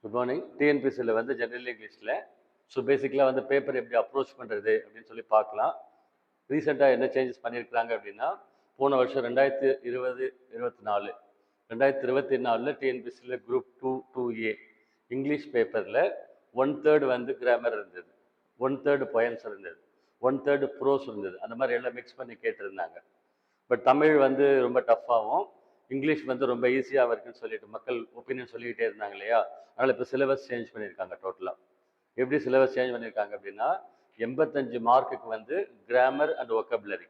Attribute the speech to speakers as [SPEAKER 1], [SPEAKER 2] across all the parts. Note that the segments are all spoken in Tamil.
[SPEAKER 1] Good morning. டிஎன்பிசியில் வந்து ஜெனரல் இங்கிலீஷில் பேசிக்கலாக வந்து பேப்பர் எப்படி அப்ரோச் பண்ணுறது அப்படின்னு சொல்லி பார்க்கலாம். ரீசெண்டாக என்ன சேஞ்சஸ் பண்ணியிருக்கிறாங்க அப்படின்னா, போன வருஷம் 2024 2024 டிஎன்பிசியில் குரூப் 2A இங்கிலீஷ் பேப்பரில் 1/3 வந்து கிராமர் இருந்தது, 1/3 பொயம்ஸ் இருந்தது, 1/3 ப்ரோஸ் இருந்தது. அந்த மாதிரி எல்லாம் மிக்ஸ் பண்ணி கேட்டிருந்தாங்க. பட் தமிழ் வந்து ரொம்ப டஃப்பாகவும் இங்கிலீஷ் வந்து ரொம்ப ஈஸியாக இருக்குன்னு சொல்லிட்டு மக்கள் ஒப்பீனியன் சொல்லிக்கிட்டே இருந்தாங்க இல்லையா? அதனால் இப்போ சிலபஸ் சேஞ்ச் பண்ணியிருக்காங்க. டோட்டலாக எப்படி சிலபஸ் சேஞ்ச் பண்ணியிருக்காங்க அப்படின்னா, 85 மார்க்குக்கு வந்து கிராமர் அண்ட் ஒக்கபுலரி,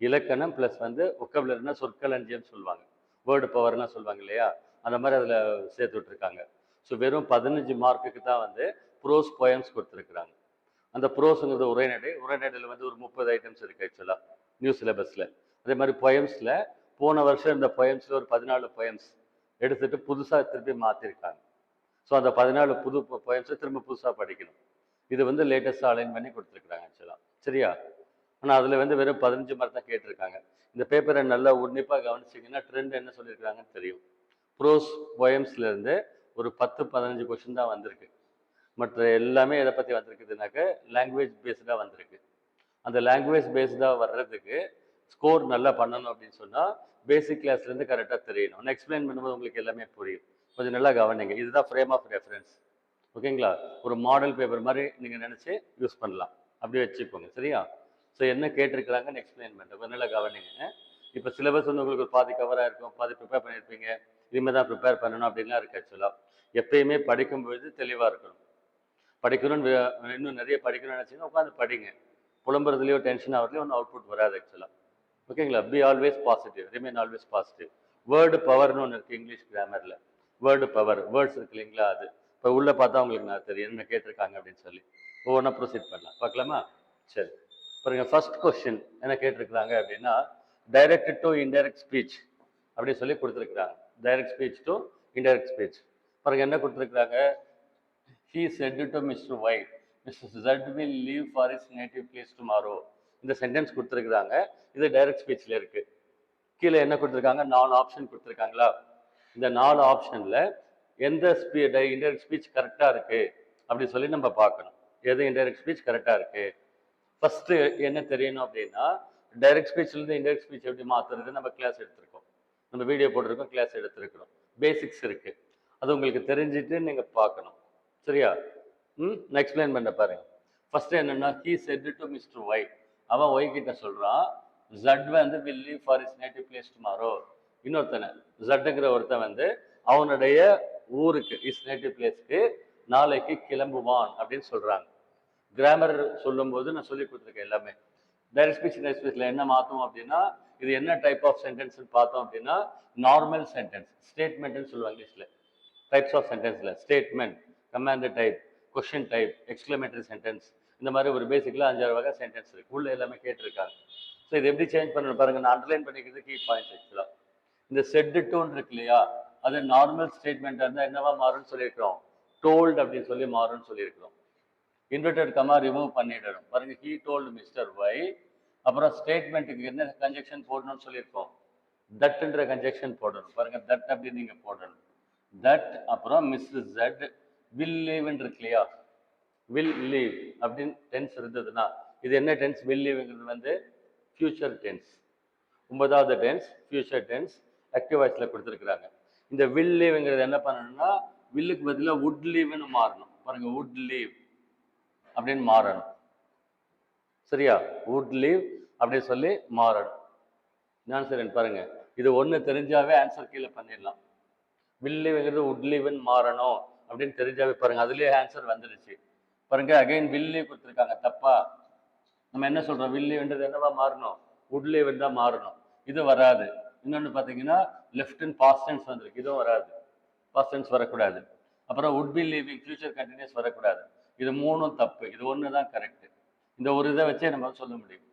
[SPEAKER 1] இலக்கணம் ப்ளஸ் வந்து ஒக்கபுலரினா சொற்களஞ்சியம் சொல்லுவாங்க, வேர்டு பவர்லாம் சொல்லுவாங்க இல்லையா? அந்த மாதிரி அதில் சேர்த்து விட்டுருக்காங்க. ஸோ வெறும் 15 மார்க்குக்கு தான் வந்து ப்ரோஸ் போயம்ஸ் கொடுத்துருக்குறாங்க. அந்த ப்ரோஸுங்கிறது உரைநடையில் வந்து ஒரு 30 ஐட்டம்ஸ் இருக்குது ஆக்சுவலாக நியூ சிலபஸில். அதே மாதிரி பொயம்ஸில் போன வருஷம் இந்த பொயம்ஸில் ஒரு 14 பொயம்ஸ் எடுத்துகிட்டு புதுசாக திருப்பி மாற்றிருக்காங்க. ஸோ அந்த 14 புது பொயம்ஸை திரும்ப புதுசாக படிக்கணும். இது வந்து லேட்டஸ்ட்டாக அலைன் பண்ணி கொடுத்துருக்குறாங்க ஆக்சுவலாக. சரியா? ஆனால் அதில் வந்து வெறும் 15 மார்க் தான் கேட்டிருக்காங்க. இந்த பேப்பரை நல்லா உன்னிப்பாக கவனிச்சிங்கன்னா ட்ரெண்ட் என்ன சொல்லியிருக்காங்கன்னு தெரியும். ப்ரோஸ் பொயம்ஸ்லேருந்து ஒரு 10-15 கொஷின் தான் வந்திருக்கு. மற்ற எல்லாமே எதை பற்றி வந்திருக்குதுனாக்க லாங்குவேஜ் பேஸ்டாக வந்திருக்கு. அந்த லாங்குவேஜ் பேஸ்டாக வர்றதுக்கு ஸ்கோர் நல்லா பண்ணணும் அப்படின்னு சொன்னால் பேசிக் கிளாஸ்லேருந்து கரெக்டாக தெரியணும். நான் எக்ஸ்பிளைன் பண்ணும்போது உங்களுக்கு எல்லாமே புரியும். கொஞ்சம் நல்லா கவனிங்க. இதுதான் ஃப்ரேம் ஆஃப் ரெஃபரன்ஸ். ஓகேங்களா? ஒரு மாடல் பேப்பர் மாதிரி நீங்கள் நினச்சி யூஸ் பண்ணலாம். அப்படி வச்சுக்கோங்க. சரியா? ஸோ என்ன கேட்டிருக்கிறாங்கன்னு எக்ஸ்பிளைன் பண்ணுறேன். கொஞ்சம் நல்லா கவனிங்க. இப்போ சிலபஸ் வந்து உங்களுக்கு ஒரு பாதி கவராக இருக்கும், பாதி ப்ரிப்பேர் பண்ணியிருப்பீங்க, இனிமேல் தான் ப்ரிப்பேர் பண்ணணும் அப்படின்லாம் இருக்குது ஆக்சுவலாக. எப்பயுமே படிக்கும்பொழுது தெளிவாக இருக்கணும். படிக்கணும்னு இன்னும் நிறைய படிக்கணும்னு நினச்சிங்கன்னா உட்காந்து படிங்க. புலம்புறதுலையோ டென்ஷன் ஆகிறதுலையோ ஒன்றும் அவுட்புட் வராது ஆக்சுவலாக. ஓகேங்களா? Be always positive, remain always positive. Word பவர்னு ஒன்று இருக்குது இங்கிலீஷ் கிராமரில். வேர்டு பவர், வேர்ட்ஸ் இருக்கு இல்லைங்களா? அது இப்போ உள்ளே பார்த்தா உங்களுக்கு நான் தெரியும் என்ன கேட்டிருக்காங்க அப்படின்னு சொல்லி. ஒவ்வொன்றா ப்ரொசீட் பண்ணலாம். பார்க்கலாமா? சரி பாருங்க. ஃபர்ஸ்ட் கொஸ்டின் என்ன கேட்டிருக்கிறாங்க அப்படின்னா, டைரக்ட் டு இன்டைரக்ட் ஸ்பீச் அப்படின்னு சொல்லி கொடுத்துருக்குறாங்க. Direct speech to indirect speech. பாருங்க என்ன கொடுத்துருக்குறாங்க. He said to Mr. White, Mr. Z will leave for his native place tomorrow. இந்த சென்டென்ஸ் கொடுத்துருக்குறாங்க. இது டைரக்ட் ஸ்பீச்சில் இருக்கு. கீழே என்ன கொடுத்துருக்காங்க? 4 ஆப்ஷன் கொடுத்துருக்காங்களா? இந்த 4 ஆப்ஷனில் எந்த இன்டைரக்ட் ஸ்பீச் கரெக்டாக இருக்கு அப்படின்னு சொல்லி நம்ம பார்க்கணும். எது இன்டைரக்ட் ஸ்பீச் கரெக்டாக இருக்கு? ஃபர்ஸ்ட் என்ன தெரியணும் அப்படின்னா, டைரக்ட் ஸ்பீச்லேருந்து இன்டைரக்ட் ஸ்பீச் எப்படி மாற்றுறது நம்ம கிளாஸ் எடுத்திருக்கோம், நம்ம வீடியோ போட்டிருக்கோம், கிளாஸ் எடுத்திருக்கிறோம். பேசிக்ஸ் இருக்கு. அது உங்களுக்கு தெரிஞ்சுட்டு நீங்கள் பார்க்கணும். சரியா? நான் எக்ஸ்பிளைன் பண்ண பாருங்க. ஃபர்ஸ்ட் என்னன்னா, he said to mister Y. அவன் ஒய் கிட்ட சொல்றான், ஜட் வந்து will leave for his native place tomorrow. இன்னொருத்தனை ஜட்டுங்கிற ஒருத்தன் வந்து அவனுடைய ஊருக்கு, இஸ் நேட்டிவ் பிளேஸ்க்கு நாளைக்கு கிளம்புவான் அப்படின்னு சொல்றாங்க. கிராமர் சொல்லும்போது நான் சொல்லி கொடுத்துருக்கேன் எல்லாமே. டைரக்ட் ஸ்பீச் இன்டைரக்ட் ஸ்பீச்ல என்ன மாற்றும் அப்படின்னா, இது என்ன டைப் ஆஃப் சென்டென்ஸ் பார்த்தோம் அப்படின்னா, நார்மல் சென்டென்ஸ், ஸ்டேட்மெண்ட்னு சொல்லுவாங்க இங்கிலீஷ்ல. டைப்ஸ் ஆஃப் சென்டென்ஸ்ல statement, command type, question type, exclamatory sentence, இந்த மாதிரி ஒரு பேசிக்கலாக 5-6 வகை சென்டென்ஸ் இருக்கு. உள்ள எல்லாமே கேட்டிருக்காங்க. ஸோ இது எப்படி சேஞ்ச் பண்ணணும் பாருங்க. நான் அண்டர்லைன் பண்ணிக்கிறது கீ பாயிண்ட்ஸ் ஆக்சுவலாக. இந்த செட் டூன்னு இருக்கு இல்லையா, அது நார்மல் ஸ்டேட்மெண்ட்டாக இருந்தால் என்னவா மாறும்னு சொல்லியிருக்கிறோம், டோல்டு அப்படின்னு சொல்லி மாறும்னு சொல்லியிருக்கிறோம். இன்வெர்டட் கமா ரிமூவ் பண்ணிடணும் பாருங்க. He told mister Y. அப்புறம் ஸ்டேட்மெண்ட்டுக்கு என்ன கன்ஜெக்ஷன் போடணும்னு சொல்லியிருக்கோம், தட்ன்ற கன்ஜெக்ஷன் போடணும் பாருங்க. தட் அப்படின்னு நீங்க போடணும். தட் அப்புறம் மிஸ்டர் ஜட் வில் லீவ்னு இருக்கு இல்லையா, வில் லீவ் அப்படின்னு டென்ஸ் இருந்ததுன்னா இது என்ன டென்ஸ்? வில் லீவ்ங்கிறது வந்து ஃபியூச்சர் டென்ஸ். 9வது டென்ஸ் ஃபியூச்சர் டென்ஸ் ஆக்டிவ் வாய்ஸ்ல கொடுத்துருக்குறாங்க. இந்த வில் லீவ்ங்கிறது என்ன பண்ணணும்னா, வில்லுக்கு பதிலாக வுட் லீவ்னு மாறணும் பாருங்க. வுட் லீவ் அப்படின்னு மாறணும். சரியா? வுட் லீவ் அப்படின்னு சொல்லி மாறணும். ஆன்சர் பாருங்க. இது ஒன்று தெரிஞ்சாவே ஆன்சர் கீழே பண்ணிடலாம். வில் லீவ்ங்கிறது வுட் லீவ்னு மாறணும் அப்படின்னு தெரிஞ்சாவே பாருங்க, அதுலேயே ஆன்சர் வந்துடுச்சு பாருங்க. அகைன் வில் லீவ் கொடுத்துருக்காங்க. தப்பா? நம்ம என்ன சொல்றோம், வில் லீவ்ன்றது என்னவா மாறணும், வுட் லீவ் தான் மாறணும். இது வராது. இன்னொன்று பார்த்தீங்கன்னா, லெஃப்ட் அண்ட் பாஸ்ட் டென்ஸ் வந்திருக்கு, இதுவும் வராது. பாஸ்ட் டென்ஸ் வரக்கூடாது. அப்புறம் would be leaving, future continuous வரக்கூடாது. இது 3ம் தப்பு. இது ஒன்று தான் கரெக்ட். இந்த ஒரு இதை வச்சே நம்ம சொல்ல முடியும்.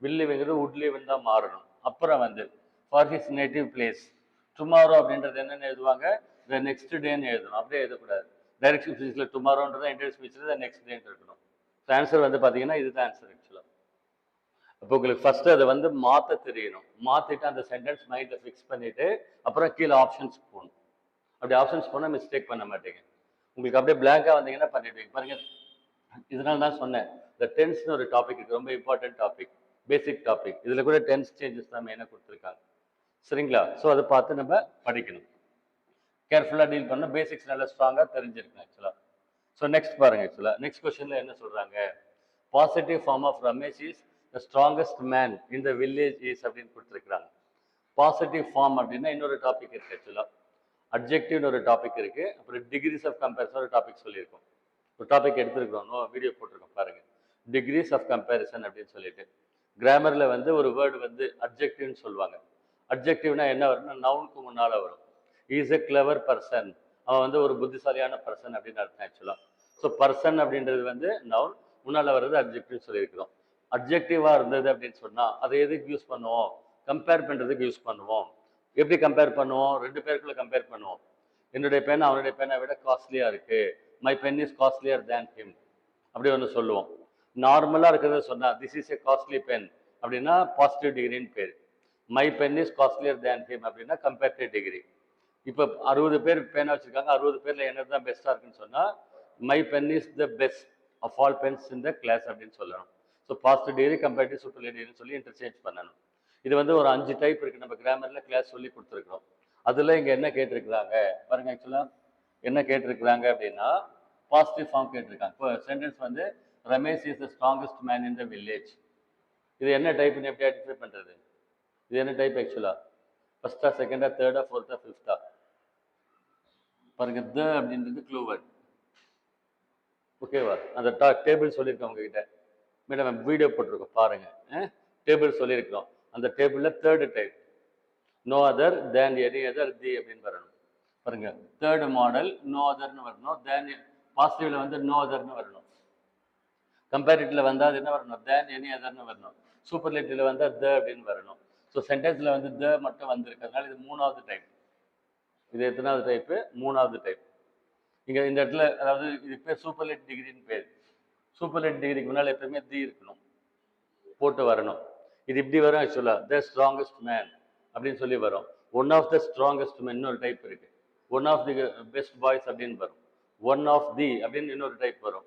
[SPEAKER 1] வில் லீவ்ங்கிறது வுட் லீவ்னு தான் மாறணும். அப்புறம் வந்து for his native place tomorrow அப்படின்றது என்னென்னு எழுதுவாங்க, த நெக்ஸ்ட் டேன்னு எழுதணும். அப்படியே எழுதக்கூடாது. டைரக்ட் ஸ்பீச்சில் டுமாரோன்றதை இன்டைரக்ட் ஸ்பீச்சில் த நெக்ஸ்ட் டேன்னு இருக்கணும். ஸோ ஆன்சர் வந்து பார்த்தீங்கன்னா இதுதான் ஆன்சர் ஆக்சுவலாக. அப்போ உங்களுக்கு ஃபர்ஸ்ட் அதை வந்து மாற்ற தெரியணும். மாற்றிட்டு அந்த சென்டென்ஸ் மைண்டில் ஃபிக்ஸ் பண்ணிட்டு அப்புறம் கீழே ஆப்ஷன்ஸ் போகணும். அப்படி ஆப்ஷன்ஸ் போனால் மிஸ்டேக் பண்ண மாட்டீங்க. உங்களுக்கு அப்படியே பிளாங்காக வந்தீங்கன்னா பண்ணிடுவீங்க பாருங்க. இதனால தான் சொன்னேன், இந்த டென்ஸ்னு ஒரு டாபிக் இருக்குது, ரொம்ப இம்பார்ட்டன்ட் டாபிக், பேசிக் டாபிக். இதில் கூட டென்ஸ் சேஞ்சஸ் தான் மெயினாக கொடுத்துருக்காங்க. சரிங்களா? ஸோ அதை பார்த்து நம்ம படிக்கணும், கேர்ஃபுல்லாக டீல் பண்ணணும், பேசிக்ஸ் நல்லா ஸ்ட்ராங்காக தெரிஞ்சிருக்கணும் ஆக்சுவலாக. ஸோ நெக்ஸ்ட் பாருங்க, ஆக்சுவலாக நெக்ஸ்ட் கொஸ்டினில் என்ன சொல்கிறாங்க, positive form of Ramesh is the strongest man in the village is அப்படின்னு கொடுத்துருக்குறாங்க. பாசிட்டிவ் ஃபார்ம் அப்படின்னா இன்னொரு டாபிக் இருக்குது ஆக்சுவலாக, அப்ஜெக்டிவ்னு ஒரு டாபிக் இருக்குது, அப்புறம் டிகிரிஸ் ஆஃப் கம்பேரிசன் ஒரு டாபிக் சொல்லியிருக்கோம், ஒரு டாபிக் எடுத்துருக்கிறோம், வீடியோ போட்டிருக்கோம் பாருங்கள், டிகிரிஸ் ஆஃப் கம்பேரிசன் அப்படின்னு சொல்லிட்டு. கிராமரில் வந்து ஒரு வேர்டு வந்து அப்ஜெக்டிவ்னு சொல்லுவாங்க. அப்ஜெக்டிவ்னா என்ன வரும்னா நவுனுக்கு முன்னால் வரும். இஸ் எ கிளவர் பர்சன், அவன் வந்து ஒரு புத்திசாலியான பர்சன் அப்படின்னு அர்த்தம் ஆக்சுவலாக. ஸோ பர்சன் அப்படின்றது வந்து நவுன், முன்னால் வர்றது அப்ஜெக்டிவ் சொல்லியிருக்கிறோம். அப்ஜெக்டிவாக இருந்தது அப்படின்னு சொன்னால் அதை எதுக்கு யூஸ் பண்ணுவோம், கம்பேர் பண்ணுறதுக்கு யூஸ் பண்ணுவோம். எப்படி கம்பேர் பண்ணுவோம், ரெண்டு பேருக்குள்ள கம்பேர் பண்ணுவோம். என்னுடைய பென் அவனுடைய பெண்ணை விட காஸ்ட்லியாக இருக்குது, my pen is costlier than him அப்படி ஒன்று சொல்லுவோம். நார்மலாக இருக்கிறத சொன்னால் this is a costly pen அப்படின்னா பாசிட்டிவ் டிகிரின்னு பேர். My pen is costlier than him அப்படின்னா கம்பேரிட்டிவ் டிகிரி. இப்போ 60 பேர் பேனா வச்சுருக்காங்க, 60 பேரில் என்னது தான் பெஸ்ட்டாக இருக்குன்னு சொன்னால் my pen is the best of all pens in the class அப்படின்னு சொல்லணும். So positive degree, comparative, superlative டிகிரின்னு சொல்லி இன்டர்சேஞ்ச் பண்ணணும். இது வந்து ஒரு 5 டைப் இருக்குது, நம்ம கிராமரில் கிளாஸ் சொல்லி கொடுத்துருக்குறோம். அதில் இங்கே என்ன கேட்டிருக்கிறாங்க பாருங்கள், ஆக்சுவலாக என்ன கேட்டிருக்கிறாங்க அப்படின்னா பாசிட்டிவ் ஃபார்ம் கேட்டிருக்காங்க. இப்போ சென்டென்ஸ் வந்து Ramesh is the strongest man in the village. இது என்ன டைப்னு எப்படி ஐடென்டிஃபை பண்ணுறது, இது என்ன டைப் ஆக்சுவலாக, ஃபர்ஸ்டா, செகண்டா, தேர்டா, ஃபோர்த்தா, ஃபிஃப்த்தா? பாருங்க, த அப்படின்றது க்ளூ வேர்ட். ஓகேவா? அந்த டேபிள் சொல்லியிருக்கோம் உங்ககிட்ட, மேடம் வீடியோ போட்டிருக்கோம் பாருங்க, டேபிள் சொல்லியிருக்கிறோம். அந்த டேபிளில் third type no other than any other the அப்படின்னு வரணும். பாருங்க, தேர்டு மாடல் நோ அதர்னு வரணும், தேன் பாசிட்டிவ்ல வந்து நோ அதர்னு வரணும், கம்பேரிட்டிவ்ல வந்தால் அது என்ன வரணும், தேன் எனி அதர்னு வரணும், சூப்பர்லேட்டிவ்ல வந்தால் த அப்படின்னு வரணும். ஸோ சென்டென்ஸில் வந்து த மட்டும் வந்திருக்கிறதுனால இது 3வது டைப். இது எத்தனாவது டைப்பு, 3வது டைப். இங்கே இந்த இடத்துல அதாவது இது பேர் சூப்பர்லேட் டிகிரின்னு பேர். சூப்பர்லேட் டிகிரிக்கு முன்னால் எப்பவுமே தி இருக்கணும், போட்டு வரணும். இது இப்படி வரும் ஆக்சுவலாக, த ஸ்ட்ராங்கஸ்ட் மேன் அப்படின்னு சொல்லி வரும். One of the strongest man ஒரு டைப் இருக்கு, one of the best boys அப்படின்னு வரும், ஒன் ஆஃப் தி அப்படின்னு இன்னொரு டைப் வரும்,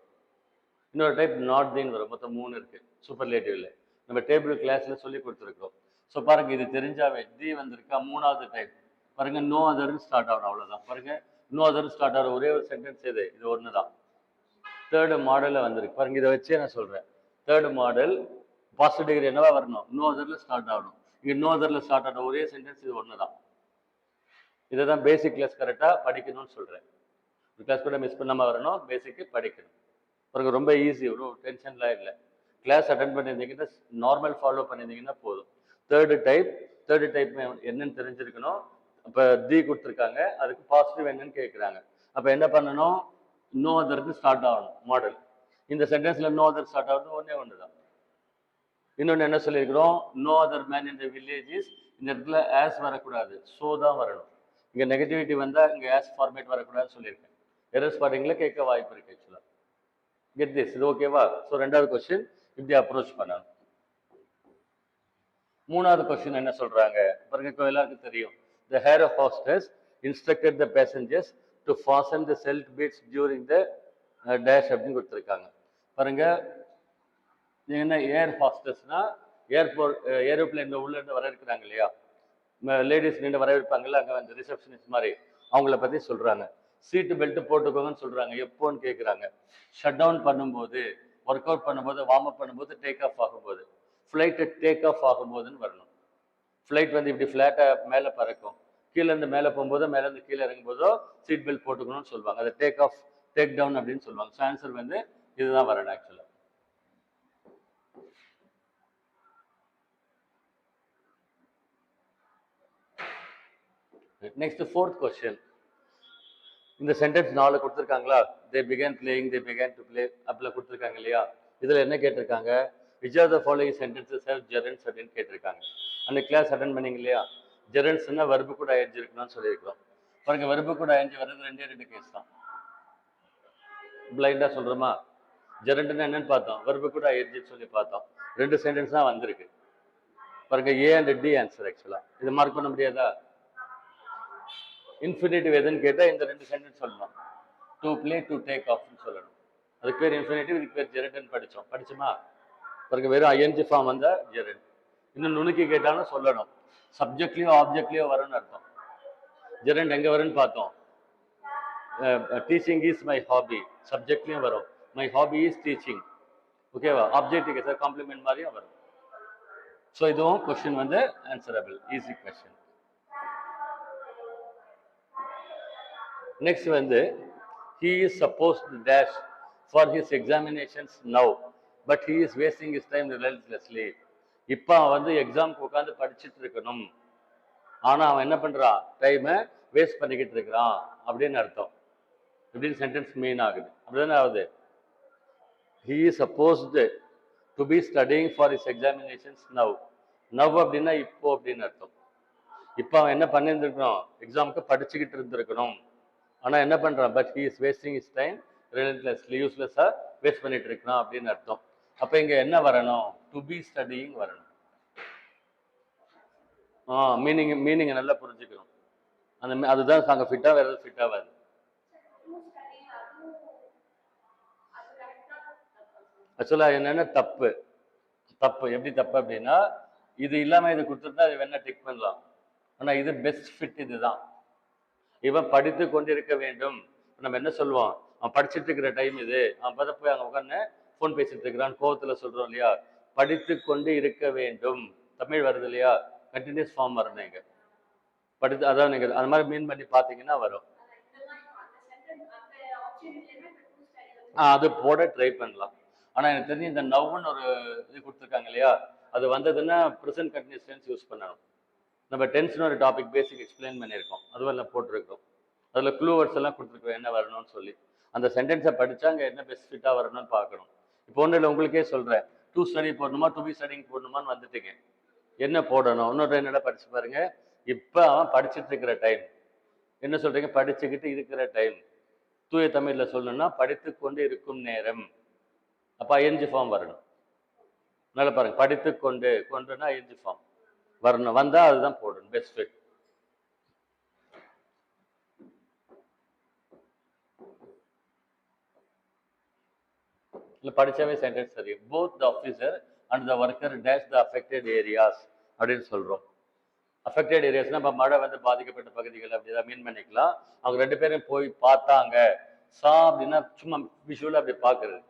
[SPEAKER 1] இன்னொரு டைப் நாட் தின்னு வரும். மொத்தம் 3 இருக்கு சூப்பர்லேட்டிவ்ல, நம்ம டேபிள் கிளாஸ்ல சொல்லி கொடுத்துருக்கோம். ஸோ பாருங்க, இது தெரிஞ்சாவே தி வந்திருக்கா, 3வது டைப். பாருங்க, நோ அதர்னு ஸ்டார்ட் ஆகணும், அவ்வளோதான். பாருங்க, நோ அதர் ஸ்டார்ட் ஆகிற ஒரே ஒரு சென்டென்ஸ் இது ஒன்று தான். தேர்டு மாடலில் வந்திருக்கு பாருங்க, இதை வச்சே நான் சொல்கிறேன். தேர்டு மாடல் பாசிட்டிவ் டிகிரி என்னவா வரணும், நோ அதரில் ஸ்டார்ட் ஆகணும். இங்கே நோ அதரில் ஸ்டார்ட் ஆகிற ஒரே சென்டென்ஸ் இது ஒன்று தான். இதை தான் பேசிக் கிளாஸ் கரெக்டாக படிக்கணும்னு சொல்கிறேன். ஒரு கிளாஸ் கூட மிஸ் பண்ணாமல் வரணும், பேசிக்கு படிக்கணும். பாருங்க, ரொம்ப ஈஸி, ஒரு டென்ஷன்லாம் இல்லை. கிளாஸ் அட்டன் பண்ணியிருந்தீங்கன்னா, நார்மல் ஃபாலோ பண்ணியிருந்தீங்கன்னா போதும். தேர்டு டைப் என்னன்னு தெரிஞ்சிருக்கணும். இப்போ தி கொடுத்துருக்காங்க, அதுக்கு பாசிட்டிவ் என்னன்னு கேட்குறாங்க. அப்போ என்ன பண்ணணும், நோ அதர்னு ஸ்டார்ட் ஆகணும் மாடல். இந்த சென்டென்ஸில் நோ அதர் ஸ்டார்ட் ஆகுது ஒன்று தான். இன்னொன்று என்ன சொல்லியிருக்கிறோம், no other man in the villages, இந்த இடத்துல ஆஸ் வரக்கூடாது, ஸோ தான் வரணும். இங்கே நெகட்டிவிட்டி வந்தால் இங்கே ஆஸ் ஃபார்மேட் வரக்கூடாதுன்னு சொல்லியிருக்கேன். எரர் ஸ்பாட்டிங்கில் கேட்க வாய்ப்பு இருக்குது ஆக்சுவலாக. கெட் திஸ், இது ஓகேவா? ஸோ 2வது கொஸ்டின் இப்படி அப்ரோச் பண்ணணும். 3வது கொஸ்டின் என்ன சொல்கிறாங்க பாருங்க, எல்லாருக்கும் தெரியும். The air hostess instructed the passengers to fasten the seat belts during the dash அப்படின்னு கொடுத்துருக்காங்க. பாருங்க, என்ன ஏர் ஹாஸ்டஸ்னா ஏரோப்ளைன்ல உள்ள இருந்து வர இருக்கிறாங்க இல்லையா, லேடிஸ் நின்று வரவேற்பாங்கல்ல, அங்கே வந்து ரிசப்ஷனிஸ்ட் மாதிரி, அவங்கள பற்றி சொல்கிறாங்க. சீட்டு பெல்ட் போட்டுக்கோங்கன்னு சொல்கிறாங்க. எப்போன்னு கேட்குறாங்க, ஷட் டவுன் பண்ணும்போது, ஒர்க் அவுட் பண்ணும்போது, வார்ம் அப் பண்ணும்போது, டேக் ஆஃப் ஆகும்போது, ஃப்ளைட்டு டேக் ஆஃப் ஆகும்போதுன்னு வரணும். ஃப்ளைட் வந்து இப்படி ஃப்ளாட்டாக மேலே பறக்கும், கீழேருந்து மேலே போகும்போதோ மேலேருந்து கீழே இறங்கும்போதோ சீட் பெல்ட் போட்டுக்கணும்னு சொல்லுவாங்க. அதை டேக் ஆஃப், டேக் டவுன் அப்படின்னு சொல்லுவாங்க. ஸோ ஆன்சர் வந்து இதுதான் வரணும் ஆக்சுவலாக. Next 4th question. இந்த சென்டென்ஸ் 4 கொடுத்துருக்காங்களா, they began playing, they began to play அப்படிலாம் கொடுத்துருக்காங்க இல்லையா. இதில் என்ன கேட்டிருக்காங்க, which are the following sentences have gerunds அப்படின்னு கேட்டிருக்காங்க. அந்த கிளாஸ் அட்டன் பண்ணீங்க இல்லையா, ஜெரண்ட்ஸ்னா வெர்பு கூட ஐஎன்ஜி இருக்கணும்னு சொல்லியிருக்கிறோம். பாருங்க, வெர்பு கூட ஐஎன்ஜி வர்றது 2 கேஸ் தான். பிளைண்டாக சொல்கிறோமா, ஜெரண்ட்னா என்னன்னு பார்த்தோம், வெர்பு கூட ஐஎன்ஜின்னு சொல்லி பார்த்தோம். 2 சென்டென்ஸ் தான் வந்திருக்கு. பாருங்க, ஏ அண்ட் டி ஆன்சர் ஆக்சுவலாக. இது மார்க் பண்ண முடியாதா? இன்ஃபினிட்டிவ் எதுன்னு கேட்டால் இந்த 2 சென்டென்ஸ் சொல்லணும். டு பிளே டு டேக் ஆஃப்னு சொல்லணும். அதுக்கு பேர் இன்ஃபினிட்டிவ், இதுக்கு பேர் ஜெரண்ட்னு படிச்சுமா? பிறகு வெறும் ஐஎன்ஜி ஃபார்ம் வந்தா ஜெரண்ட். இன்னும் நுணுக்கி கேட்டாலும் சொல்லணும், சப்ஜெக்ட்லயோ ஆப்ஜெக்ட்லயோ வரும்னு அர்த்தம். ஜெரண்ட் எங்க வரும்னு பார்த்தோம், டீச்சிங் இஸ் மை ஹாபி, சப்ஜெக்ட்லயும் வரும். மை ஹாபி இஸ் டீச்சிங், ஓகேவா? ஆப்ஜெக்ட்டுக்கு சார் காம்ப்ளிமெண்ட் மாதிரியும் வரும். ஸோ இதுவும் கொஸ்டின் வந்து ஆன்சரபிள், ஈஸி கொஸ்டின். நெக்ஸ்ட் வந்து he is supposed to dash for his examinations now, but he is wasting his time relentlessly. இப்போ அவன் வந்து எக்ஸாமுக்கு உட்காந்து படிச்சுட்டு இருக்கணும், ஆனா அவன் என்ன பண்றான், டைமை வேஸ்ட் பண்ணிக்கிட்டு இருக்கிறான் அப்படின்னு அர்த்தம். இப்படின்னு சென்டென்ஸ் மீன் ஆகுது. அப்படிதானே ஆகுது? he is supposed to be studying for his examinations now. now அப்படின்னா இப்போ அப்படின்னு அர்த்தம். இப்போ அவன் என்ன பண்ணியிருந்துருக்கணும், எக்ஸாமுக்கு படிச்சுக்கிட்டு இருந்திருக்கணும், ஆனா என்ன பண்றான், but he is wasting his time relentlessly, யூஸ்லெஸ்ஸா வேஸ்ட் பண்ணிட்டு இருக்கான் அப்படின்னு அர்த்தம். அப்ப இங்க என்ன வரணும், டு பி ஸ்டடியிங் வரணும். மீனிங் நல்லா புரிஞ்சுக்கணும். அதுதான் அங்க ஃபிட்டா, வேற எதுவும் ஃபிட் ஆகாது. ஆக்சுவலா என்னன்னா தப்பு எப்படி தப்பு அப்படின்னா, இது இல்லாம இது கொடுத்துருந்தா அது வேணா டிக் பண்ணலாம், ஆனா இது பெஸ்ட் ஃபிட் இதுதான். இவன் படித்து கொண்டிருக்க வேண்டும். நம்ம என்ன சொல்லுவோம், அவன் படிச்சுட்டு இருக்கிற டைம் இது, அவன் பார்த்தா போய் அங்கே உட்காந்து ஃபோன் பேசிட்டு இருக்கிறான், கோவத்தில் சொல்றோம் இல்லையா? படித்து கொண்டு இருக்க வேண்டும், தமிழ் வருது இல்லையா? கண்டினியூஸ் ஃபார்ம் வரணும் இங்க. படித்து, அதான் நீங்க அந்த மாதிரி மீன் பண்ணி பார்த்தீங்கன்னா வரும். அது போட ட்ரை பண்ணலாம். ஆனா எனக்கு தெரிஞ்சு இந்த நவ்வுன்னு ஒரு இது கொடுத்துருக்காங்க இல்லையா, அது வந்ததுன்னா ப்ரெசன்ட் கண்டினியூஸ் டென்ஸ் யூஸ் பண்ணணும். நம்ம டென்ஸ்னு ஒரு டாபிக் பேசிக் எக்ஸ்பிளைன் பண்ணியிருக்கோம், அதுவெல்லாம் போட்டிருக்கோம். அதில் க்ளூ வேர்ட்ஸ் எல்லாம் கொடுத்துருக்கோம் என்ன வரணும்னு சொல்லி. அந்த சென்டென்ஸை படித்தா அங்கே என்ன பெஸ்ட் ஃபிட்டாக வரணும்னு பார்க்கணும். இப்போ ஒன்றும் இல்லை, உங்களுக்கே சொல்கிறேன், டு ஸ்டடி போடணுமா டு பி ஸ்டடிங் போடணுமான்னு வந்துட்டீங்க, என்ன போடணும்? இன்னொரு என்னடா படிச்சு பாருங்க. இப்போ அவன் படிச்சுட்டு இருக்கிற டைம், என்ன சொல்றீங்க, படிச்சுக்கிட்டு இருக்கிற டைம். தூய தமிழில் சொல்லணும்னா படித்து கொண்டு இருக்கும் நேரம். அப்போ ஐஎன்ஜி ஃபார்ம் வரணும். நல்லா பாருங்க, படித்து கொண்டு, கொண்டுனா ஐஎன்ஜி ஃபார்ம் வரணும், வந்தா அதுதான் போடணும் பெஸ்ட் ஃபிட். இல்லை படிச்சாவே சென்டென்ஸ் சரி. Both the officer and the worker dash the affected areas அப்படின்னு சொல்றோம். அஃபெக்டட் ஏரியாஸ்னா இப்போ மழை வந்து பாதிக்கப்பட்ட பகுதிகள் அப்படிதான் மீன் பண்ணிக்கலாம். அவங்க ரெண்டு பேரும் போய் பார்த்தாங்க. அப்படின்னா சும்மா விஷுவலாக அப்படி பார்க்கறது,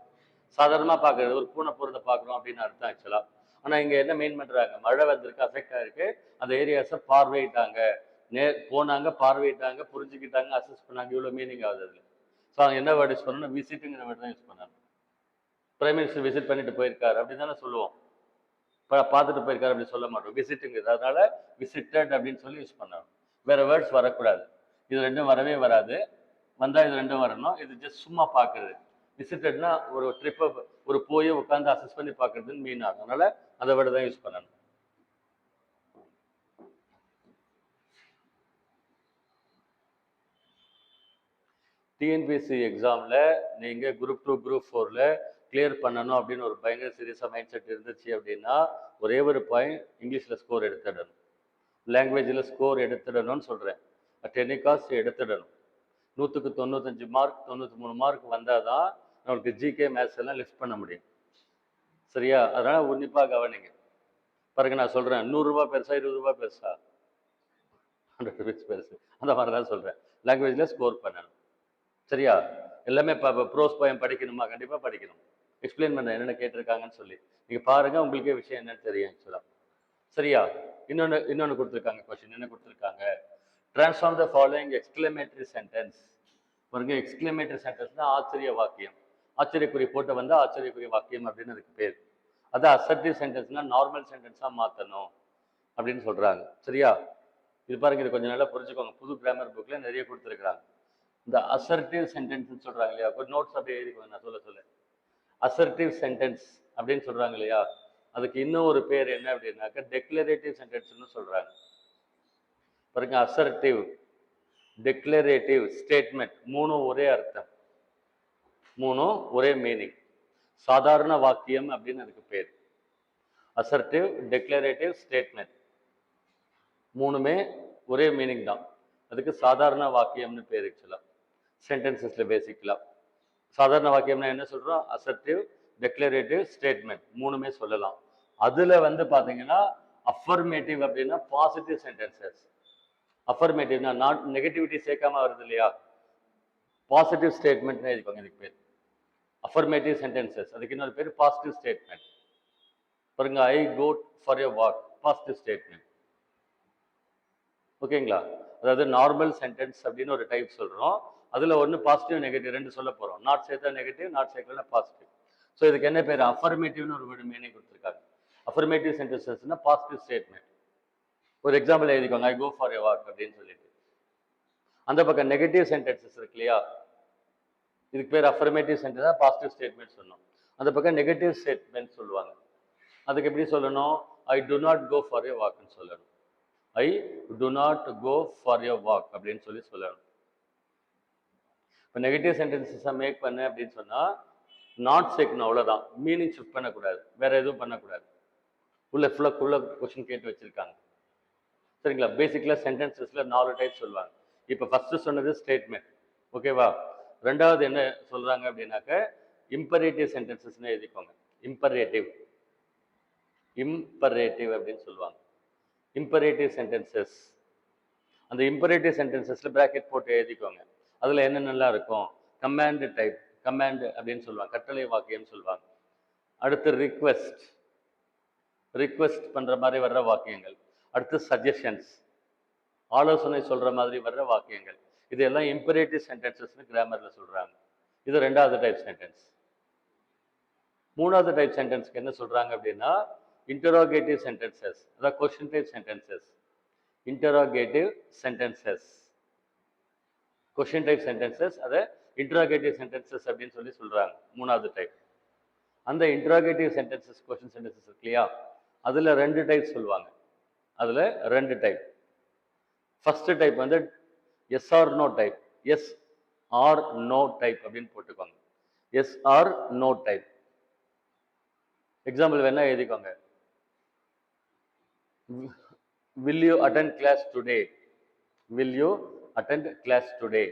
[SPEAKER 1] சாதாரணமாக பார்க்கறது, ஒரு பூனை பொருளை பார்க்குறோம் அப்படின்னு அர்த்தம் ஆக்சுவலா. ஆனால் இங்கே என்ன மீன் பண்ணுறாங்க, மழை வந்திருக்கு, அஃபெக்ட் ஆயிருக்கு, அந்த ஏரியாஸை பார்வையிட்டாங்க, போனாங்க, பார்வையிட்டாங்க, புரிஞ்சுக்கிட்டாங்க, அசஸ் பண்ணாங்க, இவ்வளோ மீனிங் ஆகுது அதில். ஸோ அவங்க என்ன வேர்டு யூஸ் பண்ணணும், விசிட்டுங்கிற வேர்டு தான் யூஸ் பண்ணாங்க. பிரைம் மினிஸ்டர் விசிட் பண்ணிட்டு போயிருக்காரு அப்படின்னு தானே சொல்லுவோம், பார்த்துட்டு போயிருக்காரு அப்படி சொல்ல மாட்டோம், விசிட்டுங்கிறது. அதனால விசிட்டட் அப்படின்னு சொல்லி யூஸ் பண்ணணும். வேற வேர்ட்ஸ் வரக்கூடாது. இது ரெண்டும் வரவே வராது, வந்தா இது ரெண்டும் வரணும். இது ஜஸ்ட் சும்மா பார்க்கறது. விசிட்டட்னா ஒரு ட்ரிப்பை, ஒரு போய் உட்காந்து அசஸ் பண்ணி பார்க்கறதுன்னு மீன் ஆகும். அதனால அதை விட தான் யூஸ் பண்ணணும். டிஎன்பிஎஸ்சி எக்ஸாம்ல நீங்க குரூப் 2 குரூப் 4ல கிளியர் பண்ணணும் அப்படின்னு ஒரு பயங்கர சீரியஸாக மைண்ட் செட் இருந்துச்சு அப்படின்னா, ஒரே ஒரு பாயிண்ட், இங்கிலீஷில் ஸ்கோர் எடுத்துடணும், லாங்குவேஜில் ஸ்கோர் எடுத்துடணும்னு சொல்கிறேன். அட் எனி காஸ்ட் எடுத்துடணும். 100க்கு 95 மார்க், 93 மார்க் வந்தால் தான் நம்மளுக்கு ஜிகே மேத்ஸ் எல்லாம் லிஃப்ட் பண்ண முடியும். சரியா? அதனால் உன்னிப்பாக கவனிங்க. பாருங்க, நான் சொல்கிறேன், 100 ரூபா பெருசா 20 ரூபா பெருசா, 100 rupees பெருசு, அந்த மாதிரி தான் சொல்கிறேன். லாங்குவேஜில் ஸ்கோர் பண்ணணும். சரியா? எல்லாமே ப்ரோஸ் போயம் படிக்கணுமா? கண்டிப்பாக படிக்கணும். எக்ஸ்பிளைன் பண்ண என்னென்ன கேட்டிருக்காங்கன்னு சொல்லி நீங்கள் பாருங்கள், உங்களுக்கே விஷயம் என்னன்னு தெரியும் ஆக்சுவலாக. சரியா? இன்னொன்று கொடுத்துருக்காங்க கொஸ்டின். என்ன கொடுத்துருக்காங்க, transform the following exclamatory sentence. பாருங்க, எக்ஸ்கிளமேட்டரி சென்டென்ஸ்னா ஆச்சரிய வாக்கியம். ஆச்சரியக்குறி போட்டு வந்தால் ஆச்சரியக்குரிய வாக்கியம் அப்படின்னு அதுக்கு பேர். அதான் அசர்டிவ் சென்டென்ஸ்னா நார்மல் சென்டென்ஸாக மாற்றணும் அப்படின்னு சொல்கிறாங்க. சரியா? இது பாருங்க, இது கொஞ்சம் நல்லா புரிஞ்சுக்கோங்க. புது கிராமர் புக்கில் நிறைய கொடுத்துருக்குறாங்க. இந்த அசர்டிவ் சென்டென்ஸ்ன்னு சொல்கிறாங்க இல்லையா, ஒரு நோட்ஸ் அப்படியே எழுதிக்கோங்க, நான் சொல்ல அசர்டிவ் சென்டென்ஸ் அப்படின்னு சொல்கிறாங்க இல்லையா, அதுக்கு இன்னும் ஒரு பேர் என்ன அப்படின்னாக்கா டெக்ளரேட்டிவ் சென்டென்ஸ்னு சொல்கிறாங்க. பாருங்க, அசர்டிவ், டெக்ளரேட்டிவ், ஸ்டேட்மெண்ட், மூணும் ஒரே அர்த்தம், மூணும் ஒரே மீனிங். சாதாரண வாக்கியம் அப்படின்னு அதுக்கு பேர். அசர்டிவ், டெக்ளரேட்டிவ், ஸ்டேட்மெண்ட் மூணுமே ஒரே மீனிங் தான். அதுக்கு சாதாரண வாக்கியம்னு பேர் ஆக்சுவலா. சென்டென்சஸ்ல பேசிக்கலாம். சாதாரண வாக்கியம்னா என்ன சொல்றோம்? அசர்டிவ், டெக்ளரேட்டிவ், ஸ்டேட்மெண்ட் மூணுமே சொல்லலாம். அதுல வந்து பாத்தீங்கன்னா அஃபர்மேட்டிவ் அப்படின்னா பாசிட்டிவ் சென்டென்சஸ். அஃபர்மேட்டிவ்னா நாட் நெகட்டிவிட்டி சேர்க்காம வருது இல்லையா? பாசிட்டிவ் ஸ்டேட்மெண்ட் எழுதிக்கோங்க. இதுக்கு பேர் அஃபர்மேட்டிவ் சென்டென்சஸ். அதுக்கு இன்னொரு பேர் பாசிட்டிவ் ஸ்டேட்மெண்ட். பாருங்க, I go for a walk, positive statement. ஓகேங்களா? அதாவது நார்மல் சென்டென்ஸ் அப்படின்னு ஒரு டைப் சொல்றோம். அதுல ஒன்று பாசிட்டிவ், நெகட்டிவ் ரெண்டு சொல்ல போறோம். நாட் சேர்த்தா நெகட்டிவ், நாட் சேர்க்கலன்னா பாசிட்டிவ். ஸோ இதுக்கு என்ன பேர்? அஃபர்மேட்டிவ்னு ஒரு வேர்டு மீனிங் கொடுத்துருக்காங்க. அஃபர்மேட்டிவ் சென்டென்சஸ்னா பாசிட்டிவ் ஸ்டேட்மெண்ட். ஒரு எக்ஸாம்பிள் எழுதிக்கோங்க, I go for a walk அப்படின்னு சொல்லிட்டு. அந்த பக்கம் நெகட்டிவ் சென்டென்சஸ் இருக்கு இல்லையா? இதுக்கு பேர் அஃபர்மேட்டிவ் சென்டென்ஸ், பாசிட்டிவ் ஸ்டேட்மெண்ட் சொன்னோம். அந்த பக்கம் நெகட்டிவ் ஸ்டேட்மெண்ட் சொல்லுவாங்க. அதுக்கு எப்படி சொல்லணும்? I do not go for a வாக்னு சொல்லணும். I do not go for a walk அப்படின்னு சொல்லணும். இப்போ நெகட்டிவ் சென்டென்சஸை மேக் பண்ண அப்படின்னு சொன்னா நாட் சேர்க்கணும், அவ்வளோதான். மீனிங் ஷிஃப்ட் பண்ணக்கூடாது, வேற எதுவும் பண்ணக்கூடாது. உள்ள ஃபுல்லாக கொஸ்டின் கேட்டு வச்சிருக்காங்க. சரிங்களா? பேசிக்கலாக சென்டென்சஸ்ல 4 டைப் சொல்லுவாங்க. இப்போ ஃபர்ஸ்ட் சொன்னது ஸ்டேட்மெண்ட், ஓகேவா? ரெண்டாவது என்ன சொல்றாங்க அப்படின்னாக்க இம்பரேட்டிவ் சென்டென்சஸ்னு எழுதிக்கோங்க. இம்பரேட்டிவ் அப்படின்னு சொல்லுவாங்க. Imperative sentences. அந்த இம்பரேட்டிவ் சென்டென்சஸ்ல பிராக்கெட் போட்டு எழுதிக்கோங்க. அதுல என்னென்னலாம் இருக்கும்? கமாண்ட் டைப், கமாண்ட் அப்படின்னு சொல்லுவாங்க, கட்டளை வாக்கியம் சொல்லுவாங்க. அடுத்து ரிக்வெஸ்ட் பண்ற மாதிரி வர்ற வாக்கியங்கள். அடுத்து சஜஷன்ஸ், ஆலோசனை சொல்ற மாதிரி வர்ற வாக்கியங்கள். இதெல்லாம் இம்பரேட்டிவ் சென்டென்சஸ்னு கிராமர்ல சொல்றாங்க. இது ரெண்டாவது டைப் சென்டென்ஸ். மூணாவது டைப் சென்டென்ஸ்க்கு என்ன சொல்றாங்க அப்படின்னா இன்டரோகேட்டிவ் சென்டென்சஸ், அதாவது question type sentences. Interrogative sentences, question type sentences, அதை இன்டரோகேட்டிவ் சென்டென்சஸ் அப்படின்னு சொல்றாங்க. மூணாவது டைப். அந்த இன்டரோகேட்டிவ் சென்டென்சஸ், கொஸ்டின் சென்டென்சஸ் இருக்கு இல்லையா? அதுல 2 டைப் சொல்லுவாங்க. அதுல 2 டைப். ஃபர்ஸ்ட் டைப் வந்து yes or no type. Yes or no type அப்படின்னு போட்டுக்கோங்க. Yes or no type. Example வேணா எழுதிக்கோங்க. Will you attend class today? Will you attend class today?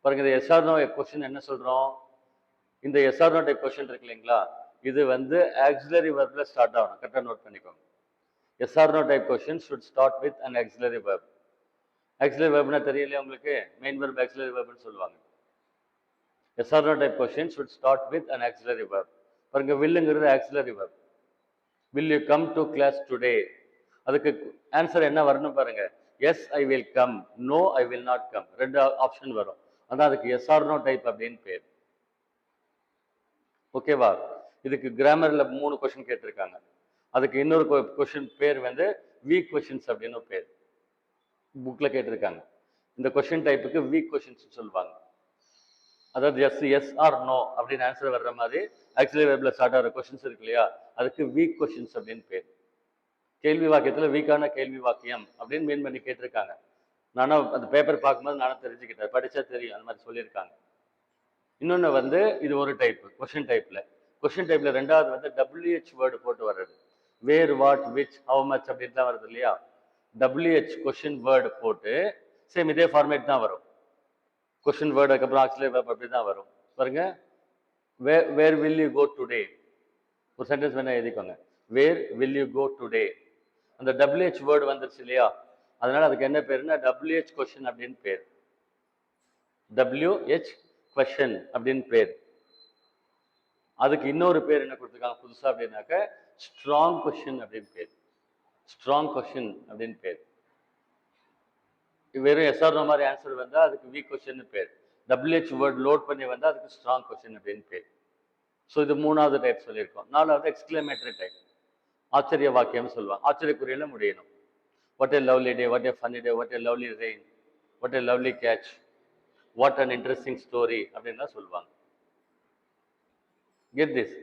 [SPEAKER 1] பாருங்க, இந்த எஸ் ஆர் நோ கொஸ்டின் என்ன சொல்றோம்? இந்த yes or no type question இருக்கு இல்லைங்களா? இது வந்து ஆக்சிலரி வெர்ப்ல ஸ்டார்ட் ஆகணும். கரெக்டாக நோட் பண்ணிக்கோங்க. Yes or no type question should start with an auxiliary verb. Auxiliary வெர்ப்னா தெரியலையா உங்களுக்கு? மெயின் வெர்ப் ஆக்சிலரி வெர்ப்னு சொல்லுவாங்க. Yes or no type question should start with an auxiliary verb. பாருங்க, வில்லுங்கிறது auxiliary verb. Will you come to class today? அதுக்கு ஆன்சர் என்ன வரணும் பாருங்க. Yes I will come, no I will not come, 2 option வரும். அதான் அதுக்கு எஸ் ஆர் நோ டைப் அப்படின்னு பேர். ஓகேவா? இதுக்கு கிராமர்ல 3 கொஸ்டின் கேட்டிருக்காங்க. அதுக்கு இன்னொரு கொஸ்டின் பேர் வந்து வீக் கொஸ்டின்ஸ் அப்படின்னு பேர் புக்ல கேட்டிருக்காங்க. இந்த கொஸ்டின் டைப்புக்கு வீக் கொஸ்டின்ஸ் சொல்லுவாங்க. அதாவது எஸ் ஆர் நோ அப்படின்னு ஆன்சர் வர்ற மாதிரி ஆக்சுவலி வெப்ல ஸ்டார்ட் ஆகிற கொஸ்டின்ஸ் இருக்கு இல்லையா? அதுக்கு வீக் கொஸ்டின்ஸ் அப்படின்னு பேர். கேள்வி வாக்கியத்துல வீக்கான கேள்வி வாக்கியம் அப்படின்னு மீன் பண்ணி கேட்டிருக்காங்க. நானும் அந்த பேப்பர் பார்க்கும்போது நானும் தெரிஞ்சுக்கிட்டேன், படிச்சா தெரியும், அந்த மாதிரி சொல்லியிருக்காங்க. இன்னொன்று வந்து இது ஒரு டைப் கொஸ்டின் டைப்ல. கொஸ்டின் டைப்ல ரெண்டாவது வந்து WH வேர்டு போட்டு வர்றது. Where, what, which, how much அப்படின்லாம் வருது இல்லையா? WH கொஸ்டின் வேர்டு போட்டு சேம் இதே ஃபார்மேட் தான் வரும். கொஸ்டின் வேர்டு அதுக்கப்புறம் ஆக்சிலரி வெர்ப் அப்படி தான் வரும். பாருங்க, where will you go today? ஒரு சென்டென்ஸ் வேணா எழுதிக்கோங்க. Where will you go today? அந்த WH வேர்டு வந்துருச்சு இல்லையா? அதனால அதுக்கு என்ன பேருன்னா WH கொஸ்டின் அப்படின்னு பேர். WH கொஸ்டின் அப்படின்னு பேர். அதுக்கு இன்னொரு பேர் என்ன கொடுத்துருக்காங்க புதுசா அப்படின்னாக்க ஸ்ட்ராங் கொஸ்டின் அப்படின்னு பேர். ஸ்ட்ராங் கொஸ்டின் அப்படின்னு பேர். வெறும் எஸ்ஆர் நோ மாதிரி ஆன்சர் வந்தா அதுக்கு வீக் கொஸ்டின் பேர். WH வேர்ட் லோட் பண்ணி வந்தா அதுக்கு ஸ்ட்ராங் கொஸ்டின் அப்படின்னு பேர். ஸோ இது மூணாவது டைப் சொல்லியிருக்கோம். நாலாவது எக்ஸ்கிளமேட்டரி டைப், ஆச்சரிய வாக்கியம் சொல்லுவாங்க. ஆச்சரியக்குறியில முடியணும். What A lovely day, what A funny day, what A lovely rain, what A lovely catch, what an interesting story அப்படின்லாம் சொல்லுவாங்க. Get this.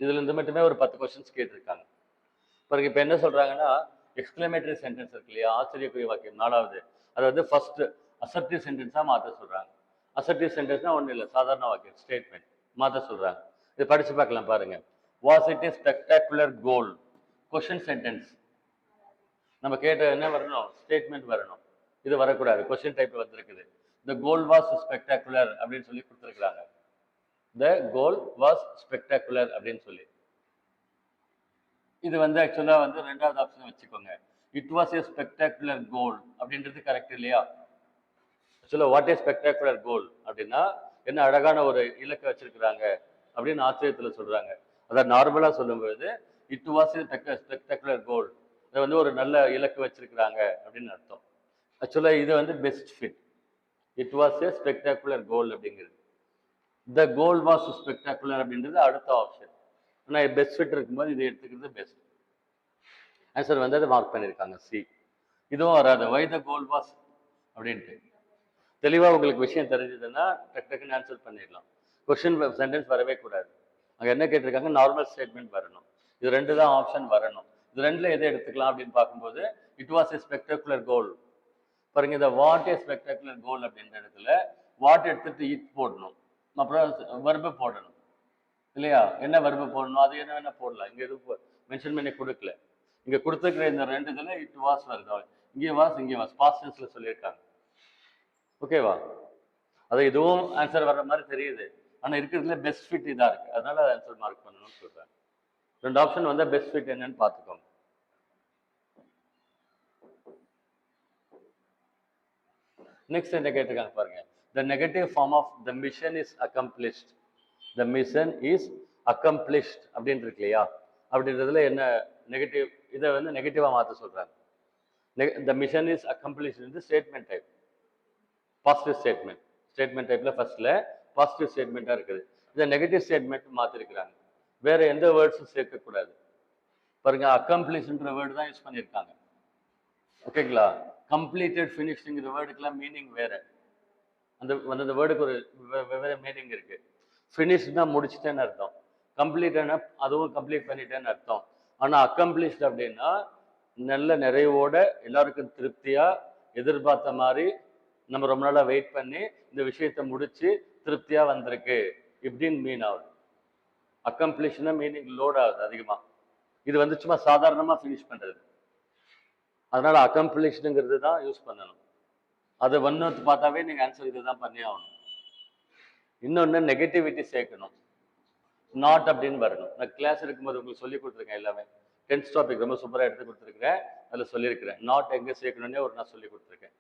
[SPEAKER 1] இதுல இருந்து மட்டுமே ஒரு 10 கொஸ்டின்ஸ் கேட்டிருக்காங்க. பாருங்க, இப்போ என்ன சொல்றாங்கன்னா எக்ஸ்கிளமேட்டரி சென்டென்ஸ் இருக்கு இல்லையா? ஆச்சரியக்குரிய வாக்கியம் நாலாவது. அதாவது ஃபர்ஸ்ட் அசர்டிவ் சென்டென்ஸா மாற்ற சொல்றாங்க. அசர்டிவ் சென்டென்ஸ்னா ஒன்றும் இல்லை, சாதாரண வாக்கியம், ஸ்டேட்மெண்ட் மாற்ற சொல்றாங்க. இது படிச்சு பார்க்கலாம் பாருங்க. Was it A spectacular goal? Question sentence. நம்ம கேட்ட என்ன வரணும்? ஸ்டேட்மெண்ட் வரணும். இது வரக்கூடாது, கொஸ்டின் டைப் வந்திருக்குது. த கோல் வாஸ் ஸ்பெக்டாகுலர் அப்படின்னு சொல்லி கொடுத்துருக்குறாங்க. த கோல் வாஸ் ஸ்பெக்டாகுலர் அப்படின்னு சொல்லி. இது வந்து ஆக்சுவலா வந்து ரெண்டாவது ஆப்ஷன் வச்சுக்கோங்க. இட் வாஸ் ஏ ஸ்பெக்டாகுலர் கோல் அப்படின்றது கரெக்ட் இல்லையா? ஆக்சுவலா வாட் ஏ ஸ்பெக்டாகுலர் கோல் அப்படின்னா என்ன அழகான ஒரு இலக்கை வச்சிருக்கிறாங்க அப்படின்னு ஆச்சரியத்துல சொல்றாங்க. அதாவது நார்மலா சொல்லும்போது இட் வாஸ் ஏ ஸ்பெக்டாகுலர் கோல், இதை வந்து ஒரு நல்ல இலக்கு வச்சிருக்கிறாங்க அப்படின்னு அர்த்தம். ஆக்சுவலா இது வந்து best fit. It was a spectacular goal அப்படிங்கிறது. த கோல் வாஸ் ஸ்பெக்டாகுலர் அப்படின்றது அடுத்த ஆப்ஷன். ஆனால் பெஸ்ட் ஃபிட் இருக்கும்போது இதை எடுத்துக்கிறது பெஸ்ட். ஆன்சர் வந்து அதை மார்க் பண்ணியிருக்காங்க சி. இதுவும் வராது. வை த கோல் வாஸ் அப்படின்ட்டு தெளிவாக உங்களுக்கு விஷயம் தெரிஞ்சதுன்னா டக்கு டக்குன்னு ஆன்சர் பண்ணிடலாம். கொஸ்டின் சென்டென்ஸ் வரவே கூடாது. அங்கே என்ன கேட்டிருக்காங்க, நார்மல் ஸ்டேட்மெண்ட் வரணும். இது ரெண்டு தான் ஆப்ஷன் வரணும். இது ரெண்டுல எதை எடுத்துக்கலாம் அப்படின்னு பார்க்கும்போது இட் வாஸ் ஏ ஸ்பெக்டாகுலர் கோல். பாருங்க, இந்த வாட் ஏ ஸ்பெக்டாகுலர் கோல் அப்படின்ற இடத்துல வாட் எடுத்துட்டு இட் போடணும், அப்புறம் வர்பை போடணும் இல்லையா? என்ன வர்பை போடணும், அது என்ன வேணா போடலாம். இங்கே எதுவும் மென்ஷன் பண்ணி கொடுக்கல. இங்கே கொடுத்துருக்கிற இந்த ரெண்டு இதில் இட் வாஸ் வருது. இங்கே வாஸ் பாஸ்ட் டென்ஸ்ல சொல்லியிருக்காங்க. ஓகேவா? அது இதுவும் ஆன்சர் வர்ற மாதிரி தெரியுது. ஆனால் இருக்கிறதுல பெஸ்ட் ஃபிட் இதாக இருக்கு, அதனால ஆன்சர் மார்க் பண்ணணும்னு சொல்றேன். ரெண்டு ஆப்ஷன் வந்தால் பெஸ்ட் ஃபிட் என்னன்னு பார்த்துக்கோங்க. நெக்ஸ்ட் என்ன கேட்டிருக்காங்க பாருங்க. The negative form of the mission is accomplished. The mission is accomplished அப்படின்னு இருக்கு இல்லையா? அப்படின்றதுல என்ன நெகட்டிவ், இதை வந்து நெகட்டிவா மாற்ற சொல்றாங்க. த மிஷன் இஸ் அக்கம்ப்ளிஷ்ட் வந்து statement type, positive statement. Statement டைப்ல ஃபர்ஸ்ட்ல பாசிட்டிவ் ஸ்டேட்மெண்ட்டாக இருக்குது. இதை நெகட்டிவ் ஸ்டேட்மெண்ட் மாற்றிருக்கிறாங்க. வேற எந்த வேர்ட்ஸும் சேர்க்கக்கூடாது. பாருங்க, அக்கம்ப்ளிஷ்ன்ற வேர்டு தான் யூஸ் பண்ணியிருக்காங்க. ஓகேங்களா? கம்ப்ளீட்டட் ஃபினிஷ்ங்கிற வேர்டுக்கெல்லாம் மீனிங் வேற. அந்த வேர்டுக்கு ஒரு வெவ்வேறு மீனிங் இருக்கு. ஃபினிஷ்னா முடிச்சுட்டேன்னு அர்த்தம், கம்ப்ளீட்டான அதுவும் கம்ப்ளீட் பண்ணிட்டேன்னு அர்த்தம். ஆனால் அக்கம்ப்ளிஷ்ட் அப்படின்னா நல்ல நிறைவோட எல்லாருக்கும் திருப்தியா எதிர்பார்த்த மாதிரி நம்ம ரொம்ப நாளா வெயிட் பண்ணி இந்த விஷயத்தை முடிச்சு திருப்தியா வந்திருக்கு இப்படின்னு மீன் ஆகுது. அக்கம்ப்ளிஷ்னா மீனிங் லோட் ஆகுது அதிகமா. இது வந்து சும்மா சாதாரணமா ஃபினிஷ் பண்றது. அதனால அக்கம்ப்ளிஷ்டுங்கிறது தான் யூஸ் பண்ணணும். அதை ஒன்று பார்த்தாவே நீங்க ஆன்சர் இதுதான் பண்ணி ஆகணும். இன்னொன்று நெகட்டிவிட்டி சேர்க்கணும். நாட் அப்படின்னு வரணும். நான் கிளாஸ் இருக்கும்போது உங்களுக்கு சொல்லி கொடுத்துருக்கேன் எல்லாமே. 10th டாபிக் ரொம்ப சூப்பராக எடுத்து கொடுத்துருக்கிறேன். அதில் சொல்லியிருக்கிறேன் நாட் எங்கே சேர்க்கணுன்னே ஒரு நான் சொல்லி கொடுத்துருக்கேன்.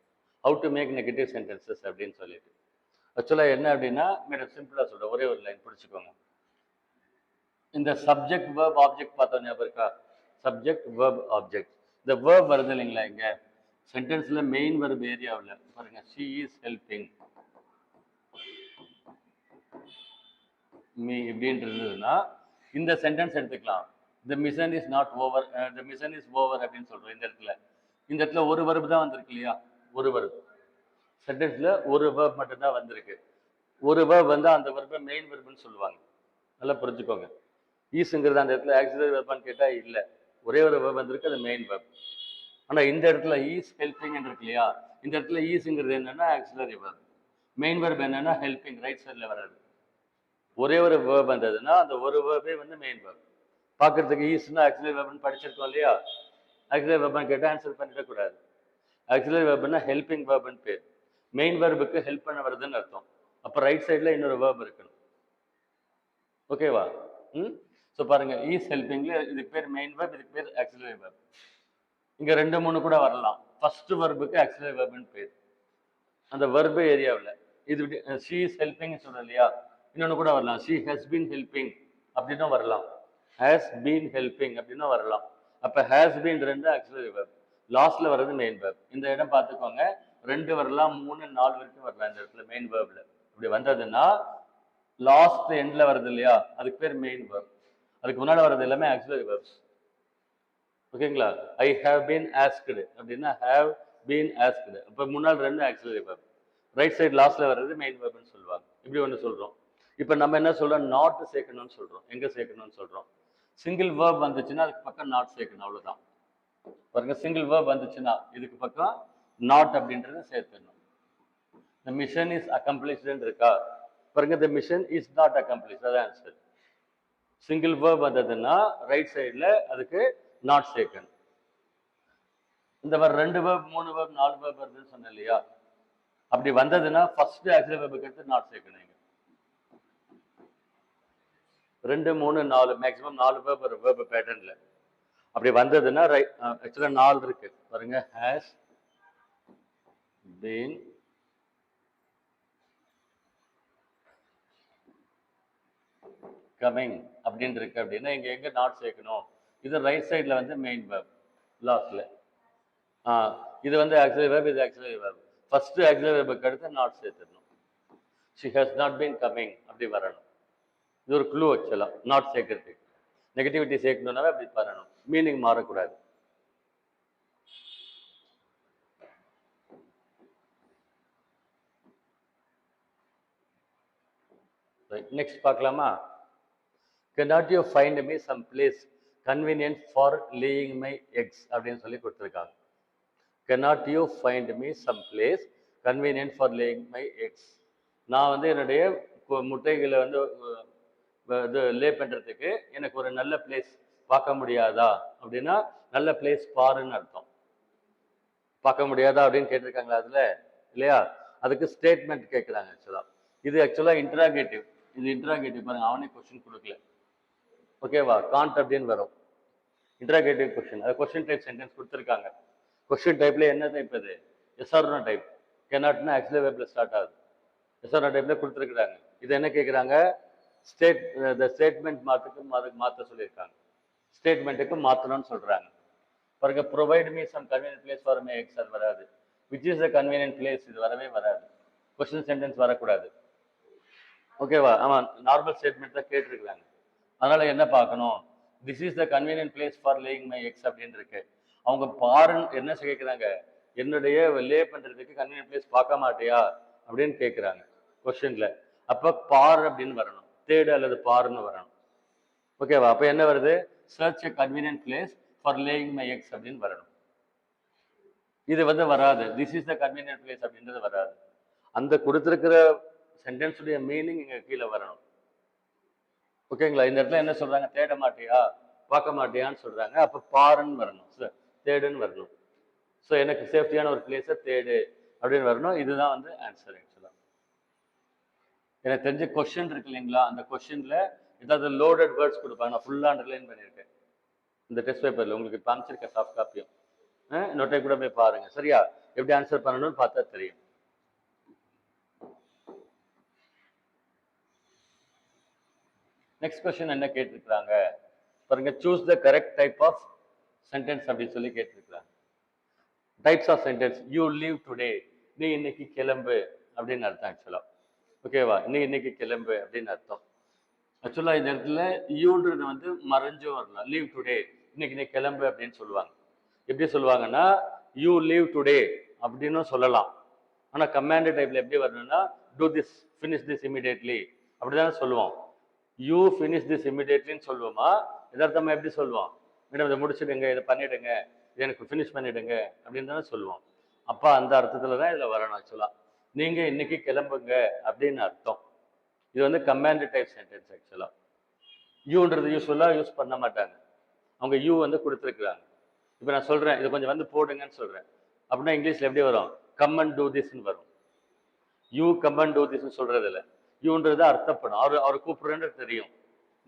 [SPEAKER 1] How to make negative sentences அப்படின்னு சொல்லிட்டு. ஆக்சுவலாக என்ன அப்படின்னா மேடம் சிம்பிளாக சொல்கிறேன், ஒரே ஒரு லைன் பிடிச்சிக்கோங்க. இந்த சப்ஜெக்ட் வேர்ப் ஆப்ஜெக்ட் பார்த்தோம் ஞாபகம் இருக்கா? Subject verb object. இந்த வேர்ப் வருது இல்லைங்களா? இங்கே சென்டென்ஸில் மெயின் வேர்ப் ஏரியாவில் பாருங்க, ஷீ இஸ் ஹெல்பிங் மீ இப்படின்னு இருந்ததுன்னா இந்த சென்டென்ஸ் எடுத்துக்கலாம். த mission is not over, the mission is over அப்படின்னு சொல்கிறோம். இந்த இடத்துல ஒரு வேர்ப் தான் வந்திருக்கு இல்லையா? ஒரு வேர்ப் சென்டென்ஸ்ல ஒரு வேர்ப் மட்டும்தான் வந்திருக்கு. ஒரு வேர்ப் வந்து அந்த வேர்பை மெயின் வேர்ப்னு சொல்லுவாங்க. நல்லா புரிஞ்சுக்கோங்க. ஈஸுங்கிறது அந்த இடத்துல ஆக்சிலரி வேர்பான்னு கேட்டால் இல்லை, ஒரே ஒரு வேர்ப் வந்திருக்கு, அது மெயின் வேர்ப். ஆனால் இந்த இடத்துல ஈஸ் ஹெல்பிங் இருக்கு இல்லையா? இந்த இடத்துல ஈஸுங்கிறது என்னன்னா ஆக்சிலரி வேர்ப், மெயின் வேர்ப் என்னன்னா ஹெல்பிங், ரைட் சைடில் வர்றது. ஒரே ஒரு வேர்ப் வந்ததுன்னா அந்த ஒரு வேர்பே வந்து மெயின் வேர்ப். பார்க்கறதுக்கு ஈஸ்னா ஆக்சிலரி வேர்ப்னு படிச்சிருக்கோம் இல்லையா? ஆக்சிலரி வேர்பான்னு கேட்டால் ஆன்சர் பண்ணிடக்கூடாது. ஆக்சிலரி வேர்ப்னா ஹெல்பிங் வேர்ப்னு பேர். மெயின் வேர்புக்கு ஹெல்ப் பண்ண வருதுன்னு அர்த்தம். அப்போ ரைட் சைடில் இன்னொரு வேர்ப் இருக்கணும். ஓகேவா? ஸோ பாருங்க, ஈஸ் ஹெல்பிங்ல இதுக்கு பேர் மெயின் வேர்ப், இதுக்கு பேர் ஆக்சிலரி வேர்ப். இங்க 2 3 கூட வரலாம். ஃபர்ஸ்ட் வேர்புக்கு ஆக்சிலரி வேர்ப்னு பேர் அந்த வேர்பு ஏரியாவில். இது ஷீ இஸ் ஹெல்பிங் சொல்றோம் இல்லையா? இன்னொன்று கூட வரலாம், ஷீ ஹஸ் பீன் ஹெல்பிங் அப்படின்னும் வரலாம், ஹேஸ் பீன் ஹெல்பிங் அப்படின்னும் வரலாம். அப்போ ஹேஸ் பீன் 2 ஆக்சிலரி வேர்ப், லாஸ்ட்ல வர்றது மெயின் வேர்ப். இந்த இடம் பார்த்துக்கோங்க, 2 வரலாம், 3 4 வரைக்கும் வரலாம். இந்த இடத்துல மெயின் வேர்ப்ல இப்படி வந்ததுன்னா லாஸ்ட் எண்ட்ல வருது இல்லையா? அதுக்கு பேர் மெயின் வேர்ப். அதுக்கு முன்னாடி வர்றது எல்லாமே ஆக்சிலரி வேர்ப்ஸ். ஓகேங்களா? ஐ ஹேவ் பீன் ஆஸ்க்டு அப்படின்னா ஹேவ் பீன் ஆஸ்க்டு, அப்போ முன்னாள் 2 ஆக்சிலரி வேர்ப். ரைட் சைடு லாஸ்ட்ல வர்றது மெயின் வேர்ப்னு சொல்லுவாங்க. இப்படி ஒன்று சொல்றோம். இப்போ நம்ம என்ன சொல்றோம், நாட் சேர்க்கணும்னு சொல்றோம். எங்க சேர்க்கணும்னு சொல்றோம்? சிங்கிள் வேர்ப் வந்துச்சுன்னா அதுக்கு பக்கம் நாட் சேர்க்கணும், அவ்வளவுதான். பாருங்க, சிங்கிள் வேர்ப் வந்துச்சுன்னா இதுக்கு பக்கம் நாட் அப்படின்றத சேர்த்துடணும். The mission is accomplished இருக்கா? பாருங்க, the mission is not accomplished, அதான் ஆன்சர். சிங்கிள் வேர்ப் வந்ததுன்னா ரைட் சைடில் அதுக்கு நாட் சேர்க்கணும். இந்த மாதிரி 2 வேர்ப் 3 வேர்ப் 4 வேர்ப் வருதுன்னு சொன்னேன் இல்லையா? அப்படி வந்ததுன்னா ஃபர்ஸ்ட் ஆக்சிலரி வெர்புக்கு எடுத்து நாட் சேர்க்கணும். 2, 3, 4 மேக்ஸிமம் 4 வேர்பு பேட்டர்ன்ல அப்படி வந்ததுன்னா ஆக்சுவலா 4 இருக்கு பாருங்க. ஹேஸ் பீன் கமிங் அப்படின்னு இருக்கு அப்படின்னா இங்க எங்க நாட் சேர்க்கணும்? இது ரைட் சைட்ல வந்து மெயின் வேர்ப் லாஸ்ட்ல. இது வந்து ஆக்சிலரி வேர்ப், இது ஆக்சிலரி வேர்ப். ஃபர்ஸ்ட் ஆக்சிலரி வேர்புக்கு அடுத்து not சேர்த்துடணும். she has not been coming அப்படி வரணும். இது ஒரு க்ளூ ஆக்சுவலா நாட் சேர்க்கறதுக்கு. நெகட்டிவிட்டி சேர்க்கணும்னாவே அப்படி வரணும், மீனிங் மாறக்கூடாது. நெக்ஸ்ட் பார்க்கலாமா? cannot you find me some place convenient for laying my eggs அப்படின்னு சொல்லி கொடுத்துருக்காங்க. cannot you find me some place convenient for laying my eggs. நான் வந்து என்னுடைய முட்டைகளை வந்து இது லே பண்ணுறதுக்கு எனக்கு ஒரு நல்ல பிளேஸ் பார்க்க முடியாதா அப்படின்னா, நல்ல பிளேஸ் பாருன்னு அர்த்தம். பார்க்க முடியாதா அப்படின்னு கேட்டிருக்காங்களா அதில் இல்லையா? அதுக்கு ஸ்டேட்மெண்ட் கேட்குறாங்க ஆக்சுவலாக. இது ஆக்சுவலாக இன்ட்ராகேட்டிவ். இது இன்ட்ராகேட்டிவ் பாருங்க, அவனே கொஸ்டின் கொடுக்கல. ஓகேவா? காண்ட் அப்படின்னு வரும். இன்ட்ராகேட்டிவ் கொஸ்டின், அது கொஸ்டின் டைப் சென்டென்ஸ் கொடுத்துருக்காங்க. கொஸ்டின் டைப்ல என்ன டைப்? அது எஸ்ஆர்னோ டைப். கேனாட்னா ஆக்சுவலி வேர்ப்ல ஸ்டார்ட் ஆகுது. எஸ்ஆர்னோ டைப்ல கொடுத்துருக்குறாங்க. இது என்ன கேட்குறாங்க? ஸ்டேட்மெண்ட் மாற்ற சொல்லியிருக்காங்க. ஸ்டேட்மெண்ட்டுக்கு மாற்றணும்னு சொல்றாங்க. பாருங்க, provide me some convenient place for my eggs, அது வராது. Which is the convenient place, இது வரவே வராது. கொஸ்டின் சென்டென்ஸ் வரக்கூடாது. ஓகேவா? ஆமா, நார்மல் ஸ்டேட்மெண்ட் தான் கேட்டிருக்கிறாங்க. அதனால என்ன பார்க்கணும்? This is the convenient place for laying my eggs அப்படின்னு இருக்கு. அவங்க பாருன்னு என்ன கேட்குறாங்க? என்னுடைய லே பண்றதுக்கு கன்வீனியன்ட் பிளேஸ் பார்க்க மாட்டியா அப்படின்னு கேட்குறாங்க கொஸ்டின்ல. அப்ப பார் அப்படின்னு வரணும், தேடு அல்லது பாருன்னு வரணும். ஓகேவா? அப்ப என்ன வருது? Search a convenient place for laying my eggs அப்படின்னு வரணும். இது வந்து வராது. This is the convenient place அப்படின்றது வராது. அந்த கொடுத்திருக்கிற சென்டென்ஸுடைய மீனிங் இங்க கீழே வரணும். ஓகேங்களா? இந்த இடத்துல என்ன சொல்றாங்க? தேட மாட்டியா, பார்க்க மாட்டியான்னு சொல்றாங்க. அப்ப பாருன்னு வரணும், தேடுன்னு வரணும். ஸோ எனக்கு சேஃப்டியான ஒரு பிளேஸை தேடு அப்படின்னு வரணும். இதுதான் வந்து ஆன்சர் ஆக்சுவலா. எனக்கு தெரிஞ்ச கொஸ்டின் இருக்கு இல்லைங்களா, அந்த கொஸ்டின்ல ஏதாவது லோடட் வேர்ட்ஸ் கொடுப்பாங்க. நான் ஃபுல்லா அண்டர்லைன் பண்ணியிருக்கேன் இந்த டெஸ்ட் பேப்பர்ல. உங்களுக்கு காமிச்சிருக்கேன் சாஃப்ட் காப்பியும். நோட்டை கூட போய் பாருங்க. சரியா? எப்படி ஆன்சர் பண்ணணும்னு பார்த்தா தெரியும். நெக்ஸ்ட் கொஸ்டின் என்ன கேட்டிருக்கிறாங்க பாருங்க. Choose the correct type of sentence அப்படின்னு சொல்லி கேட்டிருக்கிறாங்க. Types of sentence. You leave today, நீ இன்னைக்கு கிளம்பு அப்படின்னு அர்த்தம் ஆக்சுவலா. ஓகேவா? நீ இன்னைக்கு கிளம்பு அப்படின்னு அர்த்தம். ஆக்சுவலா இந்த இடத்துல யூன்றது வந்து மறைஞ்சும் வரலாம். லீவ் டுடே, இன்னைக்கு நீ கிளம்பு அப்படின்னு சொல்லுவாங்க. எப்படி சொல்லுவாங்கன்னா, யூ லீவ் டுடே அப்படின்னு சொல்லலாம். ஆனா கமாண்ட் டைப்ல எப்படி வரணும்னா, do this, finish this immediately அப்படிதானே சொல்லுவோம். யூ ஃபினிஷ் திஸ் இமிடியேட்லின்னு சொல்லுவோமா? எதார்த்தமா எப்படி சொல்லுவோம்? மேடம் இதை முடிச்சுடுங்க, இதை பண்ணிடுங்க, இதை எனக்கு ஃபினிஷ் பண்ணிடுங்க அப்படின்னு தானே சொல்லுவோம். அப்ப அந்த அர்த்தத்துல தான் இதுல வரணும் ஆக்சுவலா. நீங்க இன்னைக்கு கிளம்புங்க அப்படின்னு அர்த்தம். இது வந்து கமாண்ட் டைப் சென்டென்ஸ் ஆக்சுவலா. யூன்றது யூஸ்ஃபுல்லா யூஸ் பண்ண மாட்டாங்க. அவங்க யூ வந்து கொடுத்துருக்குறாங்க. இப்போ நான் சொல்றேன், இதை கொஞ்சம் வந்து போடுங்கன்னு சொல்றேன் அப்படின்னா இங்கிலீஷ்ல எப்படி வரும்? கம் அண்ட் டூ திஸ்ன்னு வரும். யூ கம் அண்ட் டூ திஸ்ன்னு சொல்றது இல்லை. யூன்றது அர்த்தப்படும். அவரை கூப்பிடுறேன்றது தெரியும்.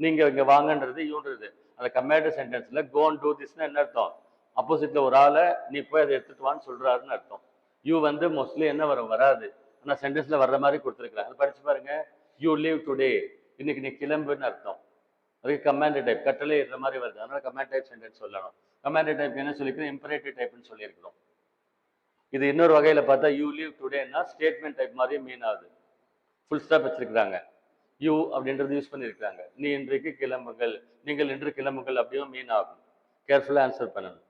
[SPEAKER 1] நீங்க இங்க வாங்கன்றது யூன்றது. அந்த command சென்டென்ஸ்ல go and two Thisna என்ன அர்த்தம்? அப்போசிட்ல ஒரு ஆளை நீ போய் அதை எடுத்துட்டு வான்னு சொல்றாருன்னு அர்த்தம். யூ வந்து மோஸ்ட்லி என்ன வரும்? வராது. ஆனா சென்டென்ஸ்ல வர்ற மாதிரி கொடுத்துருக்காங்க. அது படிச்சு பாருங்க. யூ லீவ் டுடே, இன்னைக்கு நீ கிளம்புன்னு அர்த்தம். அதுக்கு கமாண்ட் டைப், கட்டளை இடுற மாதிரி வருது. அதனால கமாண்ட் டைப் சென்டென்ஸ் சொல்லணும். கமாண்ட் டைப் என்ன சொல்லிக்கிறோம்? இம்பரேட்டிவ் டைப்னு சொல்லியிருக்கிறோம். இது இன்னொரு வகையில பார்த்தா யூ லீவ் டுடேன்னா ஸ்டேட்மெண்ட் டைப் மாதிரியே மீன் ஆகுது. ஃபுல் ஸ்டாப் வச்சிருக்கிறாங்க. யூ அப்படின்றது யூஸ் பண்ணியிருக்காங்க. நீ இன்றைக்கு கிளம்புங்கள், நீங்கள் இன்று கிளம்புங்கள் அப்படியும் மீன் ஆகும். கேர்ஃபுல்லா ஆன்சர் பண்ணணும்.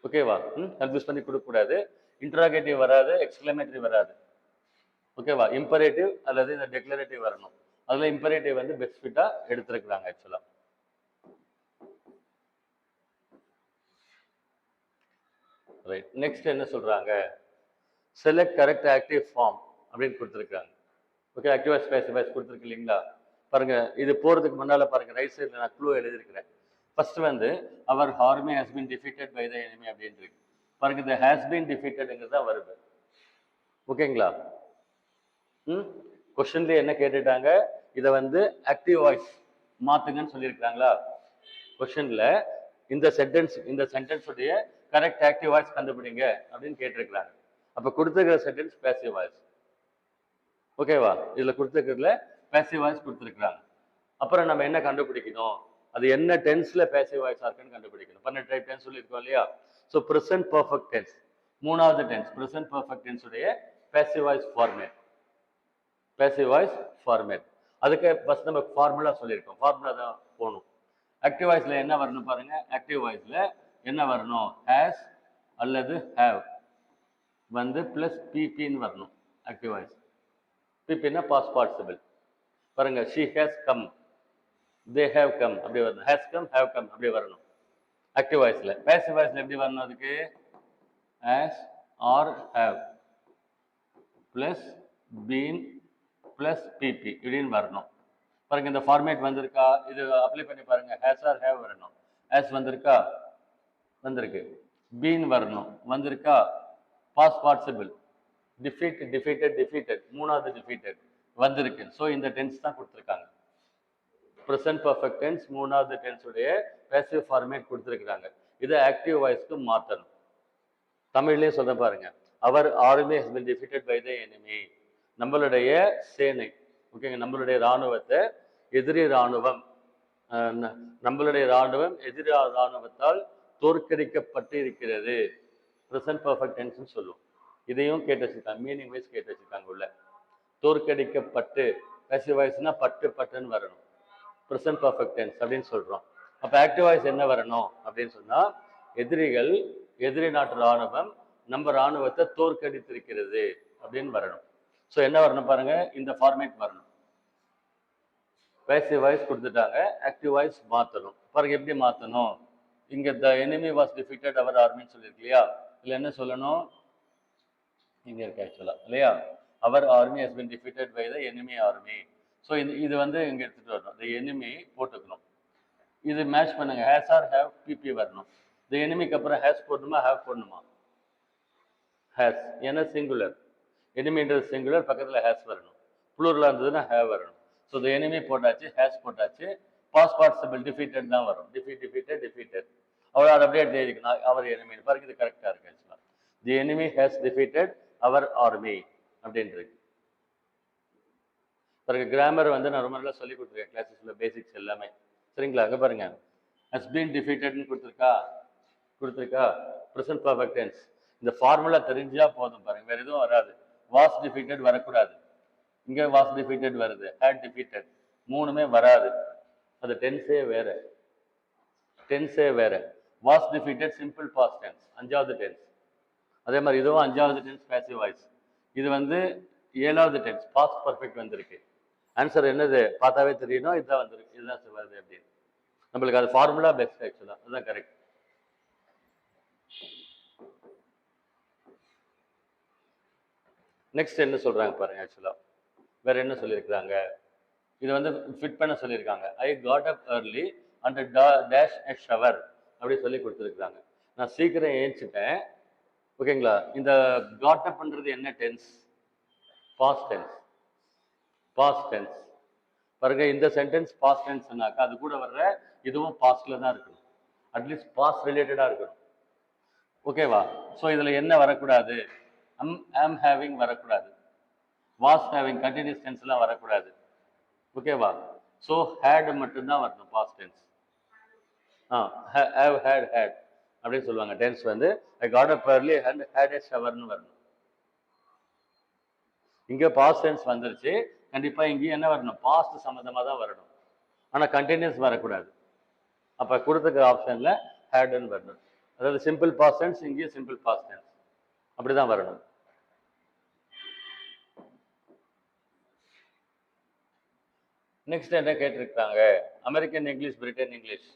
[SPEAKER 1] ஓகேவா? கன்ஃபியூஸ் பண்ணி கொடுக்கக்கூடாது. இன்ட்ராகேட்டிவ் வராது, எக்ஸ்கிளமேட்டரி வராது. ஓகேவா? இம்பரேட்டிவ் அல்லது இந்த டெக்ளரேட்டிவ் வரணும். அதுல இம்பரேட்டிவ் வந்து பெஸ்ட் ஃபிட்டா எடுத்திருக்கிறாங்க ஆக்சுவலா. ரைட். நெக்ஸ்ட் என்ன சொல்றாங்க? செலக்ட் கரெக்ட் ஆக்டிவ் ஃபார்ம் அப்படின்னு கொடுத்துருக்காங்க. Okay, active voice passive voice கொடுத்துருக்கு இல்லைங்களா? பாருங்க, இது போறதுக்கு முன்னால பாருங்க, ரைட் சைடில் நான் க்ளூ எழுதியிருக்கிறேன். ஃபர்ஸ்ட் வந்து our army has been defeated by the enemy அப்படின்னு இருக்கு. பாருங்க, இந்த ஹேஸ் பீன் டிஃபீட்டட்ங்கிறது தான் வருது. ஓகேங்களா? கொஸ்டின்ல என்ன கேட்டுட்டாங்க, இதை வந்து ஆக்டிவ் வாய்ஸ் மாத்துங்கன்னு சொல்லியிருக்காங்களா? கொஸ்டின்ல இந்த சென்டென்ஸ் உடைய கரெக்ட் ஆக்டிவ் வாய்ஸ் கண்டுபிடிங்க அப்படின்னு கேட்டிருக்கிறாங்க. அப்ப கொடுத்துருக்கிற சென்டென்ஸ் பேசிவ் வாய்ஸ். ஓகேவா? இதுல கொடுத்துருக்கிறதுல பேசிவ் வாய்ஸ் கொடுத்துருக்காங்க. அப்புறம் நம்ம என்ன கண்டுபிடிக்கணும், அது என்ன டென்ஸ்ல பேசிவ் வாய்ஸா இருக்குன்னு கண்டுபிடிக்கணும். 12 டைப் டென்ஸ் சொல்லியிருக்கோம் இல்லையா? ஸோ ப்ரெசன்ட் பர்ஃபெக்ட் டென்ஸ், மூணாவது டென்ஸ் ப்ரெசன்ட் பர்ஃபெக்ட் டென்ஸ் உடைய passive voice format. Passive voice format. அதுக்கு ஃபர்ஸ்ட் நம்ம ஃபார்முலா சொல்லியிருக்கோம். ஃபார்முலா தான் போகணும். ஆக்டிவ் வாய்ஸ்ல என்ன வரணும் பாருங்க. ஆக்டிவ் வாய்ஸ்ல என்ன வரணும், ஹேஸ் அல்லது ஹேவ் வந்து பிளஸ் பிபின்னு வரணும். ஆக்டிவ் வாய்ஸ் பிபின்னா பாஸ்ட் பார்ட்டிசிபிள். பாருங்க, she has come, they have come அப்படி வரணும். has come, have come அப்படி வரணும் ஆக்டிவ் வாய்ஸ்ல. பேசிவ் வாய்ஸ்ல எப்படி வரணும், அதுக்கு has or have plus been plus P P இப்படின்னு வரணும். பாருங்க, இந்த ஃபார்மேட் வந்திருக்கா, இது அப்ளை பண்ணி பாருங்க. has or have வரணும். has வந்திருக்கா, வந்திருக்கு. been வரணும், வந்திருக்கா. பாஸ்ட் பார்ட்டிசிபிள் defeated மூணாவது defeated வந்திருக்கு. ஸோ இந்த டென்ஸ் தான் கொடுத்துருக்காங்க. ப்ரெசன்ட் பர்ஃபெக்ட் டென்ஸ் மூணாவது டென்ஸ் உடைய பேசிவ் ஃபார்மேட் கொடுத்துருக்காங்க. இதை ஆக்டிவ் வாய்ஸ்க்கு மாற்றணும். தமிழ்லேயே சொல்ல பாருங்க. Our army has been defeated by the enemy. நம்மளுடைய சேனை, ஓகேங்க, நம்மளுடைய இராணுவத்தை எதிரி இராணுவம், நம்மளுடைய இராணுவம் எதிரி இராணுவத்தால் தோற்கடிக்கப்பட்டு இருக்கிறது. ப்ரெசன்ட் பர்ஃபெக்ட் டென்ஸ்னு சொல்லுவோம். இதையும் கேட்டு வச்சிருக்காங்க, மீனிங் வைஸ் கேட்டு வச்சிருக்காங்க உள்ள. தோற்கடிக்கப்பட்டு, பேசிவ் வாய்ஸ்னா பட்டு பட்டுன்னு வரணும். ப்ரெசன்ட் பர்ஃபெக்ட் டென்ஸ் அப்படின்னு சொல்றோம். அப்போ ஆக்டிவ் வாய்ஸ் என்ன வரணும் அப்படின்னு சொன்னா, எதிரி நாட்டு இராணுவம் நம்ம இராணுவத்தை தோற்கடித்திருக்கிறது அப்படின்னு வரணும். ஸோ என்ன வரணும் பாருங்க, இந்த ஃபார்மேட் வரணும். பேசிவ் வாய்ஸ் கொடுத்துட்டாங்க, ஆக்டிவ் வாய்ஸ் மாற்றணும். பாருங்க எப்படி மாற்றணும். இங்க the enemy was defeated our ஆர்மின்னு சொல்லியிருக்கு இல்லையா? இல்லை என்ன சொல்லணும், இங்க இருக்கு ஆக்சுவலா இல்லையா? Our army has been defeated by the enemy army. So இது வந்து இங்க எடுத்துட்டு வரணும். த எனிமி போட்டுக்கணும். இது மேட்ச் பண்ணுங்க. ஹேஸ் ஆர் ஹேவ் பிபி வரணும். த எனிமிக்கு அப்புறம் ஹேஸ் போடணுமா ஹேவ் போடணுமா? ஹேஸ், ஏன்னா சிங்குலர். எனிமின்றது சிங்குலர், பக்கத்துல ஹேஸ் வரணும். ப்ளூரலா இருந்ததுன்னா ஹேவ் வரணும். ஸோ த எனிமி போட்டாச்சு, ஹேஸ் போட்டாச்சு. பாஸ்ட் பார்ட்டிசிபிள் டிஃபீட்டட் தான் வரும். டிஃபீட்டட் அவர் அப்படியே எழுதிக்கணும். Our enemy. பாருங்க, இது கரெக்டா இருக்கு actually. The enemy has defeated our army அப்படின்றது. பாருங்க, கிராமர் வந்து நான் ரொம்ப நல்லா சொல்லி கொடுத்துருக்கேன் கிளாஸஸ்ல, பேசிக்ஸ் எல்லாமே. சரிங்களா? அங்கே பாருங்க, ஹஸ் பீன் டிஃபீட்டட்னு கொடுத்துருக்கா. Present perfect tense. இந்த ஃபார்முலா தெரிஞ்சா போதும் பாருங்க, வேற எதுவும் வராது. வாஸ் டிஃபீட்டட் வரக்கூடாது. இங்க வாஸ் டிஃபீட்டட் வருது, ஹேட் டிஃபீட்டட், மூணுமே வராது. அது டென்ஸே வேற. Was defeated simple past tense, அஞ்சாவது டென்ஸ். அதே மாதிரி இதுவும் அஞ்சாவது டென்ஸ் பேசிவ் வாய்ஸ். இது வந்து ஏழாவது டென்ஸ் பாஸ்ட் பர்ஃபெக்ட் வந்திருக்கு. ஆன்சர் என்னது பார்த்தாவே தெரியணும், இதுதான் வந்திருக்கு, இதுதான் வருது அப்படின்னு. நம்மளுக்கு அது ஃபார்முலா பெஸ்ட் ஆக்சுவலா, அதுதான் கரெக்ட். நெக்ஸ்ட் என்ன சொல்றாங்க பாருங்க. ஆக்சுவலா வேற என்ன சொல்லியிருக்கிறாங்க, இது வந்து ஃபிட் பண்ண சொல்லியிருக்காங்க. I got up early and dash a shower அப்படி சொல்லி கொடுத்துருக்காங்க. நான் சீக்கிரம் ஏஞ்சிட்டேன். ஓகேங்களா? இந்த காட் அப் பண்றது என்ன டென்ஸ்? Past tense. பாருங்க, இந்த சென்டென்ஸ் பாஸ்ட் டென்ஸ்னாக்கா அது கூட வர்ற இதுவும் பாஸ்ட்ல தான் இருக்கணும். அட்லீஸ்ட் பாஸ்ட் ரிலேட்டடா இருக்கணும். ஓகேவா? ஸோ இதுல என்ன வரக்கூடாது, am having வரக்கூடாது. வாஸ் ஹேவிங் கண்டினியூஸ் டென்ஸ் எல்லாம் வரக்கூடாது. ஓகேவா? ஸோ ஹேட் மட்டும்தான் வரணும் பாஸ்ட் டென்ஸ். ஹேவ் ஹேட் அப்படின்னு சொல்லுவாங்க. டென்ஸ் வந்து I got up early and had a showerன்னு வரணும். இங்க பாஸ்ட் டென்ஸ் வந்துருச்சு, கண்டிப்பா இங்கேயும் என்ன வரணும், பாஸ்ட் சம்பந்தமா தான் வரணும். ஆனா கண்டினியூஸ் வரக்கூடாது. அப்ப கொடுத்துருக்க ஆப்ஷன்ல ஹேட்னு வரணும். அதாவது சிம்பிள் பாஸ்ட் டென்ஸ், இங்கேயும் சிம்பிள் பாஸ்ட் டென்ஸ் அப்படிதான் வரணும். நெக்ஸ்ட் என்ன கேட்டிருக்காங்க, அமெரிக்கன் இங்கிலீஷ், பிரிட்டன் இங்கிலீஷ்,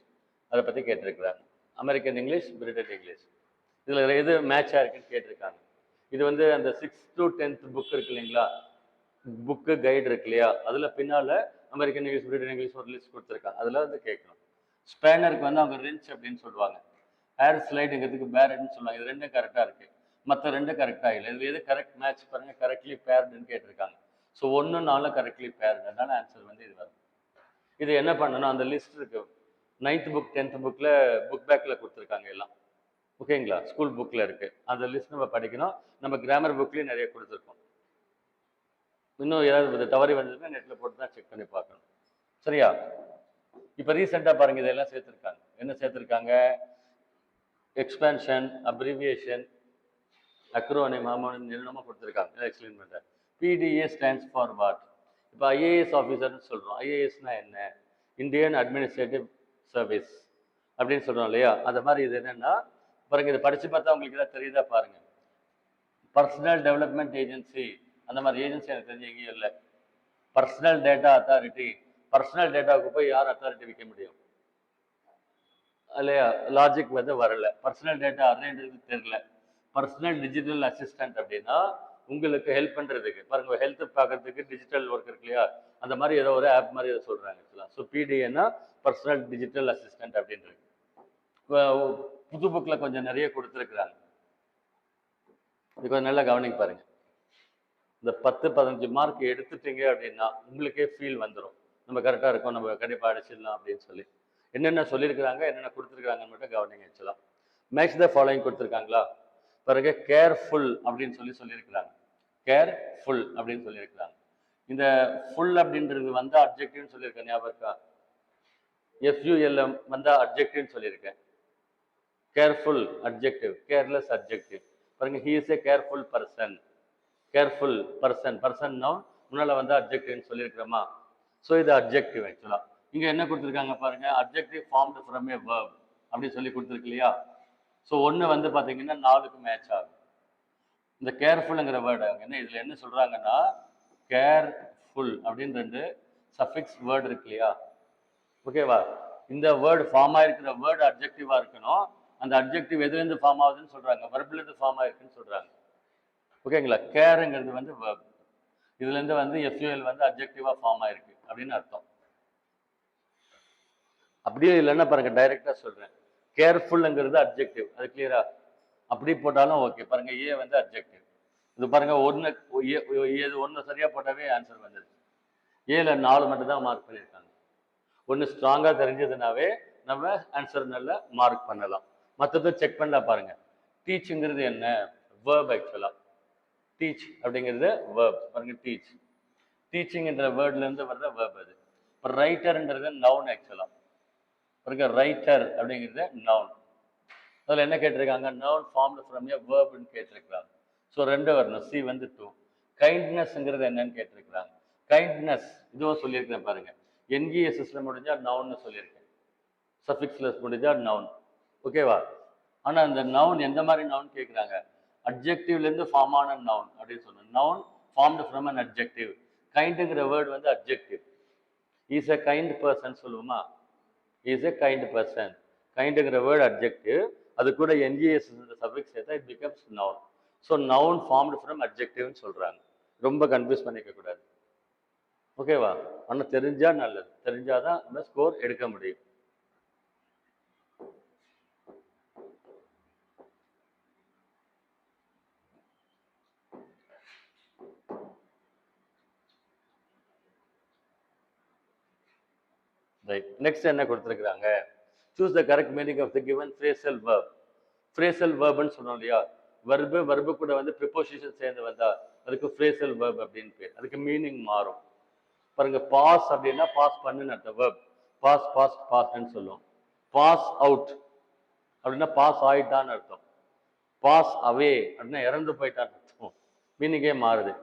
[SPEAKER 1] அதை பத்தி கேட்டிருக்கிறாங்க. அமெரிக்கன் இங்கிலீஷ், பிரிட்டன் இங்கிலீஷ், இதுல எது மேட்சா இருக்குன்னு கேட்டிருக்காங்க. இது வந்து அந்த 6th to 10th புக் இருக்கு இல்லைங்களா, புக்கு கைடு இருக்கு இல்லையா, அதுல பின்னால அமெரிக்கன் இங்கிலீஷ், பிரிட்டன் இங்கிலீஷ் ஒரு லிஸ்ட் கொடுத்துருக்காங்க. அதுல வந்து கேட்கணும். ஸ்பேனருக்கு வந்து அவங்க ரின்ச் அப்படின்னு சொல்லுவாங்க. ஹேர் ஸ்லைடுங்கிறதுக்கு பேரட்னு சொல்லுவாங்க. இது ரெண்டும் கரெக்டா இருக்கு. மற்ற ரெண்டு கரெக்டாக இல்லை. இது எது கரெக்ட் மேட்ச் பாருங்க, கரெக்ட்லி பேர்டுன்னு கேட்டிருக்காங்க. ஸோ 1 4 கரெக்ட்லி பேர்டு, அதனால ஆன்சர் வந்து இது வரும். இது என்ன பண்ணணும், அந்த லிஸ்ட் இருக்கு 9th புக் 10th புக்கில் புக் பேக்கில் கொடுத்துருக்காங்க எல்லாம், ஓகேங்களா? ஸ்கூல் புக்கில் இருக்குது, அந்த லிஸ்ட் நம்ம படிக்கணும். நம்ம கிராமர் புக்லேயும் நிறைய கொடுத்துருக்கோம். இன்னும் ஏதாவது தவறி வந்ததுன்னா நெட்டில் போட்டு தான் செக் பண்ணி பார்க்கணும், சரியா? இப்போ ரீசெண்டாக பாருங்கள் இதெல்லாம் சேர்த்துருக்காங்க. என்ன சேர்த்துருக்காங்க? எக்ஸ்பேன்ஷன், அப்ரிவியேஷன், அக்ரோனிம், ஹார்மோனிம் என்னென்னமோ கொடுத்துருக்காங்க. எக்ஸ்பிளைன் பண்ணுறேன். PDA stands for what? இப்போ IAS ஆஃபீஸர்னு சொல்கிறோம். IASனா என்ன? இந்தியன் அட்மினிஸ்ட்ரேட்டிவ் சர்வீஸ் அப்படின்னு சொல்கிறோம் இல்லையா? அந்த மாதிரி இது என்னென்னா பாருங்கள், இதை படித்து பார்த்தா உங்களுக்கு எதாவது தெரியுதா பாருங்கள். பர்சனல் டெவலப்மெண்ட் ஏஜென்சி, அந்த மாதிரி ஏஜென்சி எனக்கு தெரிஞ்சு எங்கேயும் இல்லை. பர்சனல் டேட்டா அத்தாரிட்டி, பர்சனல் டேட்டாவுக்கு போய் யார் அத்தாரிட்டி வைக்க முடியும் இல்லையா? லாஜிக் வந்து வரல. பர்சனல் டேட்டா அதுன்றது தெரியல. பர்சனல் டிஜிட்டல் அசிஸ்டன்ட் அப்படின்னா உங்களுக்கு ஹெல்ப் பண்ணுறதுக்கு, பாருங்க ஹெல்த் பார்க்கறதுக்கு டிஜிட்டல் ஒர்க் இருக்கு இல்லையா? அந்த மாதிரி ஏதோ ஒரு ஆப் மாதிரி ஏதோ சொல்கிறாங்க. ஸோ PDAன்னா பர்சனல் டிஜிட்டல் அசிஸ்டன்ட் அப்படின்றது. புது புக்கில் கொஞ்சம் நிறைய கொடுத்துருக்குறாங்க. இது கொஞ்சம் நல்லா கவனிக்க பாருங்க. இந்த 10-15 மார்க் எடுத்துட்டீங்க அப்படின்னா உங்களுக்கே ஃபீல் வந்துடும், நம்ம கரெக்டாக இருக்கோம், நம்ம கண்டிப்பாக அடிச்சிடலாம் அப்படின்னு சொல்லி. என்னென்ன சொல்லியிருக்கிறாங்க, என்னென்ன கொடுத்துருக்காங்கன்னு மட்டும் கவனிங்க. ஆக்சுவலாக மேட்ச் த ஃபாலோயிங் கொடுத்துருக்காங்களா பாருங்க. கேர்ஃபுல் அப்படின்னு சொல்லியிருக்கிறாங்க. கேர்ஃபுல் அப்படின்னு சொல்லியிருக்கிறாங்க. இந்த ஃபுல் அப்படின்றது வந்து அப்ஜெக்டிவ்னு சொல்லியிருக்கேன், ஞாபகம் இருக்கா? FULM வந்து அப்ஜெக்டிவ்னு சொல்லியிருக்கேன். Careful adjective, careless adjective. பாருங்க, he is a careful person. Careful person, person noun, முன்னால வந்து அப்ஜெக்டிவ்னு சொல்லியிருக்கிறோமா? ஸோ இது அப்ஜெக்டிவ். ஆக்சுவலாக இங்கே என்ன கொடுத்துருக்காங்க பாருங்க, objective formed from A verb அப்படின்னு சொல்லி கொடுத்துருக்கு இல்லையா? ஸோ ஒன்று வந்து பார்த்தீங்கன்னா 4க்கு மேட்ச் ஆகும். இந்த கேர்ஃபுல்ங்கிற வேர்டு என்ன இதில் என்ன சொல்கிறாங்கன்னா, கேர்ஃபுல் அப்படின்னு 2 சஃபிக்ஸ் வேர்டு இருக்கு இல்லையா? ஓகேவா? இந்த வேர்டு ஃபார்ம் ஆகிருக்கிற வேர்டு அப்ஜெக்டிவாக இருக்கணும். அந்த அப்ஜெக்டிவ் எதுலேருந்து ஃபார்ம் ஆகுதுன்னு சொல்கிறாங்க, வெர்ப்லேருந்து ஃபார்ம் ஆகிருக்குன்னு சொல்கிறாங்க. ஓகேங்களா? கேருங்கிறது வந்து வேர்ப், இதுலேருந்து வந்து FUL வந்து அப்ஜெக்டிவாக ஃபார்ம் ஆகிருக்கு அப்படின்னு அர்த்தம். அப்படியே இல்லைன்னா பாருங்க, டைரெக்டாக சொல்கிறேன். கேர்ஃபுல்ங்கிறது அப்ஜெக்டிவ், அது கிளியரா? அப்படி போட்டாலும் ஓகே. பாருங்க, ஏ வந்து அப்ஜெக்டிவ். இது பாருங்க, ஒன்று சரியாக போட்டாவே ஆன்சர் வந்துடுது. ஏல 4 மட்டும் தான் மார்க் பண்ணியிருக்காங்க. ஒன்று ஸ்ட்ராங்காக தெரிஞ்சதுனாவே நம்ம ஆன்சர் நல்லா மார்க் பண்ணலாம். மற்றதை செக் பண்ணலாம். பாருங்க, டீச்சுங்கிறது என்ன? வேர்ப். ஆக்சுவலாக டீச் அப்படிங்கிறது வேர்ப். பாருங்க, டீச், டீச்சிங்ன்ற வேர்ட்லேருந்து வர்ற வேர்ப் அது. இப்போ ரைட்டர்ன்றது நவுன். ஆக்சுவலாக பாருங்க, ரைட்டர் அப்படிங்கிறது நவுன். அதில் என்ன கேட்டிருக்காங்க? நவுன் ஃபார்ம்டு ஃப்ரம் ஏ வேர்ப்னு கேட்டிருக்கிறாங்க. ஸோ 2 வரணும். சி வந்து 2. கைண்ட்னஸ்ங்கிறது என்னன்னு கேட்டிருக்கிறாங்க. கைண்ட்னஸ் இதுவும் சொல்லியிருக்கிறேன் பாருங்க. NGSSல முடிஞ்சால் நவுன்னு சொல்லியிருக்கேன், சஃபிக்ஸில் முடிஞ்சால் நவுன். ஓகேவா? ஆனால் அந்த நவுன் எந்த மாதிரி நவுன் கேட்குறாங்க? அப்ஜெக்டிவ்லேருந்து ஃபார்ம் ஆன நவுன் அப்படின்னு சொன்னேன். Noun formed from an adjective. கைண்டுங்கிற வேர்டு வந்து adjective. Is a kind person சொல்லுவோமா? Is a kind person. கைண்டுங்கிற வேர்டு அப்ஜெக்டிவ், அது கூட NGS சஃபிக்ஸ் சேர்த்தா it becomes noun. So noun formed from அப்ஜெக்டிவ்னு சொல்கிறாங்க. ரொம்ப கன்ஃபியூஸ் பண்ணிக்க கூடாது. ஓகேவா? ஆனால் தெரிஞ்சா நல்லது, தெரிஞ்சாதான் நம்ம ஸ்கோர் எடுக்க முடியும். ரைட், நெக்ஸ்ட் என்ன கொடுத்துருக்குறாங்க? Choose the correct meaning of the given phrasal verb. Phrasal வேர்ப்னு சொன்னோம் இல்லையா? வெர்பு கூட வந்து ப்ரிப்போசிஷன் சேர்ந்து வந்தா அதுக்கு ஃப்ரேசல் வேர்ப் அப்படின்னு பேர். அதுக்கு மீனிங் மாறும். பாருங்க, பாஸ் அப்படின்னா பாஸ் பண்ணுன்னு அர்த்தம். வேர்ப் பாஸ், பாஸ்ட், பாஸ்ட்னு சொல்லுவோம். பாஸ் அவுட் அப்படின்னா பாஸ் ஆயிட்டான்னு அர்த்தம். பாஸ் அவே அப்படின்னா இறந்து போயிட்டான்னு அர்த்தம். மீனிங்கே மாறுது.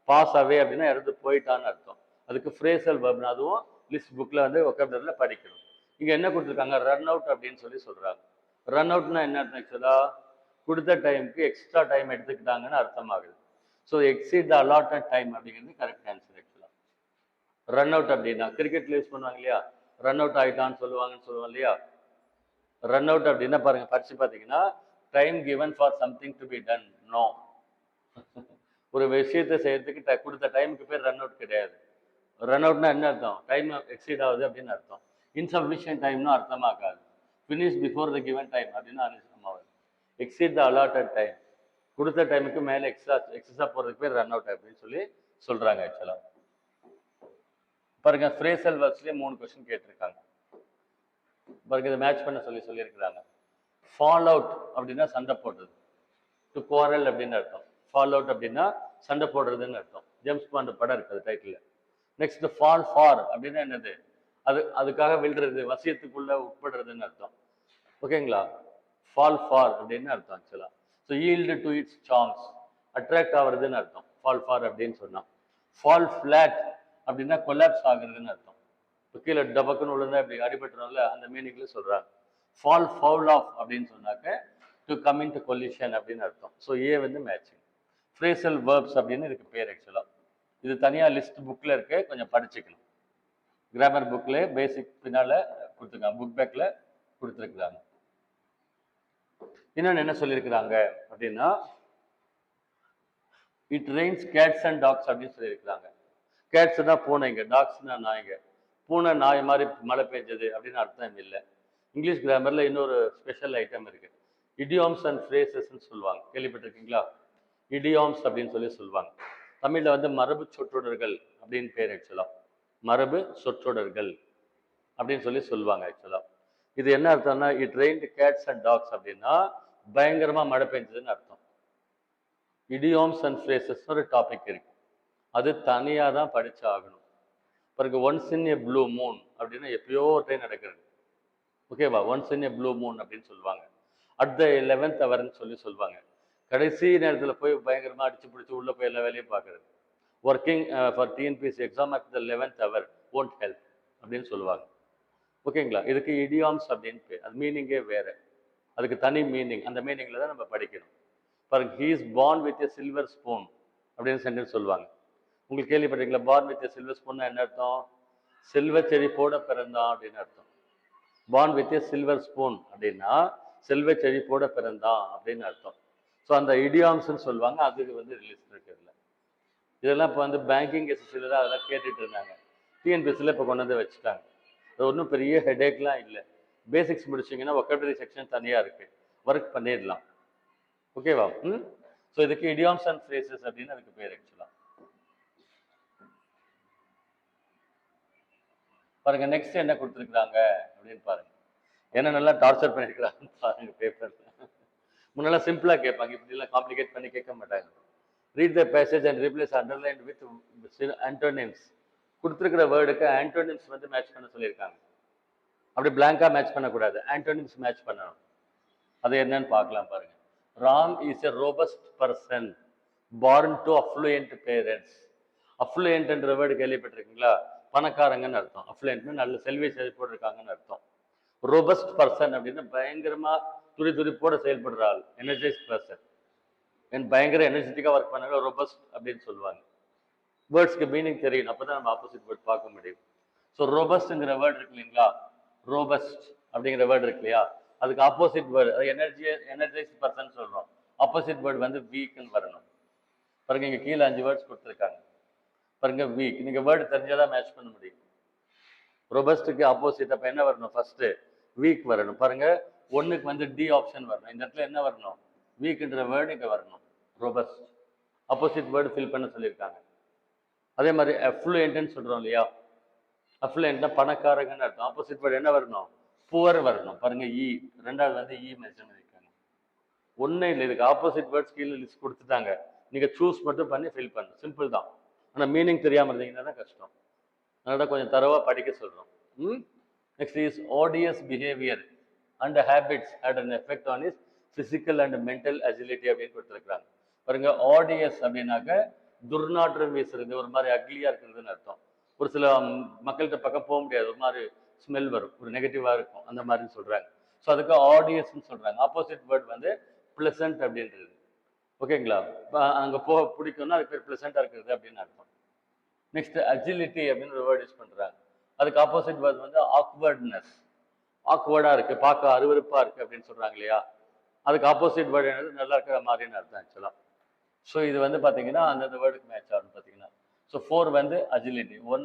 [SPEAKER 1] பாஸ் அவே அப்படின்னா இறந்து போயிட்டான்னு அர்த்தம். அதுக்கு ஃப்ரேசல் வேர்ப்னு, அதுவும் லிஸ்ட் புக்கில் வந்து ஒக்காபுலரியில் படிக்கணும். இங்கே என்ன கொடுத்துருக்காங்க? ரன் அவுட் அப்படின்னு சொல்லி சொல்கிறாங்க. ரன் அவுட்னா என்ன அர்த்தம்? ஆக்சுவலாக கொடுத்த டைமுக்கு எக்ஸ்ட்ரா டைம் எடுத்துக்கிட்டாங்கன்னு அர்த்தமாகுது. So exceed the allotted time அப்படிங்கிறது கரெக்ட் ஆன்சர். ஆக்சுவலாக ரன் அவுட் அப்படின்னா கிரிக்கெட்ல யூஸ் பண்ணுவாங்க இல்லையா? ரன் அவுட் ஆகிட்டான்னு சொல்லுவோம் இல்லையா? ரன் அவுட் அப்படின்னா பாருங்க, படிச்சு பார்த்தீங்கன்னா time given for something to be done. No, ஒரு விஷயத்தை செய்யறதுக்கு கொடுத்த டைமுக்கு பேர் ரன் அவுட் கிடையாது. ரன் அவுட்னா என்ன அர்த்தம்? டைம் எக்ஸீட் ஆகுது அப்படின்னு அர்த்தம். இன்சஃபிஷியன்ட் டைம்னு அர்த்தமாக்காது. Finish before the given time அப்படின்னு அர்த்தமாகுது. எக்ஸீட் த அலாட்டட் டைம், கொடுத்த டைமுக்கு மேலே எக்ஸஸாக போகிறதுக்கு பேர் ரன் அவுட் அப்படின்னு சொல்லி சொல்கிறாங்க ஆக்சுவலாக. பாருங்க ஃப்ரேசல் வேர்ப்ஸ்லேயே 3 கொஸ்டின் கேட்டிருக்காங்க. பாருங்க இதை மேட்ச் பண்ண சொல்லியிருக்கிறாங்க. ஃபால் அவுட் அப்படின்னா சண்டை போடுறது, டு குவாரல் அப்படின்னு அர்த்தம். ஃபால் அவுட் அப்படின்னா சண்டை போடுறதுன்னு அர்த்தம். ஜேம்ஸ் பாண்ட் படம் இருக்குது டைட்டில். நெக்ஸ்ட் ஃபால் ஃபார் அப்படின்னா என்னது, அதுக்காக விழுறது, வசியத்துக்குள்ள உட்படுறதுன்னு அர்த்தம். ஓகேங்களா? ஃபால் ஃபார் அப்படின்னு அர்த்தம் actually. So yield to its charms, attract ஆகுறதுன்னு அர்த்தம் ஃபால் ஃபார் அப்படின்னு சொன்னா. ஃபால் ஃபிளாட் அப்படின்னா கொலாப்ஸ் ஆகுறதுன்னு அர்த்தம். இப்போ கீழே டபக்குன்னு விழுந்தா இப்படி அடிபட்டுறோம்ல, அந்த மீனிங்ல சொல்றாங்க. ஃபால் ஃபவுல் ஆஃப் அப்படின்னு சொன்னாக்க to come in to collision அப்படின்னு அர்த்தம். ஸோ ஏ வந்து மேட்சிங். ஃப்ரேசல் வேர்ப்ஸ் அப்படின்னு இதுக்கு பேர் ஆக்சுவலா. இது தனியா லிஸ்ட் புக்ல இருக்கு, கொஞ்சம் படிச்சுக்கணும். கிராமர் புக்ல பேசிக் பின்னால கொடுத்துருக்காங்க, புக் பேக்ல கொடுத்துருக்குறாங்க. இன்னொன்று என்ன சொல்லியிருக்கிறாங்க அப்படின்னா, it rains cats and dogs அப்படின்னு சொல்லியிருக்கிறாங்க. கேட்ஸ்னா பூனைங்க, டாக்ஸ்னா நாய்ங்க. பூனை நாய் மாதிரி மழை பெஞ்சது அப்படின்னு அர்த்தம் இல்லை. இங்கிலீஷ் கிராமர்ல இன்னொரு ஸ்பெஷல் ஐட்டம் இருக்கு, இடியோம்ஸ் அண்ட் ஃப்ரேசஸ்ன்னு சொல்லுவாங்க. கேள்விப்பட்டிருக்கீங்களா? இடியோம்ஸ் அப்படின்னு சொல்லி சொல்லுவாங்க. தமிழ்ல வந்து மரபு சொற்றொடர்கள் அப்படின்னு பேர் ஆக்சுவலா. மரபு சொற்றொடர்கள் அப்படின்னு சொல்லி சொல்லுவாங்க ஆக்சுவலா. இது என்ன அர்த்தம்னா, it rained cats and dogs அப்படின்னா பயங்கரமா மழை பெஞ்சதுன்னு அர்த்தம். இடியோம்ஸ் அண்ட் ஃப்ரேசஸ் ஒரு டாபிக் இருக்கு, அது தனியா தான் படிச்சு ஆகணும். பிறகு once in a blue moon அப்படின்னா எப்பயோ ஒரு டைம் நடக்கிறது. ஓகேவா? Once in a blue moon அப்படின்னு சொல்லுவாங்க. அட் த 11th ஹவர்னு சொல்லுவாங்க. கடைசி நேரத்தில் போய் பயங்கரமா அடிச்சு பிடிச்சி உள்ள போய் எல்லா வேலையும் பார்க்கறது. Working for TNPSC exam at the 11th hour won't help அப்படின்னு சொல்லுவாங்க. ஓகேங்களா? இதுக்கு இடியாம்ஸ் அப்படின்னு பேர். அது மீனிங்கே வேற, அதுக்கு தனி மீனிங். அந்த மீனிங்ல தான் நம்ம படிக்கணும். பாருங்க, he is born with a silver spoon அப்படின்னு சென்டென்ஸ் சொல்லுவாங்க. உங்களுக்கு கேள்விப்பட்டீங்களா? born with a silver spoon என்ன அர்த்தம்? செல்வ செழிப்போட பிறந்தான் அப்படின்னு அர்த்தம். born with a silver spoon அப்படின்னா செல்வ செழிப்போட பிறந்தான் அப்படின்னு அர்த்தம். ஸோ அந்த இடியாம்ஸ்ன்னு சொல்லுவாங்க. அதுக்கு வந்து ரிலீஸ் இருக்குதுல்ல. இதெல்லாம் இப்போ வந்து பேங்கிங் எஸ்எஸ்சியில் தான் அதெல்லாம் கேட்டுட்டு இருந்தாங்க. டிஎன்பிஎஸ்சியில் இப்போ கொண்டு வந்து வச்சுட்டாங்க. அது ஒன்றும் பெரிய ஹெடேக்லாம் இல்லை. பேசிக்ஸ் முடிச்சிங்கன்னா ஒக்கபுலரி செக்ஷன் தனியாக இருக்குது, ஒர்க் பண்ணிடலாம். ஓகேவா? ஸோ இதுக்கு இடியாம்ஸ் அண்ட் ஃப்ரேசஸ் அப்படின்னு அதுக்கு பேர் ஆக்சுவலாக. பாருங்க நெக்ஸ்ட் என்ன கொடுத்துருக்குறாங்க அப்படின்னு பாருங்க. என்ன நல்லா டார்ச்சர் பண்ணியிருக்கிறாங்கன்னு பாருங்க பேப்பர். முன்னெல்லாம் சிம்பிளாக கேட்பாங்க, இப்படிலாம் காம்ப்ளிகேட் பண்ணி கேட்க மாட்டாங்க. Read the passage and replace underline with antonyms. கொடுத்துருக்கிற வேர்டுக்கு ஆண்டோனிம்ஸ் வந்து மேட்ச் பண்ண சொல்லியிருக்காங்க. அப்படி பிளாங்கா மேட்ச் பண்ணக்கூடாது, ஆண்டோனிம்ஸ் மேட்ச் பண்ணணும். அது என்னன்னு பார்க்கலாம் பாருங்க. Ram is a robust person born to affluent parents. அஃப்ளூயன்ட்ன்ற வேர்டு கேள்விப்பட்டிருக்கீங்களா? பணக்காரங்கன்னு அர்த்தம். அஃப்ளூயன்ட்னு நல்ல செல்வி செழிப்போடு இருக்காங்கன்னு அர்த்தம். ரோபஸ்ட் பர்சன் அப்படின்னா பயங்கரமா துடிதுடிப்போட செயல்படுற ஆள், எனர்ஜைஸ்ட் பர்சன். பயங்கர எனர்ஜெட்டிக்காக ஒர்க் பண்ணாங்க ரோபஸ்ட் அப்படின்னு சொல்லுவாங்க. வேர்ட்ஸ்க்கு மீனிங் தெரியும், அப்பதான் நம்ம ஆப்போசிட் வேர்ட் பார்க்க முடியும். ஸோ ரோபஸ்ட்ங்கிற வேர்டு இருக்கு இல்லைங்களா? ரோபஸ்ட் அப்படிங்கிற வேர்டு இருக்கு இல்லையா? அதுக்கு ஆப்போசிட் வேர்டு, அது எனர்ஜைஸ்ட் பர்சன் சொல்றோம். ஆப்போசிட் வேர்டு வந்து வீக்னு வரணும். பாருங்க இங்க கீழே 5 வேர்ட்ஸ் கொடுத்துருக்காங்க. பாருங்க வீக், நீங்க வேர்டு தெரிஞ்சாதான் மேட்ச் பண்ண முடியும். ரோபஸ்ட்டுக்கு ஆப்போசிட் அப்ப என்ன வரணும்? ஃபர்ஸ்ட் வீக் வரணும். பாருங்க 1க்கு வந்து டி ஆப்ஷன் வரணும். இந்த இடத்துல என்ன வரணும்? வீக்ன்ற வேர்டு இங்க வரணும். ரோபஸ்ட் ஆப்போசிட் வேர்டு ஃபில் பண்ண சொல்லியிருக்காங்க. அதே மாதிரி அஃப்ளூயன்ட்னு சொல்றோம் இல்லையா? அஃப்ளூயன்ட்னா பணக்காரங்கன்னு அர்த்தம். ஆப்போசிட் வேர்டு என்ன வரணும்? புவர் வரணும். பாருங்க இ, ரெண்டாவது வந்து இ மென்ஷன் பண்ணியிருக்காங்க. ஒன்றும் இல்லை, இதுக்கு ஆப்போசிட் வேர்ட்ஸ் கீழே லிஸ்ட் கொடுத்துட்டாங்க. நீங்க சூஸ் மட்டும் பண்ணி ஃபில் பண்ணணும். சிம்பிள் தான். ஆனால் மீனிங் தெரியாமல் இருந்தீங்கன்னா தான் கஷ்டம். அதனால கொஞ்சம் தரவா படிக்க சொல்றோம். Next is odious behaviour and habits had an effect on his physical and mental agility அப்படின்னு கொடுத்துருக்காங்க. பாருங்க ஆடியஸ் அப்படின்னாக்க துர்நாற்றம் வீசுறது, ஒரு மாதிரி அக்லியா இருக்கிறதுன்னு அர்த்தம். ஒரு சில மக்கள்கிட்ட பக்கம் போக முடியாது, ஒரு மாதிரி ஸ்மெல் வரும், ஒரு நெகட்டிவா இருக்கும், அந்த மாதிரின்னு சொல்றாங்க. ஸோ அதுக்கு ஆடியஸ்ன்னு சொல்றாங்க. ஆப்போசிட் வேர்ட் வந்து பிளசன்ட் அப்படின்றது. ஓகேங்களா? அங்கே போக பிடிக்கும்னா அதுக்கு பேர் பிளசண்டா இருக்கிறது அப்படின்னு அர்த்தம். நெக்ஸ்ட் அஜிலிட்டி அப்படின்னு ஒரு வேர்ட் யூஸ் பண்றாங்க. அதுக்கு ஆப்போசிட் வேர்ட் வந்து ஆக்வர்ட்னஸ். ஆக்வர்டா இருக்கு, பார்க்க அருவருப்பா இருக்கு அப்படின்னு சொல்றாங்க இல்லையா? அதுக்கு ஆப்போசிட் வேர்டு என்னது? நல்லா இருக்கிற மாதிரின்னு அர்த்தம் ஆக்சுவலா. ஸோ இது வந்து பார்த்தீங்கன்னா அந்தந்த வேர்டுக்கு மேட்ச் ஆகும் பார்த்தீங்கன்னா. ஸோ 4 வந்து அஜிலிட்டி, 1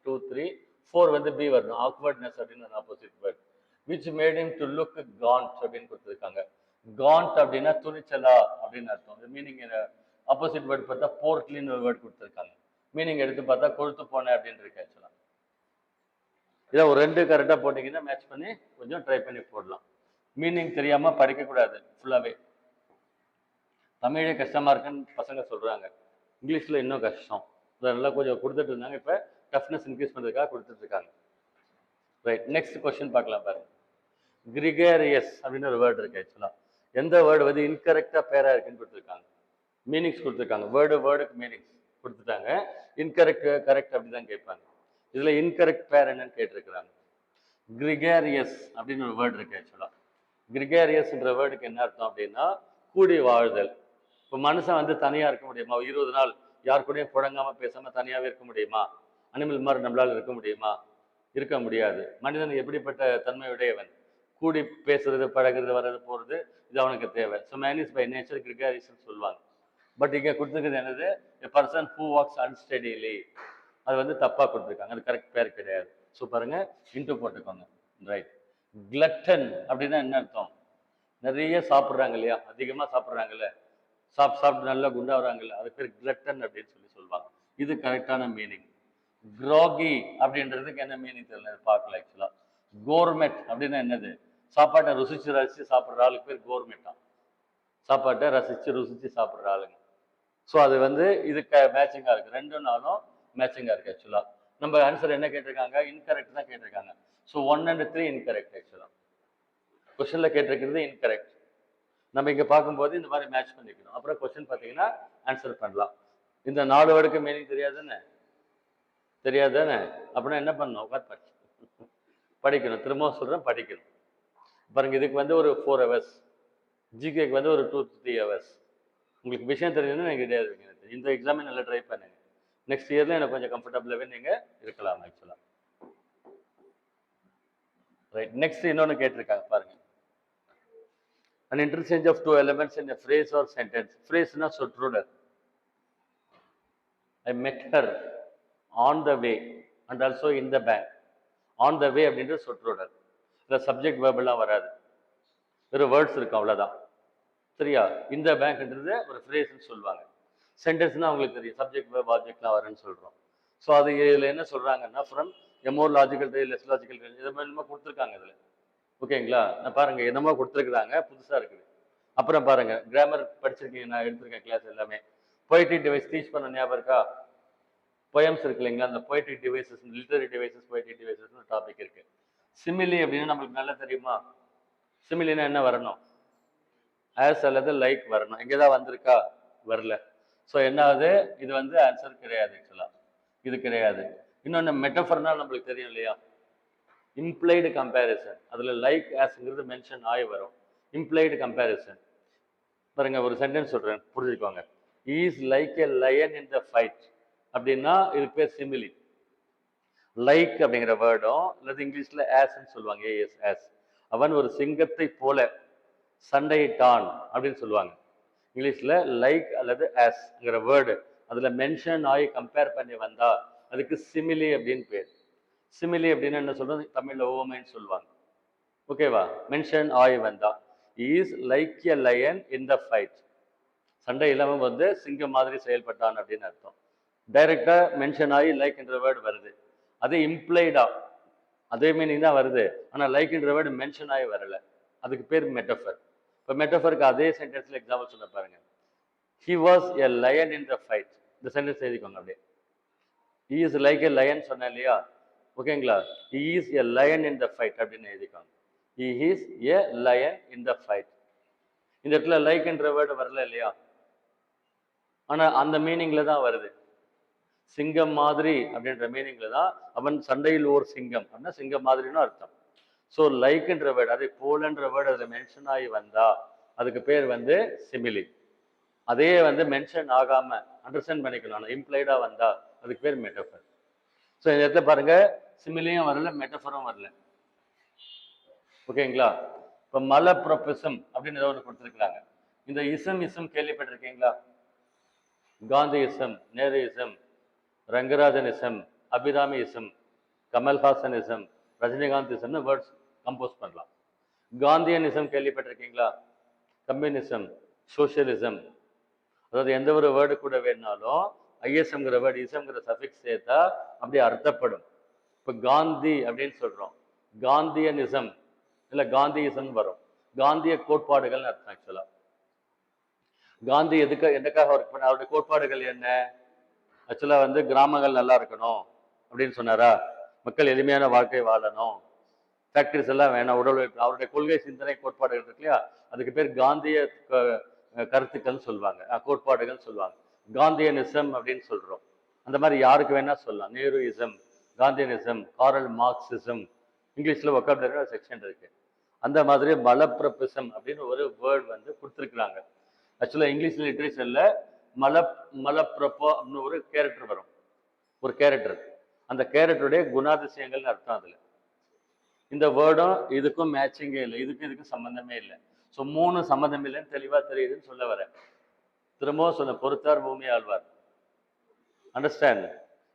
[SPEAKER 1] 2 3 4 வந்து பி வரணும். ஆக்வர்ட்னஸ் அப்படின்னு opposite word. Which made him to look gaunt அப்படின்னு கொடுத்துருக்காங்க. காண்ட் அப்படின்னா துணிச்சலா அப்படின்னு அர்த்தம். மீனிங் ஆப்போசிட் வேர்டு பார்த்தா போர்ட்லின்னு ஒரு வேர்டு கொடுத்துருக்காங்க. மீனிங் எடுத்து பார்த்தா கொழுத்து போனேன் அப்படின்னு இருக்கு ஆக்சுவலா. இதை ஒரு 2 கரெக்டாக போட்டிங்கன்னா மேட்ச் பண்ணி கொஞ்சம் ட்ரை பண்ணி போடலாம். மீனிங் தெரியாமல் படிக்கக்கூடாது ஃபுல்லாகவே. தமிழே கஷ்டமாக இருக்குன்னு பசங்க சொல்கிறாங்க, இங்கிலீஷில் இன்னும் கஷ்டம். அதெல்லாம் கொஞ்சம் கொடுத்துட்டு இருந்தாங்க, இப்போ டஃப்னஸ் இன்க்ரீஸ் பண்ணுறதுக்காக கொடுத்துட்ருக்காங்க. ரைட், நெக்ஸ்ட் கொஸ்டின் பார்க்கலாம் பாருங்க. கிரிகேரியஸ் அப்படின்னு ஒரு வேர்டு இருக்கு ஆக்சுவலாக. எந்த வேர்டு வந்து இன்கரெக்டாக பேராக இருக்குன்னு கொடுத்துருக்காங்க. மீனிங்ஸ் கொடுத்துருக்காங்க, வேர்டுக்கு மீனிங்ஸ் கொடுத்துட்டாங்க. இன்கரெக்ட் கரெக்ட் அப்படி தான் கேட்பாங்க. இதில் இன்கரெக்ட் பேர் என்னன்னு கேட்டிருக்கிறாங்க. கிரிகேரியஸ் அப்படின்னு ஒரு வேர்டு இருக்கு ஆக்சுவலாக. கிரிகேரியஸ்ன்ற வேர்டுக்கு என்ன அர்த்தம் அப்படின்னா கூடி வாழ்தல். இப்போ மனுஷன் வந்து தனியாக இருக்க முடியுமா? 20 நாள் யார் கூடயும் புழங்காமல் பேசாமல் தனியாகவே இருக்க முடியுமா? அனிமல் மாதிரி நம்மளால் இருக்க முடியுமா? இருக்க முடியாது. மனிதன் எப்படிப்பட்ட தன்மையுடையவன்? கூடி பேசுறது, பழகிறது, வர்றது, போகிறது, இது அவனுக்கு தேவை. So man is by nature gregarious சொல்லுவாங்க. பட் இங்கே கொடுத்துருக்குது என்னது? A person who walks unsteadily. அது வந்து தப்பாக கொடுத்துருக்காங்க, அது கரெக்ட் பேர் கிடையாது. ஸோ பாருங்க, இன்ட்டு போட்டுக்கோங்க. ரைட். கிளட்டன் அப்படின்னா என்ன அர்த்தம்? நிறைய சாப்பிட்றாங்க இல்லையா, அதிகமாக சாப்பிட்றாங்கல்ல, சாப்பிட்டு நல்லா குண்டாகிறாங்கல்ல, அது பேர் கிளட்டன் அப்படின்னு சொல்லுவாங்க. இது கரெக்டான மீனிங். க்ராகி அப்படின்றதுக்கு என்ன மீனிங் தெரியல, பார்க்கல ஆக்சுவலாக. கோர்மெட் அப்படின்னா என்னது? சாப்பாட்டை ரசித்து சாப்பிட்ற ஆளுக்கு பேர் கோர்மெட்டா. சாப்பாட்டை ருசித்து சாப்பிட்ற ஆளுங்க. ஸோ அது வந்து இதுக்கு மேட்சிங்காக இருக்குது. 2 நாளும் மேட்சிங்காக இருக்குது ஆக்சுவலாக. நம்ம ஆன்சர் என்ன கேட்டிருக்காங்க? இன்கரெக்ட் தான் கேட்டிருக்காங்க. ஸோ 1 and 3 இன்கரெக்ட் ஆக்சுவலாக. கொஸ்டினில் கேட்டிருக்கிறது இன்கரெக்ட். நம்ம இங்கே பார்க்கும்போது இந்த மாதிரி மேட்ச் பண்ணிக்கணும். அப்புறம் கொஸ்டின் பார்த்தீங்கன்னா ஆன்சர் பண்ணலாம். இந்த 4 வேர்டுக்கு மீனிங் தெரியாதுன்னு அப்படின்னா என்ன பண்ணணும்? உட்காந்து படிக்கணும். திரும்பவும் சொல்கிறேன், படிக்கணும். பாருங்க, இதுக்கு வந்து ஒரு 4 hours, ஜிகேக்கு வந்து ஒரு 2-3 hours. உங்களுக்கு விஷயம் தெரிஞ்சதுன்னா நீங்கள் கிடையாது. இந்த எக்ஸாமே நல்லா ட்ரை பண்ணுங்க. நெக்ஸ்ட் இயரில் எனக்கு கொஞ்சம் கம்ஃபர்டபுளாகவே நீங்கள் இருக்கலாம் ஆக்சுவலாக. ரைட், நெக்ஸ்ட் இன்னொன்று கேட்டிருக்காங்க பாருங்க. An interchange of 2 elements in a phrase or sentence. Phrase na சொற்றொடர். I met her on the way and also in the bank. On the way அப்படின்ற சொற்றொடர். இல்லை சப்ஜெக்ட் வேர்பெல்லாம் வராது, வெறும் வேர்ட்ஸ் இருக்கும், அவ்வளோதான். சரியா? இந்த பேங்க்ன்றது ஒரு ஃப்ரேஸ்ன்னு சொல்லுவாங்க. சென்டென்ஸ்னால் உங்களுக்கு தெரியும், சப்ஜெக்ட் வேர்ப் ஆப்ஜெக்ட்லாம் வரேன்னு சொல்கிறோம். ஸோ அது இதில் என்ன சொல்கிறாங்கன்னா, from a more logical to less logical to, இது மாதிரி கொடுத்துருக்காங்க இதில். ஓகேங்களா? நான் பாருங்க, என்னமோ கொடுத்துருக்குறாங்க, புதுசாக இருக்குது. அப்புறம் பாருங்க, கிராமர் படிச்சிருக்கீங்க, நான் எடுத்திருக்கேன் கிளாஸ் எல்லாமே. பொய்ட்ரிக் டிவைஸ் டீச் பண்ண ஞாபகம் இருக்கா? பொயம்ஸ் இருக்கு இல்லைங்களா, அந்த பொய்ட்ரிக் டிவைசஸ், லிட்டரரி டிவைசஸ், பொய்ட்ரிக் டிவைசஸ்னு டாபிக் இருக்கு. சிமிலி அப்படின்னு நம்மளுக்கு நல்லா தெரியுமா? சிமிலினா என்ன வரணும்? ஆஸ் அல்லது லைக் வரணும். இங்கே தான் வந்திருக்கா? வரல. ஸோ என்ன ஆகுது? இது வந்து ஆன்சர் கிடையாது ஆக்சுவலாக, இது கிடையாது. இன்னொன்று மெட்டஃபர்னா நம்மளுக்கு தெரியும் இல்லையா, இம்ப்ளைடு கம்பேரிசன். அதில் லைக் ஆஸ்ங்கிறது மென்ஷன் ஆகி வரும். Implied comparison. பாருங்க, ஒரு சென்டென்ஸ் சொல்கிறேன், புரிஞ்சுக்கோங்க. Is like a line in the fight அப்படின்னா இதுக்கு பேர் சிமிலி. லைக் அப்படிங்கிற வேர்டும் அல்லது இங்கிலீஷில் ஆஸ்ன்னு சொல்லுவாங்க, ஏஎஸ் ஆஸ். அவன் ஒரு சிங்கத்தை போல சண்டையிட்டான் அப்படின்னு சொல்லுவாங்க. இங்கிலீஷில் லைக் அல்லது ஆஸ்ங்கிற வேர்டு அதில் மென்ஷன் ஆகி கம்பேர் பண்ணி வந்தா அதுக்கு சிமிலி அப்படின்னு பேர். சிமிலி அப்படின்னு என்ன சொல்றது? தமிழில் ஓமைன்னு சொல்லுவாங்க. ஓகேவா? மென்ஷன் ஆகி வந்தா. Is like a line in the fight. சண்டை இல்லாமல் வந்து சிங்கம் மாதிரி செயல்பட்டான் அப்படின்னு அர்த்தம். டைரக்டா மென்ஷன் ஆகி லைக் என்ற வேர்டு வருது. அது இம்ப்ளைடா அதே மீனிங் தான் வருது, ஆனால் லைக் என்ற வேர்டு மென்ஷன் ஆகி வரல. அதுக்கு பேர் மெட்டஃபர். இப்போ மெட்டஃபருக்கு அதே சென்டென்ஸ்ல எக்ஸாம்பிள் சொல்ல பாருங்க. He was a line in the fight. இந்த சென்டென்ஸ் எழுதிக்கோங்க அப்படியே. He is like a line சொன்னேன் இல்லையா? ஓகேங்களா? He is a line in the fight அப்படின்னு எழுதிக்கோங்க. He is a line in the fight. இந்த இடத்துல லைக் என்ற வேர்டு வரல இல்லையா, ஆனா அந்த மீனிங்ல தான் வருது. சிங்கம் மாதிரி அப்படின்ற மீனிங்ல தான். அவன் சண்டையில் ஓர் சிங்கம் அப்படின்னா சிங்கம் மாதிரின்னு அர்த்தம். ஸோ லைக்ன்ற வேர்டு, அதே போலன்ற வேர்டு அதில் மென்ஷன் ஆகி வந்தா அதுக்கு பேர் வந்து சிமிலி. அதே வந்து மென்ஷன் ஆகாம அண்டர்ஸ்டாண்ட் பண்ணிக்கணும், இம்ப்ளைடா வந்தா அதுக்கு பேர் மெட்டஃபர். ஸோ இந்த இடத்துல பாருங்க, சிமிலியும் வரல, மெட்டஃபரும் வரல. ஓகேங்களா? இப்போ மலப்ரொபிசம் அப்படின்னு ஏதோ ஒன்று கொடுத்துருக்குறாங்க. இந்த இசம் கேள்விப்பட்டிருக்கீங்களா? காந்தியிசம், நேருயிசம், ரங்கராஜனிசம், அபிராமியிசம், கமல்ஹாசனிசம், ரஜினிகாந்திசம்னு வேர்ட்ஸ் கம்போஸ் பண்ணலாம். காந்தியனிசம் கேள்விப்பட்டிருக்கீங்களா? கம்யூனிசம், சோசியலிசம், அதாவது எந்த ஒரு வேர்டு கூட வேணுனாலும் ஐஎஸ்எம்ங்கிற வேர்டு இசம்ங்கிற சஃபிக்ஸ் சேர்த்தா அப்படியே அர்த்தப்படும். இப்போ காந்தி அப்படின்னு சொல்றோம், காந்தியனிசம் இல்லை காந்தியிசம் வரும். காந்திய கோட்பாடுகள்னு அர்த்தம். ஆக்சுவலா காந்தி என்னக்காக ஒர்க் பண்ண, அவருடைய கோட்பாடுகள் என்ன? ஆக்சுவலா வந்து கிராமங்கள் நல்லா இருக்கணும் அப்படின்னு சொன்னாரா, மக்கள் எளிமையான வாழ்க்கை வாழணும், ஃபேக்டரிஸ் எல்லாம் வேணாம், உடல் உழைப்பு. அவருடைய கொள்கை சிந்தனை கோட்பாடுகள் இருக்கு இல்லையா, அதுக்கு பேர் காந்திய கருத்துக்கள் சொல்லுவாங்க, கோட்பாடுகள் சொல்லுவாங்க. காந்தியனிசம் அப்படின்னு சொல்றோம். அந்த மாதிரி யாருக்கு வேணா சொல்லலாம். நேருயிசம், காந்தியனிசம், காரல் மார்க்சிசம், இங்கிலீஷ்ல வொக்காபுலரி ஒரு செக்ஷன் இருக்கு. அந்த மாதிரி மலப்பிரபிசம் அப்படின்னு ஒரு வேர்டு வந்து கொடுத்துருக்குறாங்க. ஆக்சுவலா இங்கிலீஷ் லிட்ரேச்சர்ல மலப்பிரப்போ அப்படின்னு ஒரு கேரக்டர் வரும், ஒரு கேரக்டர். அந்த கேரக்டருடைய குணாதிசயங்கள்னு அர்த்தம். அதுல இந்த வேர்டும் இதுக்கும் மேட்சிங்கே இல்லை, இதுக்கும் சம்பந்தமே இல்லை. ஸோ 3 சம்பந்தம் இல்லைன்னு தெளிவா தெரியுதுன்னு சொல்ல வரேன். திரும்பவும் சொன்ன பொறுத்தார் பூமி ஆழ்வார். அண்டர்ஸ்டாண்ட்?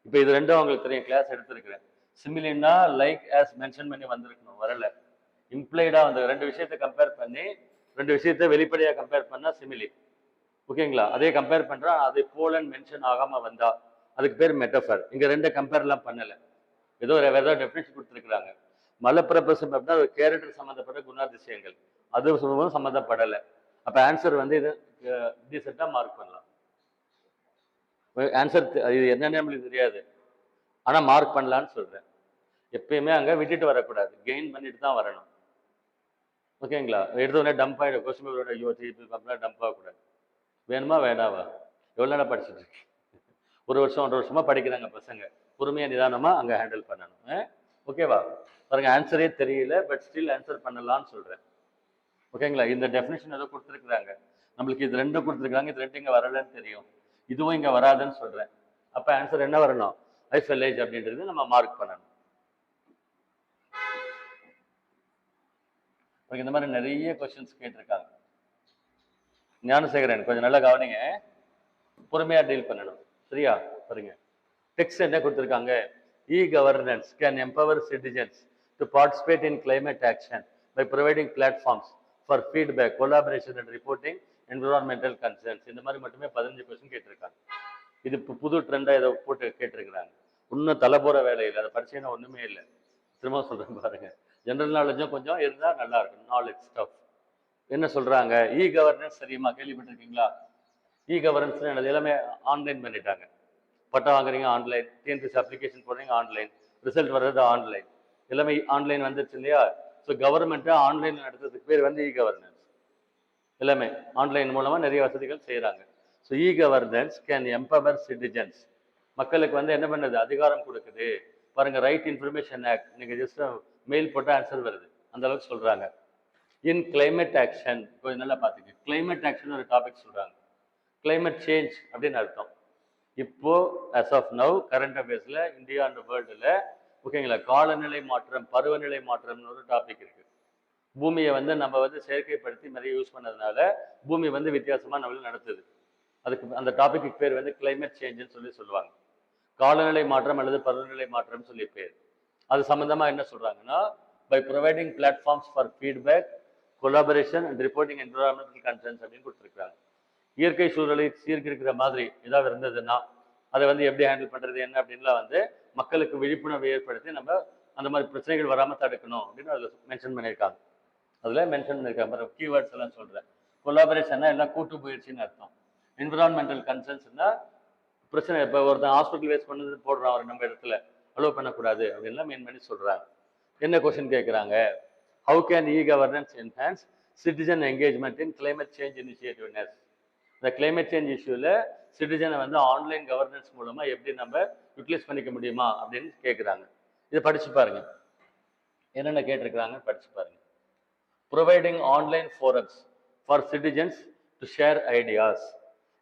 [SPEAKER 1] இப்போ இது ரெண்டும் அவங்களுக்கு தெரியும், கிளாஸ் எடுத்திருக்கிறேன். சிமிலின்னா லைக் ஆஸ் மென்ஷன் பண்ணி வந்திருக்கணும், வரல. இம்ப்ளைடா வந்து 2 விஷயத்தை கம்பேர் பண்ணி 2 விஷயத்தை வெளிப்படையாக கம்பேர் பண்ணா சிமிலி. ஓகேங்களா? அதே கம்பேர் பண்றா, அது போலன்னு மென்ஷன் ஆகாம வந்தா அதுக்கு பேர் மெட்டஃபர். இங்க 2 கம்பேர்லாம் பண்ணல, ஏதோ வேற ஏதாவது டெஃபினிஷன் கொடுத்துருக்குறாங்க. மலப்பிரபசம் அப்படின்னா ஒரு கேரக்டர் சம்மந்தப்பட்ட குணாதிசயங்கள், அது சம்மந்தப்படலை. அப்ப ஆன்சர் வந்து இது டீசெண்டா மார்க் பண்ணலாம். ஆன்சர் இது என்னன்னு நம்மளுக்கு தெரியாது, ஆனா மார்க் பண்ணலான்னு சொல்றேன். எப்பயுமே அங்க விட்டுட்டு வரக்கூடாது, கெயின் பண்ணிட்டு தான் வரணும். ஓகேங்களா? எடுத்தோடனே டம்ப் ஆகிடும், கொஸ்டின் பேப்பரோட ஐயோ திருப்பி அப்படிலாம் டம்ப் ஆகக்கூடாது. வேணுமா வேணாவா? எவ்வளோ நேரம் படிச்சுட்டு இருக்கு? 1 வருஷம் 1.5 வருஷமா படிக்கிறாங்க பசங்க. பொறுமையா நிதானமா அங்க ஹேண்டில் பண்ணணும். ஓகேவா? பாருங்க, ஆன்சரே தெரியல, பட் ஸ்டில் ஆன்சர் பண்ணலாம்னு சொல்றேன். ஓகேங்களா? இந்த டெஃபினிஷன் ஏதோ கொடுத்துருக்குறாங்க, நம்மளுக்கு இது 2 கொடுத்துருக்காங்க, இது 2 இங்க வரலன்னு தெரியும், இதுவும் இங்க வராதுன்னு சொல்றேன். அப்ப ஆன்சர் என்ன வரணும்? ஐஃபெல்லேஜ் அப்படின்றது நம்ம மார்க் பண்ணணும். இந்த மாதிரி நிறைய கொஸ்டின்ஸ் கேட்டிருக்காங்க. ஞானசேகரன் கொஞ்சம் நல்லா கவனிங்க, பொறுமையா டீல் பண்ணணும். சரியா? பாருங்க, டெக்ஸ்ட் என்ன கொடுத்துருக்காங்க? E governance can empower citizens to participate in climate action by providing platforms for feedback, collaboration and reporting environmental concerns. இந்த மாதிரி மட்டுமே 15 கொஸ்டின் கேட்டிருக்காங்க. இது புது ட்ரெண்டா இதை போட்டு கேட்டிருக்கிறாங்க. இன்னும் தலை போற வேலை இல்லை, அதை படிச்சீங்கன்னா ஒண்ணுமே இல்லை. திரும்ப சொல்றேன் பாருங்க, ஜெனரல் நாலேஜும் கொஞ்சம் இருந்தா நல்லா இருக்கும். நாலேஜ் ஸ்டஃப் என்ன சொல்றாங்க? இ கவர்னன்ஸ் தெரியுமா? கேள்விப்பட்டிருக்கீங்களா? இ கவர்னன்ஸ் என்னது? எல்லாமே ஆன்லைன் பண்ணிட்டாங்க. பட்டம் வாங்குறீங்க ஆன்லைன், டிஎன்பிஎஸ்சி அப்ளிகேஷன் போடுறீங்க ஆன்லைன், ரிசல்ட் வர்றது ஆன்லைன், எல்லாமே ஆன்லைன் வந்துருச்சு இல்லையா? ஸோ கவர்மெண்ட்டை ஆன்லைன் நடத்துறதுக்கு பேர் வந்து இ கவர்னன்ஸ். எல்லாமே ஆன்லைன் மூலமா நிறைய வசதிகள் செய்யறாங்க. So E governance can empower citizens, மக்களுக்கு வந்து என்ன பண்ணுது? அதிகாரம் கொடுக்குது. பாருங்க, ரைட் இன்ஃபர்மேஷன் ஆக்ட், நீங்க ஜஸ்ட் மெயில் போட்டால் ஆன்சர் வருது, அந்த அளவுக்கு சொல்றாங்க. இன் கிளைமேட் ஆக்ஷன், கொஞ்சம் நல்லா பார்த்துக்க, கிளைமேட் ஆக்ஷன் ஒரு டாபிக் சொல்றாங்க. கிளைமேட் சேஞ்ச் அப்படின்னு அர்த்தம். இப்போ as of now கரண்ட் அஃபேர்ஸ்ல இந்தியா அண்ட் வேர்ல்டுல, ஓகேங்களா, காலநிலை மாற்றம், பருவநிலை மாற்றம்னு ஒரு டாபிக் இருக்கு. பூமியை வந்து நம்ம வந்து செயற்கைப்படுத்தி நிறைய யூஸ் பண்ணதுனால பூமி வந்து வித்தியாசமா நம்மளுக்கு நடத்துது. அதுக்கு அந்த டாபிக்கு பேர் வந்து கிளைமேட் சேஞ்சுன்னு சொல்லுவாங்க. காலநிலை மாற்றம் அல்லது பருவநிலை மாற்றம் சொல்லி பேர். அது சம்பந்தமா என்ன சொல்றாங்கன்னா, by providing platforms for feedback, collaboration and reporting environmental concerns அப்படின்னு கொடுத்துருக்காங்க. இயற்கை சூழலை சீர்கிருக்கிற மாதிரி ஏதாவது இருந்ததுன்னா அதை வந்து எப்படி ஹேண்டில் பண்றது என்ன அப்படின்லாம் வந்து மக்களுக்கு விழிப்புணர்வு ஏற்படுத்தி நம்ம அந்த மாதிரி பிரச்சனைகள் வராம தடுக்கணும் அப்படின்னு அதில் மென்ஷன் பண்ணியிருக்காங்க. அதுல மென்ஷன் பண்ணியிருக்காங்க. கீவேர்ட்ஸ் எல்லாம் சொல்றேன். கொலாபரேஷன்னா எல்லாம் கூட்டு முயற்சின்னு அர்த்தம். என்விரான்மெண்டல் கன்சர்ன்ஸ்னா பிரச்சனை, இப்போ ஒருத்தன் ஹாஸ்பிட்டல் வேஸ்ட் பண்ணது போடுறான் அவர் நம்ம இடத்துல, அலோவ் பண்ணக்கூடாது அப்படின்லாம் மெயின் பண்ணி சொல்றாங்க. என்ன கொஸ்டின் கேட்குறாங்க? How can e governance enhance citizen engagement in climate change initiatives? இந்த கிளைமேட் சேஞ்ச் இஷ்யூல சிட்டிசனை வந்து ஆன்லைன் கவர்னன்ஸ் மூலமா எப்படி நம்ம யூட்டிலைஸ் பண்ணிக்க முடியுமா அப்படின்னு கேட்குறாங்க. இதை படிச்சு பாருங்க, என்னென்ன கேட்டிருக்கிறாங்க படிச்சு பாருங்க. Providing online forums for citizens to share ideas.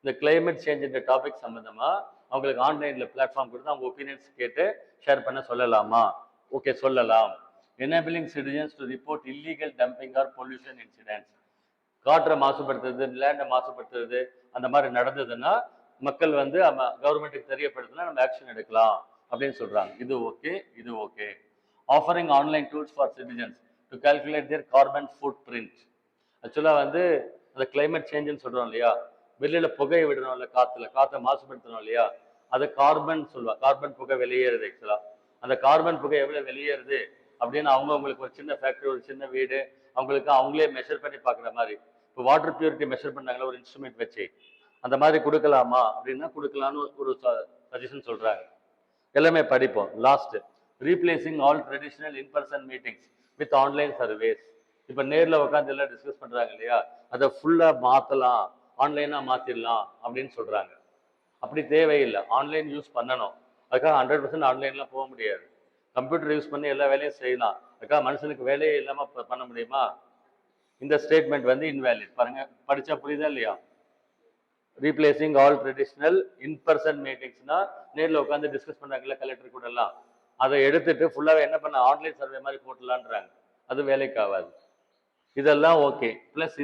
[SPEAKER 1] இந்த கிளைமேட் சேஞ்ச் இந்த டாபிக் சம்பந்தமா அவங்களுக்கு ஆன்லைன்ல பிளாட்ஃபார்ம் கொடுத்து அவங்க ஒப்பீனியன்ஸ் கேட்டு ஷேர் பண்ண சொல்லலாமா? ஓகே, சொல்லலாம். Enabling citizens to report illegal dumping or pollution incidents. காற்றை மாசுபடுத்துறது, லேண்டை மாசுபடுத்துறது அந்த மாதிரி நடந்ததுன்னா மக்கள் வந்து கவர்மெண்ட்டுக்கு தெரியப்படுத்தினா நம்ம ஆக்ஷன் எடுக்கலாம் அப்படின்னு சொல்றாங்க. இது ஓகே, இது okay. Offering online tools for citizens to calculate their carbon food print. ஆக்சுவலாக வந்து அந்த கிளைமேட் சேஞ்சுன்னு சொல்றோம் இல்லையா, வெளியில புகையை விடுறோம் இல்லை, காற்றை மாசுபடுத்துறோம் இல்லையா, அது கார்பன் சொல்லுவாங்க. கார்பன் புகை வெளியேறுது. ஆக்சுவலா அந்த கார்பன் புகை எவ்வளவு வெளியேறுது அப்படின்னு அவங்களுக்கு ஒரு சின்ன ஃபேக்டரி, ஒரு சின்ன வீடு, அவங்களே மெஷர் பண்ணி பார்க்குற மாதிரி. இப்போ வாட்டர் பியூரிட்டி மெஷர் பண்ணாங்களா ஒரு இன்ஸ்ட்ருமெண்ட் வச்சு, அந்த மாதிரி கொடுக்கலாமா அப்படின்னா கொடுக்கலான்னு ஒரு சஜஷன் சொல்றாங்க. எல்லாமே படிப்போம். Last, replacing all traditional in person meetings with online services. இப்போ நேரில் உட்காந்து எல்லாம் டிஸ்கஸ் பண்றாங்க இல்லையா, அதை ஃபுல்லா மாத்தலாம், ஆன்லைனா மாத்திடலாம் அப்படின்னு சொல்றாங்க. அப்படி தேவையில்லை, ஆன்லைன் யூஸ் பண்ணணும். அதுக்காக 100% ஆன்லைன்லாம் போக முடியாது. கம்ப்யூட்டர் யூஸ் பண்ணி எல்லா வேலையும் செய்யலாம். அதுக்காக மனுஷனுக்கு வேலையே இல்லாம பண்ண முடியுமா? இந்த ஸ்டேட்மெண்ட் வந்து இன்வேலிட். பாருங்க, படிச்சா புரியுதா இல்லையா? ரீப்ளேசிங் ஆல் ட்ரெடிஷனல் இன்பர்சன் மீட்டிங்ஸ்னா நேரில் உட்காந்து டிஸ்கஸ் பண்ணாங்கல்ல கலெக்டர் கூட எல்லாம், அதை எடுத்துட்டு ஃபுல்லாக என்ன பண்ண ஆன்லைன் சர்வே மாதிரி போட்டலான்றாங்க. அது வேலைக்கு ஆகாது. இதெல்லாம் ஓகே. ப்ளஸ்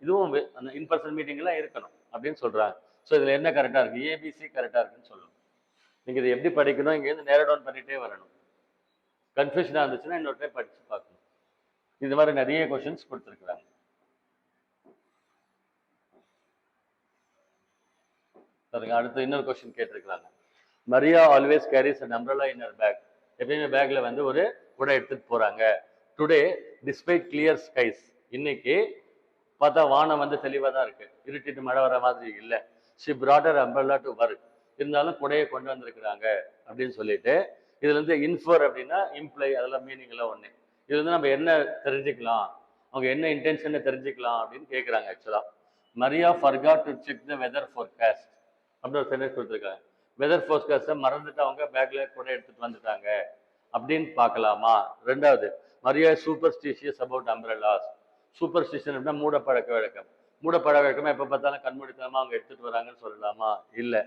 [SPEAKER 1] இதுவும் அந்த இன்பர்சன் மீட்டிங் எல்லாம் இருக்கணும் அப்படின்னு சொல்றாங்க. ஸோ இதில் என்ன கரெக்டாக இருக்கு? ஏபிசி கரெக்டாக இருக்குன்னு சொல்லணும். நீங்கள் இதை எப்படி படிக்கணும், இங்கேருந்து நேர டவுன் பண்ணிட்டே வரணும். கன்ஃபியூஷனாக இருந்துச்சுன்னா இன்னொரு டைம் படித்து பார்க்கணும். இது மாதிரி நிறைய கொஷின்ஸ் கொடுத்துருக்குறாங்க. பாருங்க, அடுத்து இன்னொரு கொஸ்டின் கேட்டிருக்கிறாங்க. Maria always carries an umbrella in her bag. எப்பயுமே பேக்ல வந்து ஒரு குடை எடுத்துட்டு போறாங்க. டுடே டிஸ்பைட் கிளியர் ஸ்கைஸ், இன்னைக்கு பார்த்தா வானம் வந்து தெளிவாக தான் இருக்கு, இருட்டிட்டு மழை வர மாதிரி இல்லை. She brought her umbrella to work. இருந்தாலும் குடையை கொண்டு வந்திருக்கிறாங்க அப்படின்னு சொல்லிட்டு, இதுல இருந்து இன்ஃபர் அப்படின்னா இம்ப்ளை, அதெல்லாம் மீனிங் எல்லாம் ஒண்ணு. இது வந்து நம்ம என்ன தெரிஞ்சுக்கலாம், அவங்க என்ன இன்டென்ஷன் தெரிஞ்சுக்கலாம் அப்படின்னு கேட்குறாங்க. ஆக்சுவலா Maria forgot to check the weather forecast அப்படின்னு ஒரு சென்டென்ஸ் கொடுத்துருக்காங்க. வெதர் ஃபோர்காஸ்ட்டை மறந்துட்டு அவங்க பேக்ல கூட எடுத்துட்டு வந்துட்டாங்க அப்படின்னு பார்க்கலாமா? ரெண்டாவது, மரியா சூப்பர்ஸ்டிஷியஸ் அபவுட் அம்ப்ரெல்லாஸ். சூப்பர்ஸ்டிஷன் அப்படின்னா மூடப்பழக்க வழக்கம். மூடப்பழக்க வழக்கமா எப்போ பார்த்தாலும் கண்மூடித்தனமா அவங்க எடுத்துட்டு வராங்கன்னு சொல்லலாமா? இல்லை.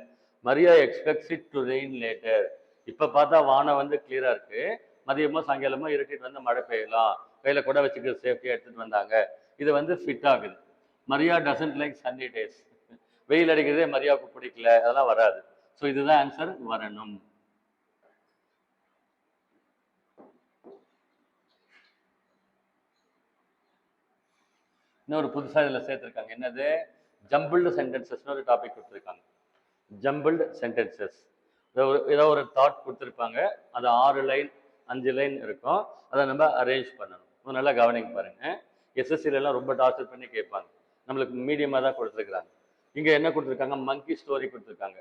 [SPEAKER 1] Maria expects it to rain later. இப்போ பார்த்தா வானம் வந்து கிளியரா இருக்கு, மதியமோ சாயங்காலமோ இருட்டிட்டு வந்து மழை பெய்யலாம், கையில கூட வச்சுக்கிற சேஃப்டியா எடுத்துட்டு வந்தாங்க. இது வந்து ஃபிட் ஆகுது. Maria doesn't like sunny days. வெயில் அடிக்கிறதே மரியாவுக்கு பிடிக்கல, அதெல்லாம் வராது. ஸோ இதுதான் ஆன்சர் வரணும். இன்னொரு புதுசா இதுல சேர்த்திருக்காங்க. என்னது? ஜம்பிள்டு சென்டென்சஸ் ஒரு டாபிக் கொடுத்துருக்காங்க. ஜம்பிள்டு சென்டென்சஸ், ஏதோ ஒரு தாட் கொடுத்துருப்பாங்க, அது 6 லைன் 5 லைன் இருக்கும், அதை நம்ம அரேஞ்ச் பண்ணணும். நல்லா கவனிங்க பாருங்க. எஸ்எஸ்சில எல்லாம் ரொம்ப டார்ச்சர் பண்ணி கேட்பாங்க, நம்மளுக்கு மீடியமா தான் கொடுத்துருக்குறாங்க. இங்க என்ன கொடுத்துருக்காங்க? மங்கி ஸ்டோரி கொடுத்துருக்காங்க.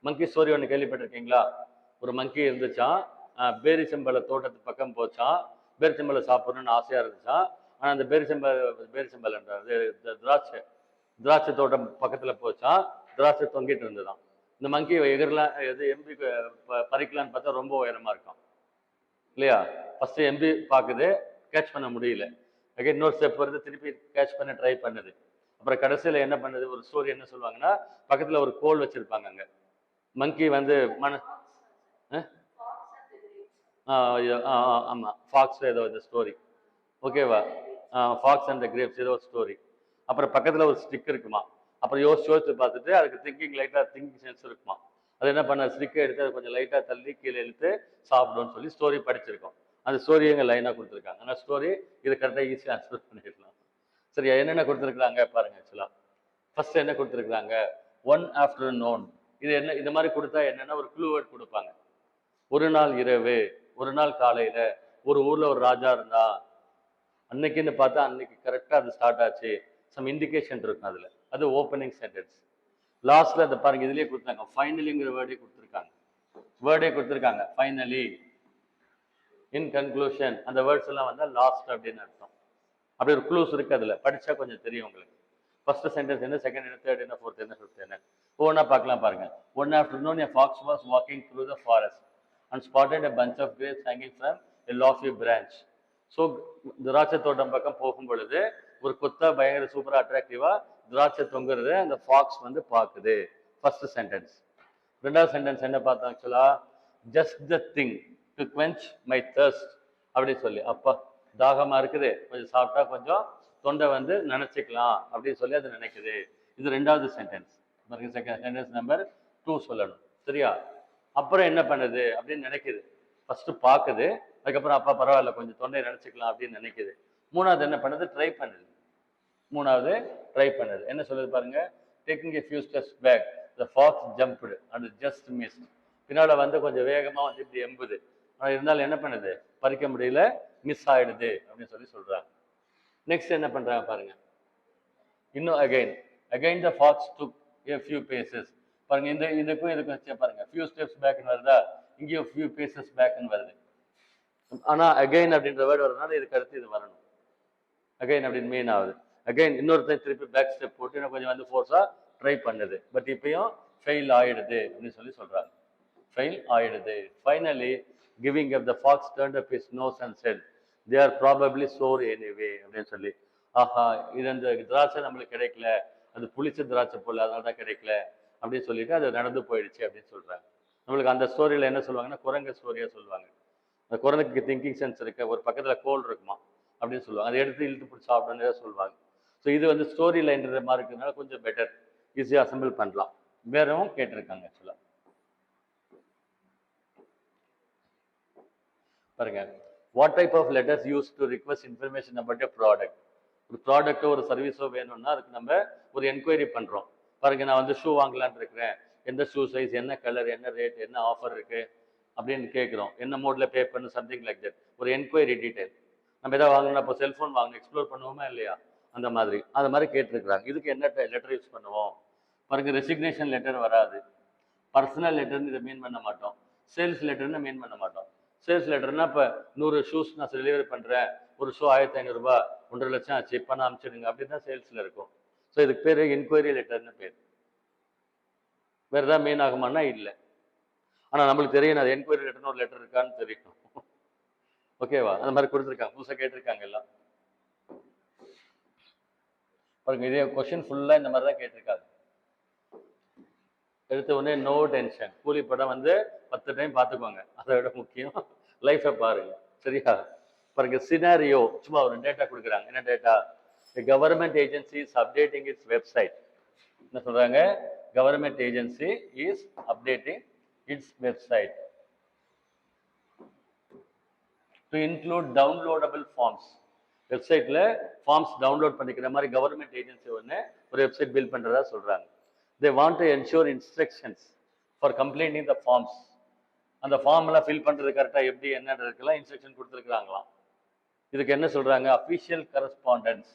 [SPEAKER 1] மங்கி ஸ்டோரி ஒன்று கேள்விப்பட்டிருக்கீங்களா? ஒரு மங்கி இருந்துச்சான், பேரிச்சம்பழ தோட்டத்து பக்கம் போச்சான், பேரிச்சம்பழம் சாப்பிடணும்னு ஆசையா இருந்துச்சான். ஆனா அந்த பேரிச்சம்பழன்றது திராட்சை தோட்டம் பக்கத்துல போச்சான், திராட்சை தொங்கிட்டு இருந்துதான். இந்த மங்கி எகிரலாம், எம்பி பறிக்கலான்னு பார்த்தா ரொம்ப உயரமா இருக்கும் இல்லையா? ஃபர்ஸ்ட் எம்பி பாக்குது, கேட்ச் பண்ண முடியல. இன்னொரு ஸ்டெப் வருது, திருப்பி கேட்ச் பண்ண ட்ரை பண்ணுது. அப்புறம் கடைசியில என்ன பண்ணுது? ஒரு ஸ்டோரி என்ன சொல்லுவாங்கன்னா, பக்கத்துல ஒரு கோல் வச்சிருப்பாங்க அங்க. மங்கி வந்து ஆமா, ஃபாக்ஸ் ஏதோ இந்த ஸ்டோரி, ஓகேவா? ஃபாக்ஸ் அண்ட் த கிரேப்ஸ் ஏதோ ஒரு ஸ்டோரி. அப்புறம் பக்கத்துல ஒரு ஸ்டிக் இருக்குமா. அப்புறம் யோசிச்சு பார்த்துட்டு அதுக்கு திங்கிங் சென்ஸ் இருக்குமா. அது என்ன பண்ண, ஸ்டிக்கை எடுத்து அதை கொஞ்சம் லைட்டா தள்ளி கீழே இழுத்து சாப்பிடும்னு சொல்லி ஸ்டோரி படிச்சிருக்கோம். அந்த ஸ்டோரி எங்க லைனா கொடுத்துருக்காங்க. ஆனால் ஸ்டோரி இது கரெக்டாக ஈஸியாக ஆன்சர் பண்ணிடலாம். சரியா? என்னென்ன கொடுத்துருக்காங்க பாருங்க. ஆக்சுவலா ஃபர்ஸ்ட் என்ன கொடுத்துருக்காங்க? One afternoon. இது என்ன, இந்த மாதிரி கொடுத்தா என்னன்னா ஒரு க்ளூ வேர்ட் கொடுப்பாங்க. ஒரு நாள் இரவு, ஒரு நாள் காலையில, ஒரு ஊர்ல ஒரு ராஜா இருந்தா, அன்னைக்குன்னு பார்த்தா அன்னைக்கு கரெக்டா அது ஸ்டார்ட் ஆச்சு, சம் இண்டிகேஷன் இருக்கும் அதுல. அது ஓப்பனிங் சென்டென்ஸ். லாஸ்ட்ல அந்த பாருங்க, இதுலயே கொடுத்தாங்க, ஃபைனலிங்கிற வேர்டே கொடுத்துருக்காங்க. ஃபைனலி, இன் கன்க்ளூஷன், அந்த வேர்ட்ஸ் எல்லாம் வந்தா லாஸ்ட் அப்படின்னு அர்த்தம். அப்படி ஒரு க்ளூஸ் இருக்கு அதுல, படிச்சா கொஞ்சம் தெரியும் உங்களுக்கு. ஃபர்ஸ்ட் சென்டென்ஸ் என்ன, செகண்ட் என்ன, தேர்ட் என்ன, ஃபோர்த் என்ன, ஃபிஃப்த் என்ன, ஒவ்வொன்றா பார்க்கலாம் பாருங்க. One afternoon a fox was walking through the forest and spotted a bunch of grapes hanging from a lofty branch. So திராட்சை தோட்டம் பக்கம் போகும் பொழுது ஒரு கொத்தா பயங்கர சூப்பரா அட்ராக்டிவா திராட்சை தொங்குறது அந்த ஃபாக்ஸ் வந்து பார்க்குது. First sentence. ரெண்டாவது சென்டென்ஸ் என்ன பார்த்தோம்? ஆக்சுவலா just the thing to quench my thirst அப்படின்னு சொல்லி, அப்பா தாகமா இருக்குது, கொஞ்சம் சாப்பிட்டா கொஞ்சம் தொண்டை வந்து நினைச்சுக்கலாம் அப்படின்னு சொல்லி அது நினைக்குது. இது ரெண்டாவது சென்டென்ஸ். செகண்ட் சென்டென்ஸ் நம்பர் 2 சொல்லணும். சரியா? அப்புறம் என்ன பண்ணுது அப்படின்னு நினைக்குது. ஃபர்ஸ்ட் பார்க்குது, அதுக்கப்புறம் அப்பா பரவாயில்ல கொஞ்சம் தொண்டையை நினைச்சுக்கலாம் அப்படின்னு நினைக்குது. மூணாவது என்ன பண்ணுது? ட்ரை பண்ணுது. மூணாவது ட்ரை பண்ணது. என்ன சொல்லுது பாருங்க, taking a few steps back the fox jumped and just missed. பின்னால வந்து கொஞ்சம் வேகமா வந்து இப்படி எம்புது, ஆனால் இருந்தாலும் என்ன பண்ணுது, பறிக்க முடியல, மிஸ் ஆயிடுது அப்படின்னு சொல்லி சொல்றாங்க. நெக்ஸ்ட் என்ன பண்றாங்க பாருங்க, இன்னும் again the fox took a few paces. பாருங்க, இதுக்கும் வச்சு பாருங்க, few steps பேக்னு வருதா, இங்கேயும் few paces பேக்னு வருது. ஆனா அகைன் அப்படின்ற வேர்டு வரதுனால இதுக்கு அடுத்து இது வரணும். அகைன் அப்படின்னு மீன் ஆகுது. அகைன் இன்னொருத்தர் திருப்பி பேக் ஸ்டெப் போட்டு இன்னும் கொஞ்சம் வந்து ஃபோர்ஸா ட்ரை பண்ணுது. பட் இப்பயும் ஃபெயில் ஆயிடுது அப்படின்னு சொல்லி சொல்றாங்க. ஃபெயில் ஆயிடுது. Finally giving up the fox turned up his nose and said they are probably sour anyway அப்படின்னு சொல்லி, ஆஹா இது அந்த திராட்சை நம்மளுக்கு கிடைக்கல, அது புளிச்ச திராட்சை போல, அதனால தான் கிடைக்கல அப்படின்னு சொல்லிட்டு அது நடந்து போயிடுச்சு அப்படின்னு சொல்றாங்க. நம்மளுக்கு அந்த ஸ்டோரியில என்ன சொல்லுவாங்கன்னா குரங்கு ஸ்டோரியா சொல்லுவாங்க. அந்த குரங்குக்கு திங்கிங் சென்ஸ் இருக்கு, ஒரு பக்கத்துல கோல் இருக்குமா அப்படின்னு சொல்லுவாங்க, அதை எடுத்து இழுத்து பிடிச்சி சாப்பிடணும் சொல்லுவாங்க. ஸோ இது வந்து ஸ்டோரி லைன்ற மாதிரி இருக்கிறதுனால கொஞ்சம் பெட்டர், ஈஸியாக அசம்பிள் பண்ணலாம். வேறவும் கேட்டிருக்காங்க ஆக்சுவலா. பாருங்க, what type of letters use to request information about a product. ஒரு ப்ராடக்ட்டோ ஒரு சர்வீஸோ வேணும்னா அதுக்கு நம்ம ஒரு என்கொயரி பண்றோம். பாருங்க, நான் வந்து ஷூ வாங்கலான்னு இருக்கிறேன், எந்த ஷூ சைஸ், என்ன கலர், என்ன ரேட், என்ன ஆஃபர் இருக்கு அப்படின்னு கேட்குறோம், என்ன மோட்ல பே பண்ணு, சம்திங் லைக் தட். ஒரு என்கொயரி டீடைல். நம்ம எதாவது வாங்கணும்னா இப்போ செல்ஃபோன் வாங்கணும், எக்ஸ்ப்ளோர் பண்ணுவோமா இல்லையா, அந்த மாதிரி கேட்டிருக்கிறாங்க. இதுக்கு என்ன லெட்டர் யூஸ் பண்ணுவோம் பாருங்க, ரெசிக்னேஷன் லெட்டர் வராது, பர்சனல் லெட்டர்னு இதை மீன் பண்ண மாட்டோம், சேல்ஸ் லெட்டர்னு மீன் பண்ண மாட்டோம். சேல்ஸ் லெட்டர்னா இப்போ 100 ஷூஸ் நான் டெலிவரி பண்ணுறேன், ஒரு ஷூ 1500 ரூபாய், 1.5 லட்சம் ஆச்சு, இப்போ நான் அனுப்பிச்சிடுங்க அப்படின்னு தான் சேல்ஸில் இருக்கும். ஸோ இதுக்கு பேர் என்கொயரி லெட்டர்னு பேர். வேறு ஏதாவது மீன் ஆகுமானா இல்லை. ஆனால் நம்மளுக்கு தெரியும் அது என்கொயரி லெட்டர்னு ஒரு லெட்டர் இருக்கான்னு தெரியும். ஓகேவா, அந்த மாதிரி கொடுத்துருக்காங்க, புதுசாக கேட்டிருக்காங்க எல்லாம். பாருங்க, இதே கொஸ்டின் ஃபுல்லாக இந்த மாதிரி தான் கேட்டிருக்காங்க. எடுத்த உடனே நோ டென்ஷன், கூலி படம் வந்து 10 டைம் பார்த்துக்குவாங்க, அதை விட முக்கியம் லைஃபை பாருங்க. சரியா, பாருங்க சினாரியோ, சும்மா ஒரு டேட்டா கொடுக்குறாங்க. என்ன data, government agency is updating its website. என்ன சொல்றாங்க, government agency is updating its website to include downloadable forms. வெப்சைட்ல ஃபார்ம்ஸ் டவுன்லோட் பண்ணிக்கிற மாதிரி கவர்மெண்ட் ஏஜென்சி ஒன்று ஒரு வெப்சைட் பில்ட் பண்றதா சொல்றாங்க. They want to ensure instructions for completing the forms. அந்த ஃபார்ம்லாம் ஃபில் பண்றது கரெக்டா எப்படி என்னன்றதுக்கெல்லாம் இன்ஸ்ட்ரக்ஷன் கொடுத்துருக்காங்களாம். இதுக்கு என்ன சொல்றாங்க, அஃபிஷியல் கரஸ்பாண்டன்ஸ்,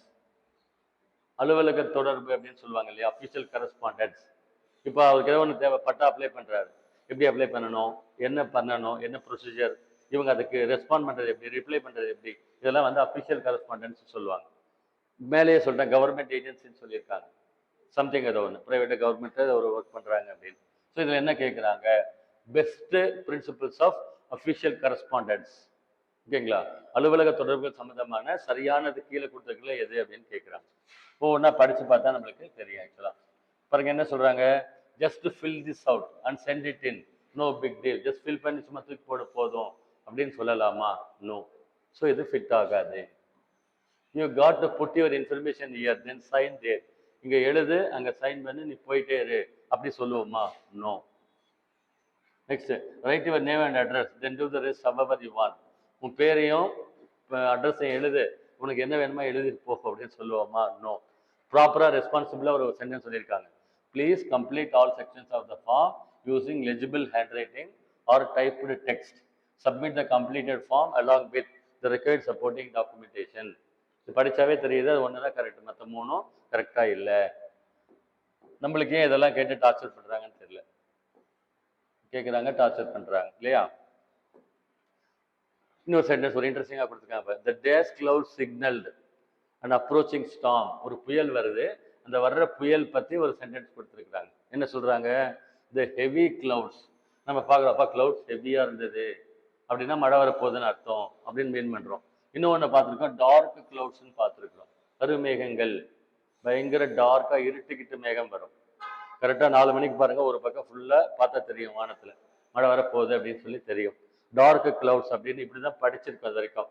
[SPEAKER 1] அலுவலக தொடர்பு அப்படின்னு சொல்லுவாங்க இல்லையா, அஃபிஷியல் கரஸ்பாண்டன்ஸ். இப்போ அவருக்கு ஏதோ ஒன்று தேவை, பட்டா அப்ளை பண்றாரு, எப்படி அப்ளை பண்ணணும், என்ன ப்ரொசீஜர், இவங்க அதுக்கு ரெஸ்பாண்ட் பண்றது எப்படி, ரிப்ளை பண்றது எப்படி, இதெல்லாம் வந்து அஃபிஷியல் கரஸ்பாண்டன்ஸ் சொல்லுவாங்க. மேலேயே சொல்றேன் கவர்மெண்ட் ஏஜென்சின்னு சொல்லியிருக்காங்க. சம்திங் ஏதோ ஒன்று ப்ரைவேட் கவர்மெண்ட்டில் ஒரு ஒர்க் பண்ணுறாங்க அப்படின்னு. ஸோ இதில் என்ன கேட்குறாங்க, best principles of official correspondence. ஓகேங்களா, அலுவலக தொடர்புகள் சம்மந்தமான சரியானது கீழே கொடுத்துருக்கல எது அப்படின்னு கேட்குறாங்க. ஒவ்வொன்றா படித்து பார்த்தா நம்மளுக்கு தெரியும் ஆக்சுவலாக. பாருங்க என்ன சொல்கிறாங்க, just fill this out and send it in, no big deal. Just fill பண்ணி சும்மா தூக்கி போட போதும் அப்படின்னு சொல்லலாமா, நோ. ஸோ இது ஃபிட் ஆகாது. You got to put your information here then sign there. இங்க எழுது, அங்க சைன் பண்ணி நீ போயிட்டே இரு அப்படி சொல்லுவோமா, no. Next, write your name and address then do the rest however you want. உன் பேரையும் அட்ரஸையும் எழுது, உனக்கு என்ன வேணுமா எழுதிட்டு போ அப்படின்னு சொல்லுவோமா, நோ. ப்ராப்பரா ரெஸ்பான்சிபிளா ஒரு சென்டென்ஸ் சொல்லியிருக்காங்க, please complete all sections of the form using legible handwriting or typed text. Submit the completed form along with the required supporting documentation. இது படிச்சாவே தெரியுது, அது ஒன்று தான் கரெக்ட், மற்ற மூணும் கரெக்டா இல்லை. நம்மளுக்கு ஏன் இதெல்லாம் கேட்டு டார்ச்சர் பண்றாங்கன்னு தெரியல, கேட்குறாங்க டார்ச்சர் பண்றாங்க இல்லையா. இன்னொரு சென்டென்ஸ் ஒரு இன்ட்ரெஸ்டிங்காக கொடுத்துருக்காங்க, the days cloud signalled and approaching storm. ஒரு புயல் வருது, அந்த வர்ற புயல் பற்றி ஒரு சென்டென்ஸ் கொடுத்துருக்குறாங்க. என்ன சொல்றாங்க, த ஹெவி கிளவுட்ஸ். நம்ம பார்க்குறப்ப கிளவுட்ஸ் ஹெவியாக இருந்தது அப்படின்னா மழை வரப்போகுதுன்னு அர்த்தம் அப்படின்னு மீன் பண்ணுறோம். இன்னொன்று பார்த்துருக்கோம், டார்க் கிளவுட்ஸ்ன்னு பார்த்துருக்குறோம், கருமேகங்கள், பயங்கர டார்க்கா இருட்டுக்கிட்டு மேகம் வரும். கரெக்டா 4 மணிக்கு பாருங்க, ஒரு பக்கம் ஃபுல்லா பார்த்தா தெரியும் வானத்துல மழை வரப்போகுது அப்படின்னு சொல்லி தெரியும். டார்க் கிளவுட்ஸ் அப்படின்னு இப்படிதான் படிச்சிருக்கோம் அது வரைக்கும்.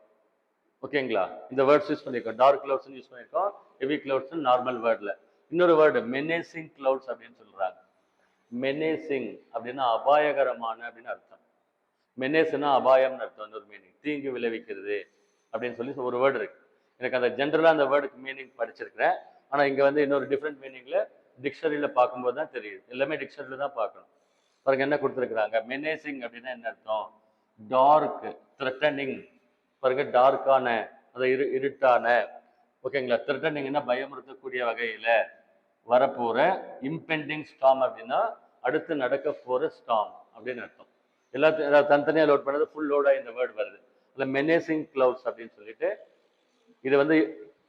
[SPEAKER 1] ஓகேங்களா, இந்த வேர்ட்ஸ் யூஸ் பண்ணியிருக்கோம், டார்க் கிளவுட்ஸ் யூஸ் பண்ணியிருக்கோம், ஹெவி கிளவுட்ஸ் நார்மல் வேர்ட்ல. இன்னொரு வேர்டு மெனேசிங் கிளவுட்ஸ் அப்படின்னு சொல்றாங்க. மெனேசிங் அப்படின்னா அபாயகரமான அப்படின்னு அர்த்தம். மெனேஸ்னா அபாயம்னு அர்த்தம், இன்னொரு மீனிங் தீங்கு விளைவிக்கிறது அப்படின்னு சொல்லி ஒரு வேர்டு இருக்கு. எனக்கு அந்த ஜென்ரலா அந்த வேர்டுக்கு மீனிங் படிச்சிருக்கிறேன். ஆனால் இங்கே வந்து இன்னொரு டிஃப்ரெண்ட் மீனிங்கில் டிக்ஷனரியில் பார்க்கும்போது தான் தெரியுது. எல்லாமே டிக்ஷனரியில் தான் பார்க்கணும். பாருங்க என்ன கொடுத்துருக்குறாங்க. மெனேசிங் அப்படின்னா என்ன அர்த்தம்? Dark, threatening. பாருங்க டார்க்கான, அதை இருட்டான. ஓகேங்களா? த்ரெட்டனிங்னா பயமுறுத்தக்கூடிய வகையில் வரப்போகிற. இம்பெண்டிங் ஸ்டாம் அப்படின்னா அடுத்து நடக்க போகிற ஸ்டாம் அப்படின்னு அர்த்தம். எல்லாத்தையும் தனித்தனியாக லோட் பண்ணது ஃபுல் லோடாக இந்த வேர்டு வருது. இல்லை மெனேசிங் கிளவுட்ஸ் அப்படின்னு சொல்லிட்டு இது வந்து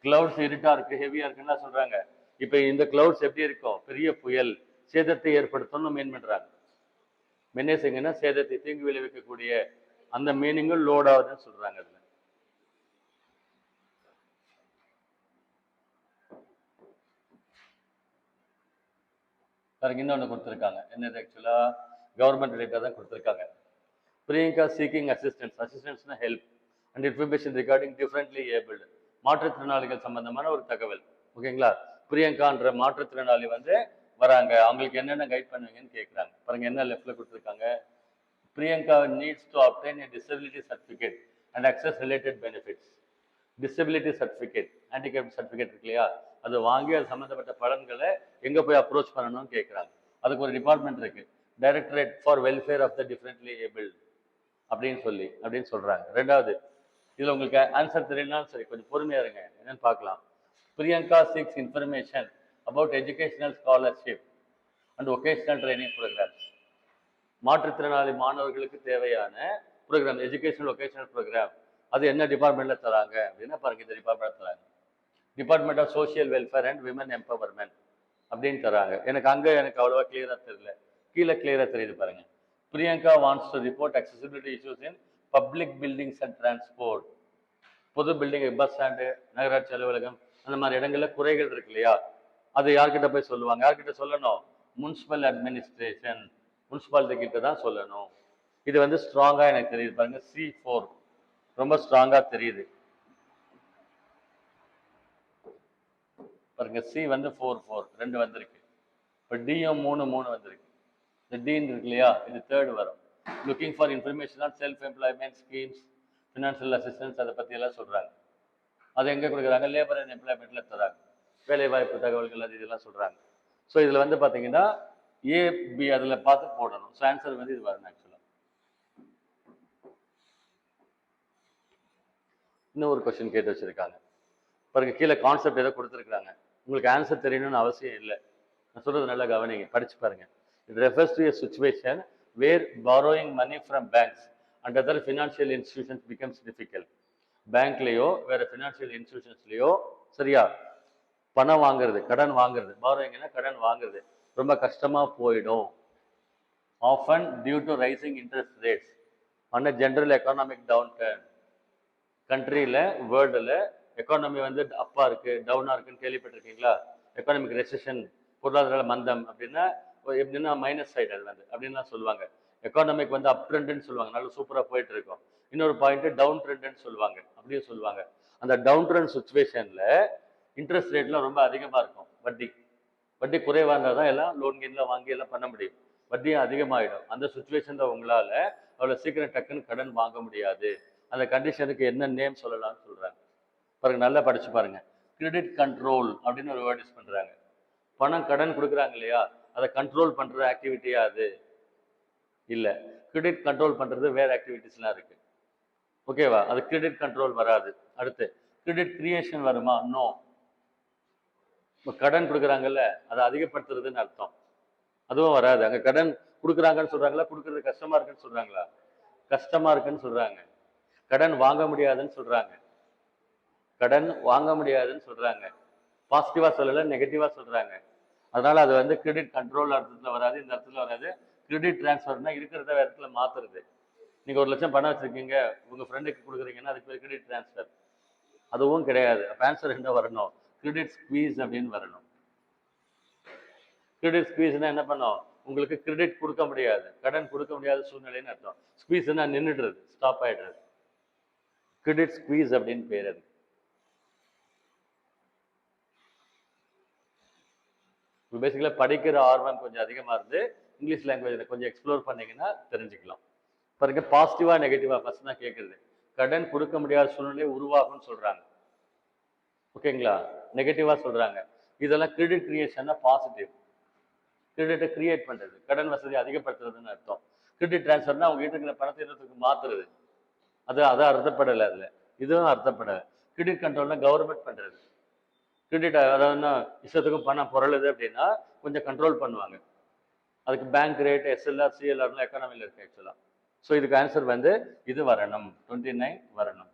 [SPEAKER 1] கிளவுட்ஸ் இருட்டா இருக்கு, ஹெவியா இருக்குன்னா சொல்றாங்க. இப்ப இந்த கிளவுட்ஸ் எப்படி இருக்கும்? பெரிய புயல், சேதத்தை ஏற்படுத்தணும்னு மீன் பண்றாங்க. மெனேசிங்னா சேதத்தை, தீங்கு விளைவிக்கக்கூடிய அந்த மீனிங்கும் லோட் ஆகுதுன்னு சொல்றாங்க. அதுல பாருங்க இன்னொன்று கொடுத்துருக்காங்க. என்னது? ஆக்சுவலா கவர்மெண்ட் ரிலேட்டடாக தான் கொடுத்துருக்காங்க. Priyanka seeking assistance. அசிஸ்டன்ஸ்னா help and information regarding differently abled. மாற்றுத்திறனாளிகள் சம்பந்தமான ஒரு தகவல். ஓகேங்களா? பிரியங்கான்ற மாற்றுத்திறனாளி வந்து வராங்க, அவங்களுக்கு என்னென்ன கைட் பண்ணுவீங்கன்னு கேட்குறாங்க. பாருங்க என்ன லெஃப்ட்ல கொடுத்துருக்காங்க. Priyanka needs to obtained a disability certificate and access related benefits. Disability certificate, handicap certificate இருக்கு இல்லையா, அது வாங்கி அது சம்மந்தப்பட்ட பலன்களை எங்கே போய் அப்ரோச் பண்ணணும்னு கேட்குறாங்க. அதுக்கு ஒரு டிபார்ட்மெண்ட் இருக்கு, directorate for welfare of the differently abled அப்படின்னு சொல்றாங்க. ரெண்டாவது, இதுல உங்களுக்கு ஆன்சர் தெரியலனாலும் சரி கொஞ்சம் பொறுமையா இருங்க, என்னன்னு பார்க்கலாம். Priyanka seeks information about educational scholarship and vocational training programs. மாற்றுத்திறனாளி மாணவர்களுக்கு தேவையான ப்ரோக்ராம், எஜுகேஷனல் ஒகேஷனல் ப்ரோக்ராம், அது என்ன டிபார்ட்மெண்ட்ல தராங்க அப்படின்னா பாருங்க இந்த டிபார்ட்மெண்ட் தராங்க. Department of social welfare and women empowerment அப்படின்னு தராங்க. எனக்கு அவ்வளோவா கிளியரா தெரியல, கீழே கிளியரா தெரியுது பாருங்க. Priyanka wants to report accessibility issues in public buildings and transport. பொது பில்டிங், பஸ் ஸ்டாண்டு, நகராட்சி அலுவலகம், அந்த மாதிரி இடங்கள்ல குறைகள் இருக்கு இல்லையா, அது யார்கிட்ட போய் சொல்லுவாங்க? யார்கிட்ட சொல்லணும்? முனிசிபல் அட்மினிஸ்ட்ரேஷன், முனிசிபாலிட்டி கிட்ட தான் சொல்லணும். இது வந்து ஸ்ட்ராங்கா எனக்கு தெரியுது பாருங்க. C4 ரொம்ப ஸ்ட்ராங்கா தெரியுது பாருங்க. C வந்து 4 2 வந்திருக்கு. இப்போ டியும் 3 வந்திருக்கு. இந்த டீன் இருக்கு இல்லையா, இது தேர்ட் வரும். Looking for information on self employment schemes, financial assistance, அதை பற்றி எல்லாம் சொல்றாங்க. அது எங்கே கொடுக்குறாங்க? லேபர் அண்ட் எம்ப்ளாய்மெண்ட்ல தராங்க. வேலை வாய்ப்பு தகவல்கள் அது இதெல்லாம் சொல்றாங்க. ஸோ இதில் வந்து பார்த்தீங்கன்னா AB அதில் பார்த்து போடணும். ஸோ ஆன்சர் வந்து இது வரணும். ஆக்சுவலாக இன்னும் ஒரு கொஸ்டின் கேட்டு வச்சிருக்காங்க பாருங்க. கீழே கான்செப்ட் ஏதோ கொடுத்துருக்காங்க, உங்களுக்கு ஆன்சர் தெரியணும்னு அவசியம் இல்லை. நான் சொல்றது நல்லா கவனிங்க, படிச்சு பாருங்க. It refers to a situation where borrowing money from banks and other financial institutions becomes difficult. பேங்க்லயோ வேற ஃபினான்ஷியல் இன்ஸ்டிடியூஷன்ஸ்லயோ சரியா பணம் வாங்குறது, கடன் வாங்குறது, borrowingனா கடன் வாங்குறது ரொம்ப கஷ்டமா போயிடும். Often due to rising interest rates on a general economic downturn. கண்ட்ரியில் வேர்ல்டில் எக்கானமி வந்து அப்பா இருக்கு, டவுனா இருக்குன்னு கேள்விப்பட்டிருக்கீங்களா? எக்கானமிக் ரெசிஷன், பொருளாதார மந்தம் அப்படின்னா எப்படின்னா மைனஸ் சைடு அது வந்து அப்படின்லாம் சொல்லுவாங்க. எக்கானமிக் வந்து அப் ட்ரெண்டுன்னு சொல்லுவாங்க, நல்லா சூப்பராக போயிட்டு இருக்கும். இன்னொரு பாயிண்ட் டவுன் ட்ரெண்டுன்னு சொல்லுவாங்க, அப்படியே சொல்லுவாங்க. அந்த டவுன் ட்ரெண்ட் சுச்சுவேஷனில் இன்ட்ரெஸ்ட் ரேட்லாம் ரொம்ப அதிகமாக இருக்கும். வட்டி குறைவாக இருந்தால் தான் எல்லாம் லோன் கீன்லாம் வாங்கி எல்லாம் பண்ண முடியும். வட்டியும் அதிகமாகிடும். அந்த சுச்சுவேஷனில் உங்களால் அவ்வளோ சீக்கிரம் டக்குன்னு கடன் வாங்க முடியாது. அந்த கண்டிஷனுக்கு என்ன நேம் சொல்லலாம்னு சொல்கிறாங்க பாருங்க. நல்லா படிச்சு பாருங்க. கிரெடிட் கண்ட்ரோல் அப்படின்னு ஒரு வேர்ட் யூஸ் பண்ணுறாங்க. பணம் கடன் கொடுக்குறாங்க இல்லையா, அதை கண்ட்ரோல் பண்ணுற ஆக்டிவிட்டியா அது இல்லை. கிரெடிட் கண்ட்ரோல் பண்ணுறது வேற ஆக்டிவிட்டிஸ்லாம் இருக்கு. ஓகேவா? அது கிரெடிட் கண்ட்ரோல் வராது. அடுத்து கிரெடிட் கிரியேஷன் வருமா? நோ. இப்போ கடன் கொடுக்குறாங்கல்ல, அதை அதிகப்படுத்துறதுன்னு அர்த்தம், அதுவும் வராது. அங்கே கடன் கொடுக்குறாங்கன்னு சொல்றாங்களா, கொடுக்குறது கஷ்டமா இருக்குன்னு சொல்றாங்களா? கஷ்டமா இருக்குன்னு சொல்றாங்க. கடன் வாங்க முடியாதுன்னு சொல்றாங்க. கடன் வாங்க முடியாதுன்னு சொல்றாங்க. பாசிட்டிவா சொல்லல, நெகட்டிவா சொல்றாங்க. அதனால அது வந்து கிரெடிட் கண்ட்ரோல் அர்த்தத்துல வராது, இந்த அர்த்தத்துல வராது. கிரெடிட் டிரான்ஸ்ஃபர்னா இருக்கிறத வேற இடத்துல மாத்துறது. நீங்க 1 லட்சம் பணம் வச்சிருக்கீங்க, உங்க ஃப்ரெண்டுக்கு கொடுக்குறீங்கன்னா அதுக்கு பேர் கிரெடிட் டிரான்ஸ்ஃபர். அதுவும் கிடையாது. அப்ப ஆன்சர் என்ன வரணும்? கிரெடிட் ஸ்குவீஸ் அப்படின்னு வரணும். கிரெடிட் ஸ்குவீஸ்னா என்ன பண்ணும்? உங்களுக்கு கிரெடிட் கொடுக்க முடியாது, கடன் கொடுக்க முடியாத சூழ்நிலைன்னு அர்த்தம். ஸ்குவீஸ்னா நின்றுடுறது, ஸ்டாப் ஆயிடுறது. கிரெடிட் ஸ்குவீஸ் அப்படின்னு பேர். அது பேசிக்கலாக படிக்கிற ஆர்வம் கொஞ்சம் அதிகமாக இருந்து இங்கிலீஷ் லாங்குவேஜில் கொஞ்சம் எக்ஸ்ப்ளோர் பண்ணீங்கன்னா தெரிஞ்சுக்கலாம். பாருங்க, பாசிட்டிவா நெகட்டிவா ஃபர்ஸ்ட் நான் கேட்குறது. கடன் கொடுக்க முடியாத சூழ்நிலை உருவாகும்னு சொல்றாங்க, ஓகேங்களா? நெகட்டிவா சொல்றாங்க. இதெல்லாம் கிரெடிட் கிரியேஷன்னா பாசிட்டிவ். கிரெடிட்டை கிரியேட் பண்ணுறது, கடன் வசதி அதிகப்படுத்துறதுன்னு அர்த்தம். கிரெடிட் டிரான்ஸ்ஃபர்னா அவங்க கிட்ட இருக்கிற பணத்தை இடத்துக்கு மாற்றுறது, அதான் அர்த்தப்படலை அதில். இதுவும் அர்த்தப்படலை. கிரெடிட் கண்ட்ரோல்னா கவர்மெண்ட் பண்ணுறது. கிரெடிட் அதாவதுன்னா இஷ்டத்துக்கும் பணம் பொருளுது அப்படின்னா கொஞ்சம் கண்ட்ரோல் பண்ணுவாங்க. அதுக்கு பேங்க் ரேட், எஸ்எல்ஆர், சிஎல்ஆர்லாம் எக்கானமியில் இருக்கு ஆக்சுவலாக. ஸோ இதுக்கு ஆன்சர் வந்து இது வரணும், 29 வரணும்.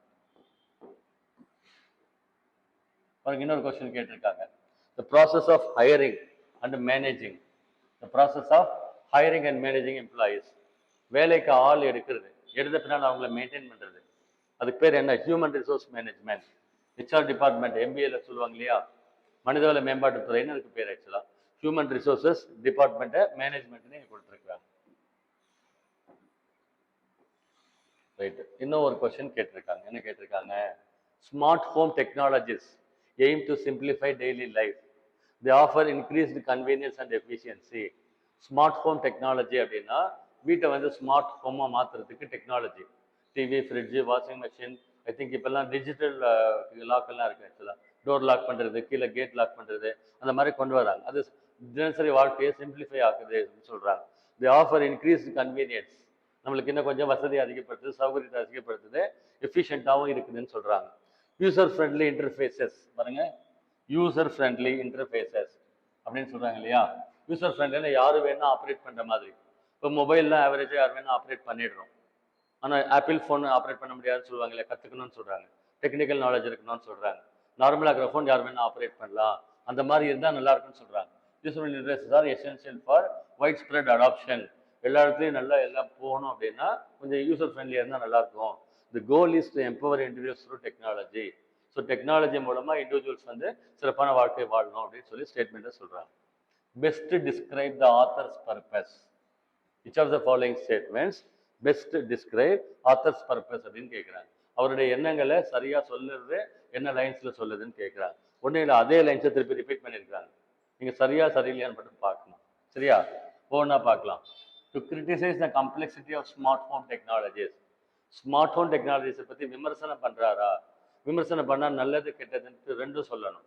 [SPEAKER 1] இன்னொரு கொஸ்டின் கேட்டிருக்காங்க. The process of hiring and managing. The process of hiring and managing employees. வேலைக்கு ஆள் எடுக்கிறது, எடுத்த பின்னால் அவங்கள மெயின்டைன் பண்ணுறது, அதுக்கு பேர் என்ன? Human resource management. HR department, எம்பிஏல சொல்லுவாங்க இல்லையா, மனிதவள மேம்பாட்டுத்துறைன்னு அதுக்கு பேர் ஆக்சுவலாக. ஹியூமன் ரிசோர்சஸ் டிபார்ட்மெண்ட்டை மேனேஜ்மெண்ட்னு கொடுத்துருக்குறாங்க. ரைட்டு. இன்னும் ஒரு கொஸ்டின் கேட்டிருக்காங்க. என்ன கேட்டிருக்காங்க? Smart home technologies aim to simplify daily life. They offer increased convenience and efficiency. Smart home technology அப்படின்னா வீட்டை வந்து ஸ்மார்ட் ஹோமாக மாற்றுறதுக்கு technology. TV, fridge, washing machine, I think இப்போல்லாம் டிஜிட்டல் லாக்கெல்லாம் இருக்குது ஆக்சுவலாக. டோர் லாக் பண்ணுறது, கீழே கேட் லாக் பண்ணுறது, அந்த மாதிரி கொண்டு வராங்க. அது தினசரி வாழ்க்கையை சிம்பிளிஃபை ஆகுது அப்படின்னு சொல்கிறாங்க. தே ஆஃபர் இன்க்ரீஸ்டு கன்வீனியன்ஸ். நம்மளுக்கு இன்னும் கொஞ்சம் வசதி அதிகப்படுத்துது, சௌகரியத்தை அதிகப்படுத்துது, எஃபிஷியண்ட்டாகவும் இருக்குதுன்னு சொல்கிறாங்க. யூசர் ஃப்ரெண்ட்லி இன்டர்ஃபேஸஸ் பாருங்க, யூசர் ஃப்ரெண்ட்லி இன்டர்ஃபேஸஸ் அப்படின்னு சொல்றாங்க இல்லையா. யூசர் ஃப்ரெண்ட்லினா யாரு வேணா ஆப்ரேட் பண்ற மாதிரி. இப்போ மொபைல்லாம் ஆவரேஜாக யார் வேணா ஆப்ரேட் பண்ணிடுறோம். ஆனால் ஆப்பிள் ஃபோன் ஆப்ரேட் பண்ண முடியாதுன்னு சொல்லுவாங்க இல்லையா, கற்றுக்கணும்னு சொல்றாங்க, டெக்னிக்கல் நாலேஜ் இருக்கணும்னு சொல்றாங்க. நார்மலாக இருக்கிற ஃபோன் யார் வேணா ஆப்ரேட் பண்ணலாம், அந்த மாதிரி இருந்தால் நல்லா இருக்குன்னு சொல்றாங்க. User friendly interfaces R essential for white spread adoption. எல்லா இடத்துலையும் நல்லா எல்லாம் போகணும் அப்படின்னா கொஞ்சம் யூசர் ஃப்ரெண்ட்லியாக இருந்தால் நல்லா இருக்கும். The goal is to empower individuals through technology. So technology மூலமாக இண்டிவிஜுவல்ஸ் வந்து சிறப்பான வாழ்க்கை வாழணும் அப்படின்னு சொல்லி ஸ்டேட்மெண்ட்டை சொல்கிறாங்க. Best describe the author's purpose. Which of the following statements best describe author's purpose அப்படின்னு கேட்குறாங்க. அவருடைய எண்ணங்களை சரியாக சொல்லுறது என்ன லைன்ஸில் சொல்லுதுன்னு கேட்குறாங்க. ஒன்றும் இல்லை, அதே லைன்ஸை திருப்பி ரிப்பீட் பண்ணியிருக்காங்க. நீங்கள் சரியாக சரியில்லையான்னு மட்டும் பார்க்கணும். சரியா? ஒவ்வொன்றா பார்க்கலாம். To criticise the complexity of smart home technologies. Smart home டெக்னாலஜிஸை பற்றி விமர்சனம் பண்ணுறாரா? விமர்சனம் பண்ணால் நல்லது கெட்டதுன்ட்டு ரெண்டும் சொல்லணும்.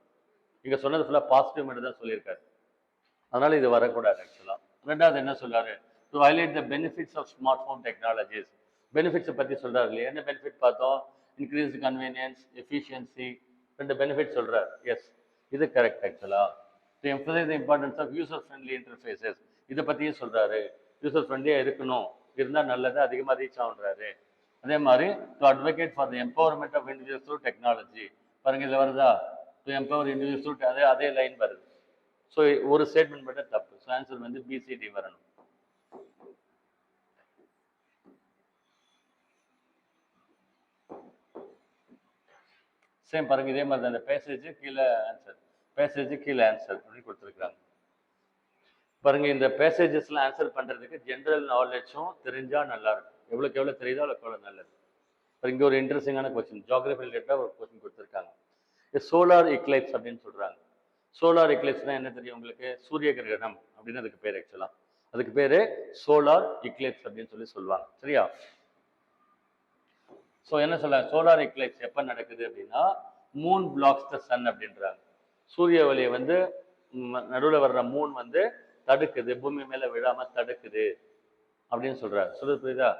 [SPEAKER 1] இங்கே சொன்னது ஃபுல்லாக பாசிட்டிவ் மட்டும் தான் சொல்லியிருக்காரு, அதனால் இது வரக்கூடாது ஆக்சுவலாக. ரெண்டாவது என்ன சொல்கிறாரு? To highlight the benefits of smart home technologies. பெனிஃபிட்ஸை பற்றி சொல்கிறாரு இல்லையா. என்ன பெனிஃபிட் பார்த்தோம்? இன்க்ரீஸ் கன்வீனியன்ஸ், எஃபிஷியன்சி, ரெண்டு பெனிஃபிட் சொல்கிறார். எஸ், இது கரெக்ட் ஆக்சுவலாக. To emphasise the importance of user friendly interfaces, இதை பற்றியும் சொல்கிறாரு. யூசர் ஃப்ரெண்ட்லியாக இருக்கணும், இருந்தால் நல்லது, அதிகமாக ரீச் ஆகுன்றாரு. அதே மாதிரி to advocate for the empowerment of individuals through technology. பாருங்க, இதில் வருதா? டு எம்பவர் இண்டிவிஜுவல்ஸ் த்ரூ, அதே லைன் வருது. ஸோ ஒரு ஸ்டேட்மெண்ட் மட்டும் தப்பு. ஸோ ஆன்சர் வந்து பிசிடி வரணும். சேம் பாருங்க, இதே மாதிரி தான். இந்த பேசேஜ் கீழே ஆன்சர், பேசேஜ் கீழே ஆன்சர் அப்படின்னு கொடுத்துருக்குறாங்க. பாருங்க, இந்த பேசேஜஸ்லாம் ஆன்சர் பண்ணுறதுக்கு ஜென்ரல் நாலேஜும் தெரிஞ்சால் நல்லா இருக்கும். எவ்வளோக்கு எவ்வளோ தெரியுதோ அவ்வளோக்கு எவ்வளோ நல்லது. இங்கே ஒரு இன்ட்ரெஸ்டிங்கான கொஸ்டின், ஜியாகிரபி ரிலேட்டடாக ஒரு கொஸ்டின் கொடுத்துருக்காங்க. சோலார் எக்லைப்ஸ் அப்படின்னு சொல்கிறாங்க. சோலார் எக்லைப்ஸ்னால் என்ன தெரியும் உங்களுக்கு? சூரிய கிரகணம் அப்படின்னு அதுக்கு பேர் ஆக்சுவலாக. அதுக்கு பேர் சோலார் எக்லைப்ஸ் அப்படின்னு சொல்லி சொல்லுவாங்க. சரியா? ஸோ என்ன சொல்கிறாங்க? சோலார் எக்லைப்ஸ் எப்போ நடக்குது அப்படின்னா மூன் பிளாக்ஸ் த சன் அப்படின்றாங்க. சூரிய ஒளியை வந்து நடுவில் வர்ற மூன் வந்து தடுக்குது, பூமி மேலே விழாமல் தடுக்குது அப்படின்னு சொல்கிறாரு. சொல்றது புரியுதா?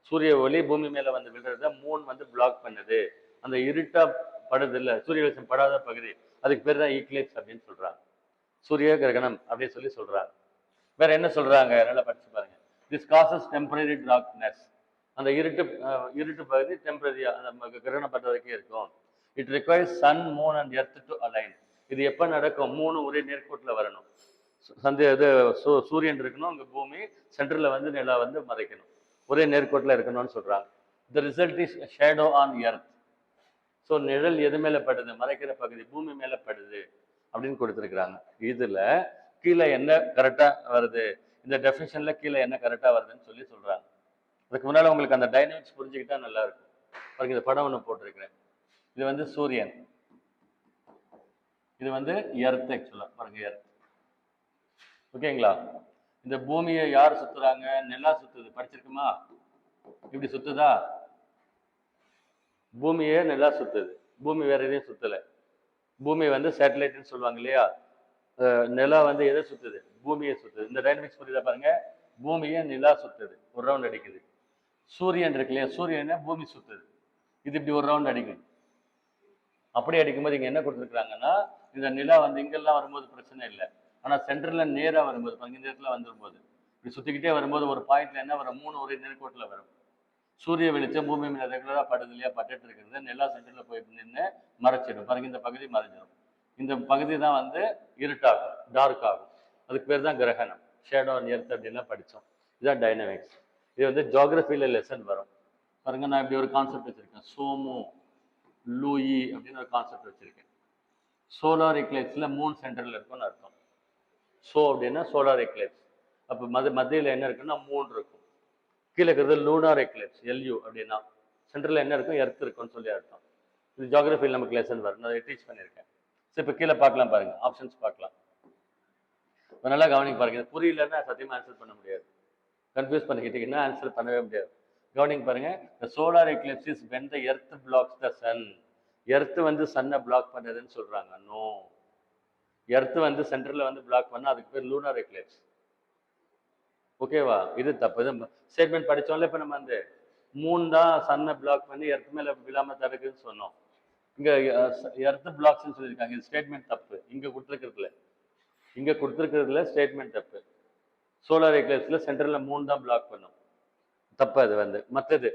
[SPEAKER 1] சூரிய ஒளி பூமி மேலே வந்து விழுறத மூன் வந்து பிளாக் பண்ணுது. அந்த இருட்டா படுது இல்லை, சூரிய வெளிச்சம் படாத பகுதி, அதுக்கு பேர் தான் ஈக்லிப்ஸ் அப்படின்னு சொல்கிறாங்க. சூரிய கிரகணம் அப்படின்னு சொல்லி சொல்கிறாங்க. வேற என்ன சொல்கிறாங்க? நல்லா படிச்சு பாருங்க. This causes temporary darkness. அந்த இருட்டு பகுதி டெம்பரரியா அந்த கிரகணம் பண்ற வரைக்கும் இருக்கும். It requires sun, moon and earth to align. இது எப்போ நடக்கும்? மூணு ஒரே நேர்கோட்டில் வரணும். சூரியன் இருக்கணும், அங்கே பூமி சென்டரில் வந்து நிலா வந்து மறைக்கணும், ஒரே நேர்கோட்டில் இருக்கணும்னு சொல்கிறாங்க. The result is shadow on earth. So நிழல் எது மேலே படுது? மறைக்கிற பகுதி பூமி மேலே படுது அப்படின்னு கொடுத்துருக்குறாங்க. இதில் கீழே என்ன கரெக்டாக வருது, இந்த டெஃபினிஷனில் கீழே என்ன கரெக்டாக வருதுன்னு சொல்லி சொல்கிறாங்க. அதுக்கு முன்னால் உங்களுக்கு அந்த டைனமிக்ஸ் புரிஞ்சுக்கிட்டா நல்லா இருக்கும். பாருங்க, இந்த படம் ஒன்று போட்டிருக்கிறேன். இது வந்து சூரியன், இது வந்து எர்த் ஆக்சுவலாக. பாருங்க, எர்த். ஓகேங்களா? இந்த பூமியை யார் சுத்துறாங்க? நிலா சுத்துது. படிச்சிருக்குமா? இப்படி சுத்துதா? பூமியே நிலா சுத்துது, பூமி வேற எதையும் சுத்தலை. பூமி வந்து சேட்டலைட்னு சொல்லுவாங்க இல்லையா, நிலா வந்து எதை சுத்துது? பூமியை சுத்துது. இந்த டைனமிக்ஸ் புரியுதா பாருங்க. பூமியை நிலா சுத்துது, ஒரு ரவுண்ட் அடிக்குது. சூரியன் இருக்கு இல்லையா, சூரியனை பூமி சுத்துது, இது இப்படி ஒரு ரவுண்ட் அடிக்குது. அப்படி அடிக்கும்போது இங்க என்ன கொடுத்துருக்காங்கன்னா, இந்த நிலா வந்து இங்கெல்லாம் வரும்போது பிரச்சனை இல்லை. ஆனா சென்டர்ல நேரா வரும்போது பாருங்க, இந்த இடத்துல வந்துரும்போது இப்படி சுத்திக்கிட்டே வரும்போது ஒரு பாயிண்ட்ல என்ன வரும்? 3 ஒரே நேர்கோட்டில் வரும். சூரிய வெளிச்சம் பூமி மேல ரெகுலரா படுது இல்லையா, பட்டுட்டு இருக்கிறது நிலா சென்டர்ல போய் நின்று மறைச்சிடும் பாருங்க, இந்த பகுதி மறைஞ்சிடும். இந்த பகுதி தான் வந்து இருட்டாகும், டார்க் ஆகும். அதுக்கு பேர் தான் கிரகணம், ஷேடோ ஆன் எர்த் அப்படின்லாம் படித்தோம். இதுதான் டைனமிக்ஸ். இது வந்து ஜியாகிரபியில லெசன் வரும் பாருங்க. நான் இப்படி ஒரு கான்செப்ட் வச்சிருக்கேன், சோமோ லூயி அப்படின்னு ஒரு கான்செப்ட் வச்சிருக்கேன். சோலார் எக்லிப்ஸ்ல மூன் சென்டர்ல இருக்கும்னு அர்த்தம். சோ அப்படின்னா சோலார் எக்லிப்ஸ். அப்போ மத்தியில் என்ன இருக்குன்னா மூன் இருக்கும். கீழே இருக்கிறது லூனார் எக்லிப்ஸ், எல்யூ அப்படின்னா சென்டர்ல என்ன இருக்கும்? எர்த் இருக்கும்னு சொல்லி அர்த்தம். இது ஜியாகிரபியில் நமக்கு லெசன் வரும், நான் டீச் பண்ணியிருக்கேன். சரி, இப்போ கீழே பார்க்கலாம் பாருங்க, ஆப்ஷன்ஸ் பார்க்கலாம். நல்லா கவனிங்க பாருங்க. இது புரியலன்னா சத்தியமா ஆன்சர் பண்ண முடியாது. கன்ஃபியூஸ் பண்ணிக்கிட்டீங்கன்னா ஆன்சர் பண்ணவே முடியாது. கவனிங்க பாருங்க. the solar eclipse is when the earth blocks the sun. Earth வந்து சன்னை பிளாக் பண்ணுதுன்னு சொல்றாங்க. நோ, எர்த் வந்து சென்டர்ல வந்து பிளாக் பண்ணா அதுக்கு பேர் லூனார் எக்லிப்ஸ். ஓகேவா? இது தப்பு. இது ஸ்டேட்மெண்ட் படிச்சோம்ல, இப்ப நம்ம வந்து மூன் தான் சன்னை பிளாக் பண்ணி எர்த் மேல விழாம தடுக்குன்னு சொன்னோம். இங்க எர்த் பிளாக்ஸ்ன்னு சொல்லியிருக்காங்க. இது ஸ்டேட்மெண்ட் தப்பு. இங்க கொடுத்துருக்கிறதுல ஸ்டேட்மெண்ட் தப்பு. சோலார் எக்லிப்ஸ்ல சென்டர்ல மூன் தான் பிளாக் பண்ணும், தப்பு அது வந்து. மற்றது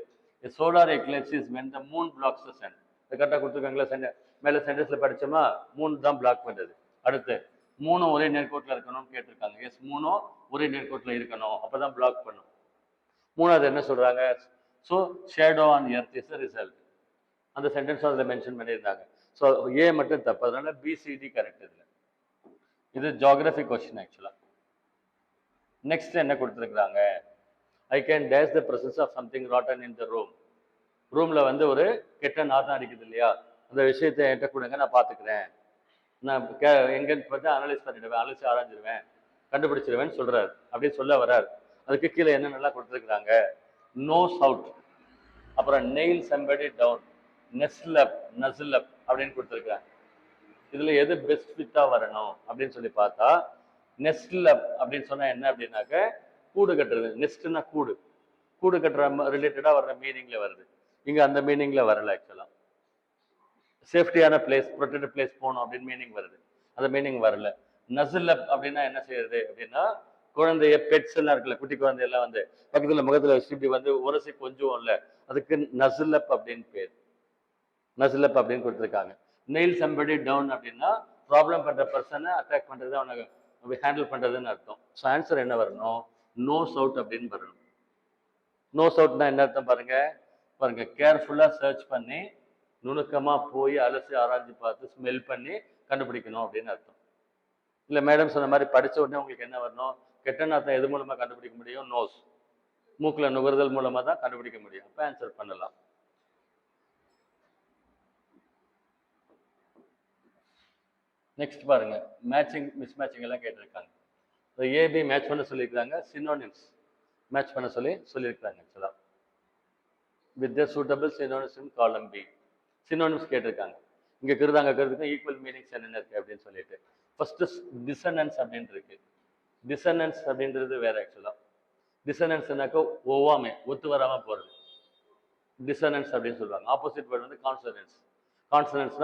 [SPEAKER 1] solar Eclipse is when the moon blocks the sun. இது கரெக்டாக கொடுத்துருக்காங்களா? மேல சென்டென்ஸ்ல படிச்சோமா, மூன் தான் பிளாக் பண்றது. அடுத்து மூணும் ஒரே நேர்கோட்டில் இருக்கணும்னு கேட்டிருக்காங்க. எஸ், மூணும் ஒரே நேர்கோட்டில் இருக்கணும், அப்பதான் பிளாக் பண்ணும். மூணாவது என்ன சொல்றாங்க? So shadow on earth is result. அந்த சென்டென்ஸ் அதில் மென்ஷன் பண்ணியிருந்தாங்க. ஸோ ஏ மட்டும் தப்பு, அதனால பிசிடி கரெக்ட். இதில் இது ஜியாகிரபி கொஸ்டின் ஆக்சுவலா. நெக்ஸ்ட் என்ன கொடுத்துருக்குறாங்க? I can dash the presence of something rotten in the room. ரூம்ல வந்து ஒரு கெட்ட நாத்தம் அடிக்குது இல்லையா, அந்த விஷயத்தை என்கிட்ட கொடுங்க, நான் பார்த்துக்கிறேன். நான் எங்கன்னு பார்த்தா அனலைஸ் பண்ணிடுவேன், அலசி ஆராய்ஞ்சிருவேன், கண்டுபிடிச்சிருவேன்னு சொல்றாரு. அப்படின்னு சொல்ல வர்றாரு. அதுக்கு கீழே என்ன நல்லா கொடுத்துருக்குறாங்க? நோஸ் அவுட், அப்புறம் நெயில் சம்படி டவுன், நெஸ்ல் அப், நஸ்ல் அப் அப்படின்னு கொடுத்துருக்காங்க. இதுல எது பெஸ்ட் ஃபிட்டா வரணும் அப்படின்னு சொல்லி பார்த்தா, நெஸ்ல் அப் அப்படின்னு சொன்னா என்ன அப்படின்னாக்க கூடு கட்டுறது. நெஸ்ட்னா கூடு, கூடு கட்டுற ரிலேட்டடா வர்ற மீனிங்ல வருது. இங்க அந்த மீனிங்ல வரல. ஆக்சுவலா சேஃப்டியான பிளேஸ், ப்ரொடெக்டட் பிளேஸ் போகணும் அப்படின்னு மீனிங் வருது, அந்த மீனிங் வரல. நஸ்ல் அப் அப்படின்னா என்ன செய்யறது அப்படின்னா, குழந்தைய பெட்ஸ் எல்லாம் இருக்குல்ல, குட்டி குழந்தையெல்லாம் வந்து பக்கத்துல முகத்துல வச்சு இப்படி வந்து உரசி கொஞ்சுவோம்ல, அதுக்கு நஸ்ல் அப் அப்படின்னு பேர். நஸ்ல் அப் அப்படின்னு கொடுத்துருக்காங்க. நெயில் சம்படி டவுன் அப்படின்னா ப்ராப்ளம் பண்ற பர்சனை அட்டாக் பண்றது, அவனை ஹேண்டில் பண்றதுன்னு அர்த்தம். ஸோ ஆன்சர் என்ன வரணும்? நோஸ் அவுட் அப்படின்னு வரணும். நோஸ் அவுட்னா என்ன அர்த்தம் பாருங்க. பாருங்க, கேர்ஃபுல்லா சர்ச் பண்ணி நுணுக்கமா போய் அலசி ஆராய்ச்சி பார்த்து ஸ்மெல் பண்ணி கண்டுபிடிக்கணும் அப்படின்னு அர்த்தம். இல்ல மேடம் சொன்ன மாதிரி படிச்ச உடனே உங்களுக்கு என்ன வரணும்? கெட்ட நாத்தம் எது மூலமா கண்டுபிடிக்க முடியும்? நோஸ், மூக்குல நுகர்தல் மூலமா தான் கண்டுபிடிக்க முடியும். அப்ப ஆன்சர் பண்ணலாம். நெக்ஸ்ட் பாருங்க, மேட்சிங் மிஸ் மேட்சிங் எல்லாம் கேட்டிருக்காங்க. ஏபி மேட்ச் பண்ண சொல்லியிருக்காங்க, சினோனிம்ஸ் மேட்ச் பண்ண சொல்லியிருக்காங்க. ஆக்சுவலா வித் த சூட்டபிள் சினோனிம்ஸ் இன் காலம் பி. சினோனிம்ஸ் கேட்டிருக்காங்க. இங்க கருதாங்க கருதுக்கும் ஈக்குவல் மீனிங்ஸ் என்னென்ன இருக்கு அப்படின்னு சொல்லிட்டு. ஃபர்ஸ்ட் டிசனன்ஸ் அப்படின்னு இருக்கு. டிசனன்ஸ் அப்படின்றது வேற. ஆக்சுவலா டிசனன்ஸ்னாக்க ஒவ்வாமை, ஒத்து வராம போறது டிசனன்ஸ் அப்படின்னு சொல்லுவாங்க. ஆப்போசிட் வேர்டு வந்து கான்சனன்ஸ். கான்சனன்ஸ்னா